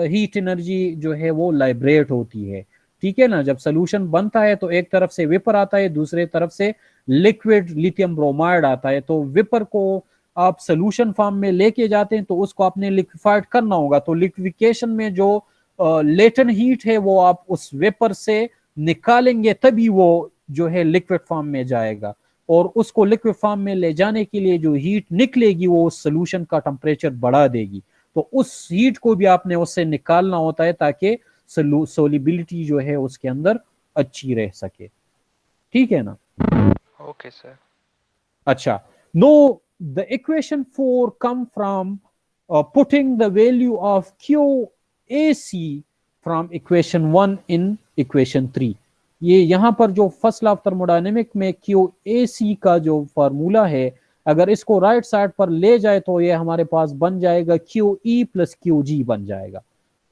हीट एनर्जी जो है वो लाइब्रेट होती है, ठीक है ना। जब सोल्यूशन बनता है तो एक तरफ से वेपर आता है, दूसरे तरफ से लिक्विड लिथियम ब्रोमाइड आता है। तो वेपर को आप सोल्यूशन फॉर्म में लेके जाते हैं तो उसको आपने लिक्विफाइड करना होगा, तो लिक्विफिकेशन में जो लेटेंट हीट है वो आप उस वेपर से निकालेंगे तभी वो जो है लिक्विड फॉर्म में जाएगा, और उसको लिक्विड फॉर्म में ले जाने के लिए जो हीट निकलेगी वो उस सोल्यूशन का टेम्परेचर बढ़ा देगी। तो उस हीट को भी आपने उससे निकालना होता है ताकि सोलिबिलिटी जो है उसके अंदर अच्छी रह सके, ठीक है ना। Okay sir. अच्छा, know the equation 4 come from putting the value of QAC from equation 1 in equation 3। ये यहाँ पर जो फर्स्ट लॉ ऑफ थर्मोडायनेमिक में QAC का जो फार्मूला है, अगर इसको राइट साइड पर ले जाए तो ये हमारे पास बन जाएगा QE प्लस QG बन जाएगा,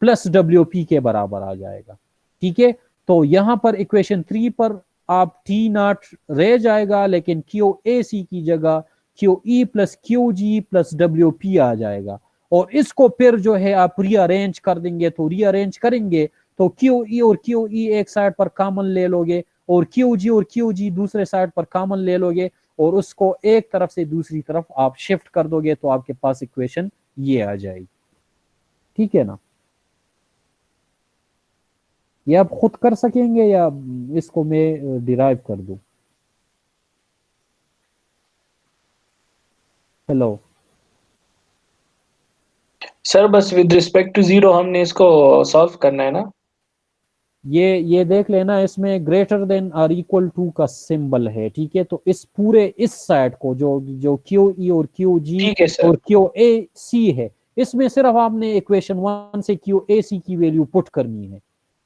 प्लस WP के बराबर आ जाएगा, ठीक है। तो यहाँ पर इक्वेशन 3 पर आप T0 रह जाएगा, लेकिन QAC की जगह QE plus QG plus WP आ जाएगा, और इसको फिर जो है आप रीअरेंज कर देंगे। तो रीअरेंज करेंगे तो QE और QE एक साइड पर कॉमन ले लोगे, और QG और QG दूसरे साइड पर कॉमन ले लोगे, और उसको एक तरफ से दूसरी तरफ आप शिफ्ट कर दोगे तो आपके पास इक्वेशन ये आ जाएगी, ठीक है ना। ये आप खुद कर सकेंगे या इसको मैं डिराइव कर दूं? हेलो सर, बस विद रिस्पेक्ट टू जीरो हमने इसको सॉल्व करना है ना। ये देख लेना, इसमें ग्रेटर देन और इक्वल टू का सिंबल है, ठीक है। तो इस पूरे इस साइड को जो QE और QG और QAC है, इसमें सिर्फ आपने इक्वेशन 1 से QAC की वैल्यू पुट करनी है,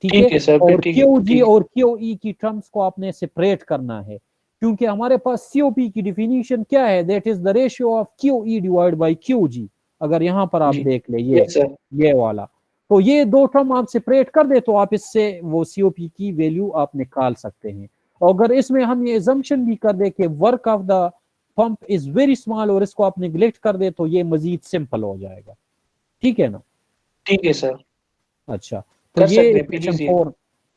ठीक है सर। और QG और QE की टर्म्स को आपने सेपरेट करना है, क्योंकि हमारे पास COP की डिफिनीशन क्या है, that is the ratio of QE divide bye QG। अगर यहाँ पर आप देख ले ये वाला, तो ये दो टर्म आप सेपरेट कर दे तो आप इससे वो COP की वैल्यू आप निकाल सकते हैं। और अगर इसमें हम ये assumption भी कर दे कि work of the pump is very small और इसको आप निगलेक्ट कर दे तो ये मजीद सिंपल हो जाएगा, ठीक है ना। ठीक है सर। अच्छा, तो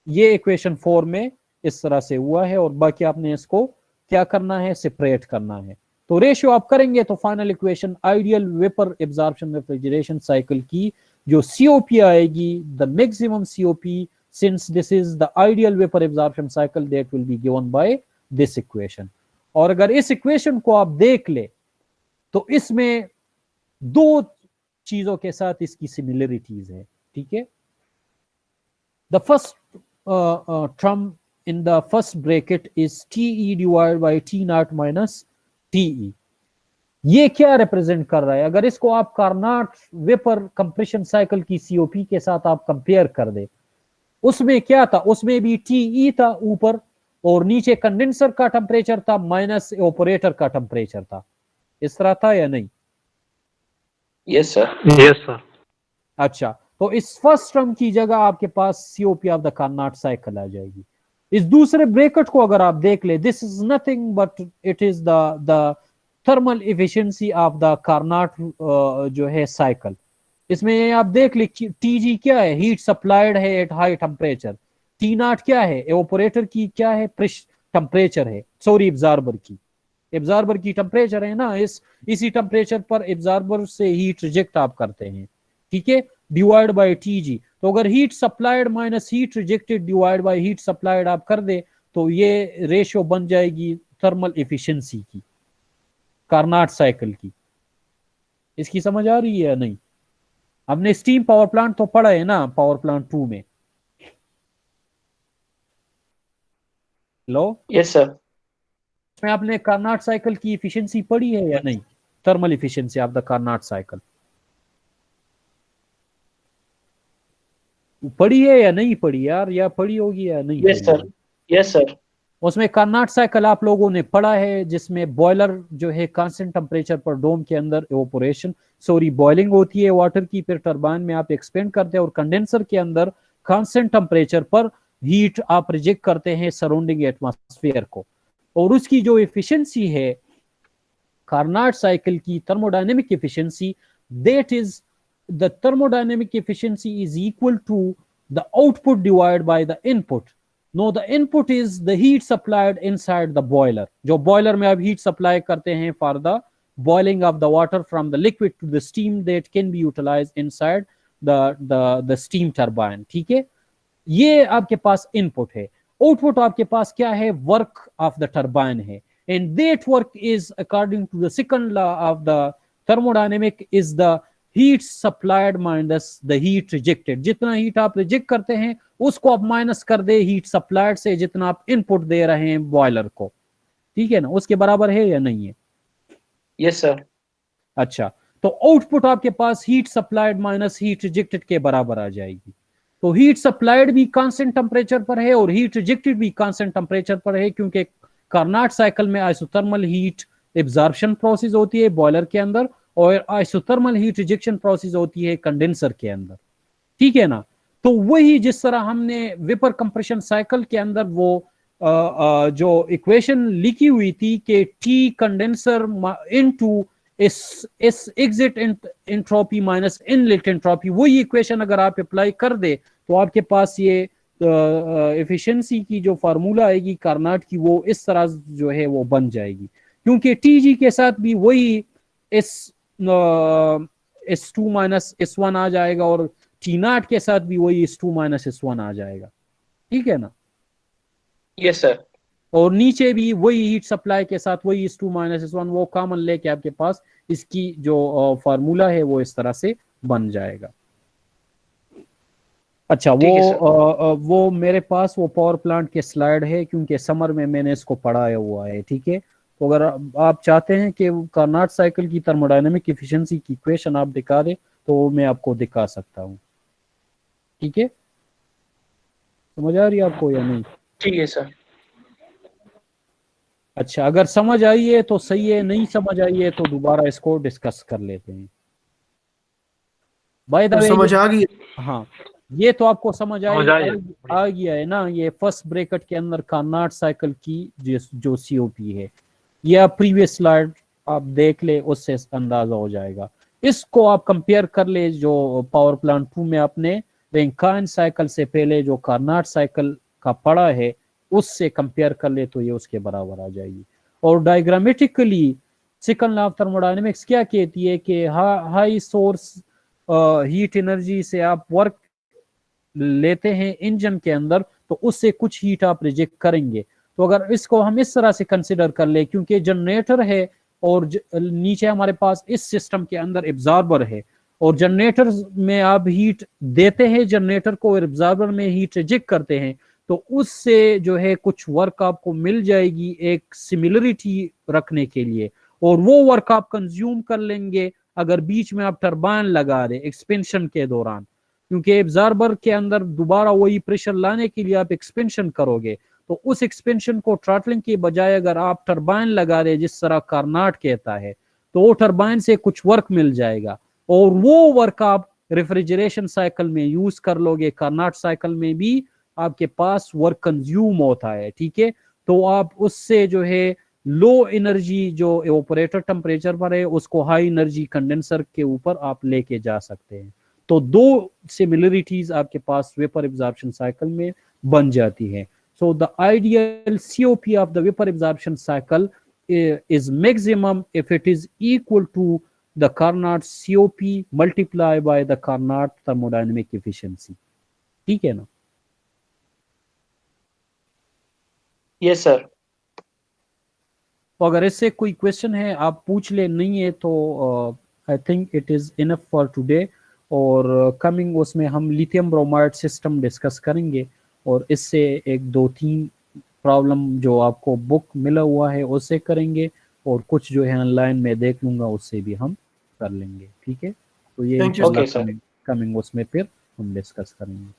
ये इक्वेशन 4 में इस तरह से हुआ है, और बाकी आपने इसको क्या करना है, सेपरेट करना है। तो रेशियो आप करेंगे तो final equation ideal vapour absorption refrigeration cycle की जो COP आएगी, the maximum COP since this is the ideal vapour absorption cycle, that will be given by this equation. और अगर इस इक्वेशन को आप देख ले तो इसमें दो चीजों के साथ इसकी सिमिलरिटीज है, ठीक है। The first term in the first bracket is TE divided by T0 minus TE। ये क्या रिप्रेजेंट कर रहा है? अगर इसको आप कार्नाट वेपर कंप्रेशन साइकिल की COP के साथ आप कंपेयर कर दे, उसमें क्या था, उसमें भी TE था ऊपर, और नीचे कंडेंसर का टेम्परेचर था माइनस ऑपरेटर का टेम्परेचर था। इस तरह था या नहीं? Yes sir. Yes sir. अच्छा, तो इस फर्स्ट टर्म की जगह आपके पास COP of the Carnot cycle आ जाएगी। इस दूसरे ब्रैकेट को अगर आप देख ले, this is nothing but it is the thermal efficiency of the Carnot जो है साइकिल। इसमें आप देख ले टीजी क्या है, हीट सप्लाइड है at high temperature. T not क्या है, एवापोरेटर की क्या है, टेम्परेचर है, सॉरी एब्जॉर्बर की टेम्परेचर है ना, इसी टेम्परेचर पर एब्जॉर्बर से हीट रिजेक्ट आप करते हैं, ठीक है, डिवाइड बाय टीजी। तो अगर heat supplied minus heat rejected divide by heat supplied आप कर दे तो ये रेशियो बन जाएगी थर्मल एफिशिएंसी की, कार्नाट साइकिल की। इसकी समझ आ रही है या नहीं? हमने स्टीम पावर प्लांट तो पढ़ा है ना, पावर प्लांट 2 में। Hello, yes sir. इसमें आपने कार्नाट साइकिल की एफिशिएंसी पढ़ी है या नहीं, thermal efficiency of the Carnot cycle पढ़ी है या नहीं पढ़ी यार, या पढ़ी होगी या नहीं? Yes sir, yes sir. उसमें कार्नाट साइकिल आप लोगों ने पढ़ा है जिसमें बॉयलर जो है कांस्टेंट टेम्परेचर पर डोम के अंदर एवापोरेशन बॉइलिंग होती है वाटर की, फिर टरबाइन में आप एक्सपेंड करते हैं और कंडेंसर के अंदर कांस्टेंट टेम्परेचर पर हीट आप रिजेक्ट करते हैं सराउंडिंग एटमॉस्फेयर को। और उसकी जो एफिशिएंसी है कार्नाट साइकिल की thermodynamic efficiency, that is the thermodynamic efficiency is equal to the output divided by the input. No, the input is the heat supplied inside the boiler. जो boiler में आप heat supply करते हैं for the boiling of the water from the liquid to the steam that can be utilized inside the steam turbine. ठीक है, ये आपके पास input है। output आपके पास क्या है, work of the turbine है, and that work is according to the second law of the thermodynamic is the heat supplied minus the heat rejected. जितना हीट आप रिजेक्ट करते हैं उसको आप माइनस कर दे हीट सप्लाइड से जितना आप इनपुट दे रहे हैं बॉयलर को, ठीक है ना, उसके बराबर है या नहीं है? Yes sir. अच्छा, तो आउटपुट आपके पास heat supplied minus heat rejected के बराबर आ जाएगी। तो हीट सप्लाइड भी कांस्टेंट टेम्परेचर पर है और हीट रिजेक्टेड भी कांस्टेंट टेम्परेचर पर है, क्योंकि कार्नाट साइकिल में आइसोथर्मल हीट एब्जॉर्प्शन प्रोसेस होती है बॉयलर के अंदर और आइसोथर्मल हीट रिजेक्शन प्रोसेस होती है कंडेंसर के अंदर, ठीक है ना। तो वही जिस तरह हमने वेपर कंप्रेशन साइकिल के अंदर वो जो इक्वेशन लिखी हुई थी कि टी कंडेंसर इनटू इस exit entropy minus inlet entropy, वही इक्वेशन अगर आप अप्लाई कर दे तो आपके पास ये एफिशिएंसी की जो फार्मूला आएगी कार्नाट की वो इस तरह जो है वो बन जाएगी, क्योंकि टीजी के साथ भी वही S2 माइनस S1 आ जाएगा और टी नॉट के साथ भी वही S2 माइनस S1 आ जाएगा, ठीक है ना। Yes sir. और नीचे भी वही हीट सप्लाई के साथ वही S2 माइनस S1 वो कॉमन लेके आपके पास इसकी जो फार्मूला है वो इस तरह से बन जाएगा। अच्छा, वो मेरे पास वो पावर प्लांट के स्लाइड है क्योंकि समर में मैंने इसको पढ़ाया हुआ है, ठीक है। तो अगर आप चाहते हैं कि कार्नाट साइकिल की थर्मोडायनेमिक एफिशिएंसी की इक्वेशन आप दिखा दे तो मैं आपको दिखा सकता हूँ, ठीक है। समझ आ रही है आपको या नहीं? ठीक है सर। अच्छा, अगर समझ आई है तो सही है, नहीं समझ आई है तो दोबारा इसको डिस्कस कर लेते हैं। बाय द वे समझ आ गई? हाँ, ये तो आपको समझ आ गया है ना। ये फर्स्ट ब्रैकेट के अंदर कार्नाट साइकिल की जो सीओपी है, या प्रीवियस स्लाइड आप देख ले उससे अंदाजा हो जाएगा। इसको आप कंपेयर कर ले जो पावर प्लांट 2 में आपने रैंकाइन साइकिल से पहले जो कार्नाट साइकिल का पढ़ा है उससे कंपेयर कर ले तो ये उसके बराबर आ जाएगी। और diagrammatically second law of thermodynamics क्या कहती है कि हाई सोर्स हीट एनर्जी से आप वर्क लेते हैं इंजन के अंदर तो उससे कुछ हीट आप रिजेक्ट करेंगे। तो अगर इसको हम इस तरह से कंसिडर कर ले, क्योंकि जनरेटर है और नीचे हमारे पास इस सिस्टम के अंदर एब्जॉर्बर है और जनरेटर में आप हीट देते हैं जनरेटर को और एब्जॉर्बर में हीट रिजेक्ट करते हैं, तो उससे जो है कुछ वर्क आपको मिल जाएगी एक सिमिलरिटी रखने के लिए, और वो वर्क आप कंज्यूम कर लेंगे अगर बीच में आप टरबाइन लगा रहे एक्सपेंशन के दौरान, क्योंकि एब्जॉर्बर के अंदर दोबारा वही प्रेशर लाने के लिए आप एक्सपेंशन करोगे, तो उस एक्सपेंशन को थ्रॉटलिंग के बजाय अगर आप टरबाइन लगा रहे जिस तरह कार्नाट कहता है, तो वो टरबाइन से कुछ वर्क मिल जाएगा और वो वर्क आप रेफ्रिजरेशन साइकिल में यूज कर लोगे, कार्नाट साइकिल में भी आपके पास वर्क कंज्यूम होता है, ठीक है। तो आप उससे जो है लो एनर्जी जो एवापोरेटर टेम्परेचर पर है उसको हाई एनर्जी कंडेंसर के ऊपर आप लेके जा सकते हैं। तो दो सिमिलरिटीज आपके पास वेपर एब्जॉर्प्शन साइकिल में बन जाती है। So the ideal COP of the vapour absorption cycle is maximum if it is equal to the Carnot COP multiplied by the Carnot thermodynamic efficiency, ठीक है ना? Yes sir. तो अगर इससे कोई क्वेश्चन है आप पूछ ले, नहीं है तो I think it is enough for today. और कमिंग उसमें हम लिथियम ब्रोमाइड सिस्टम डिस्कस करेंगे और इससे 1-2-3 प्रॉब्लम जो आपको बुक मिला हुआ है उससे करेंगे और कुछ जो है ऑनलाइन में देख लूंगा उससे भी हम कर लेंगे, ठीक है। तो ये इंशाल्लाह कमिंग उसमें फिर हम डिस्कस करेंगे।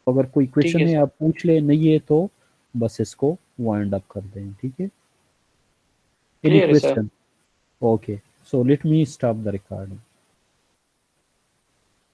तो अगर कोई क्वेश्चन है आप पूछ ले, नहीं है तो बस इसको वाइंड अप कर दें, ठीक है। Any question? Okay, so let me stop the recording.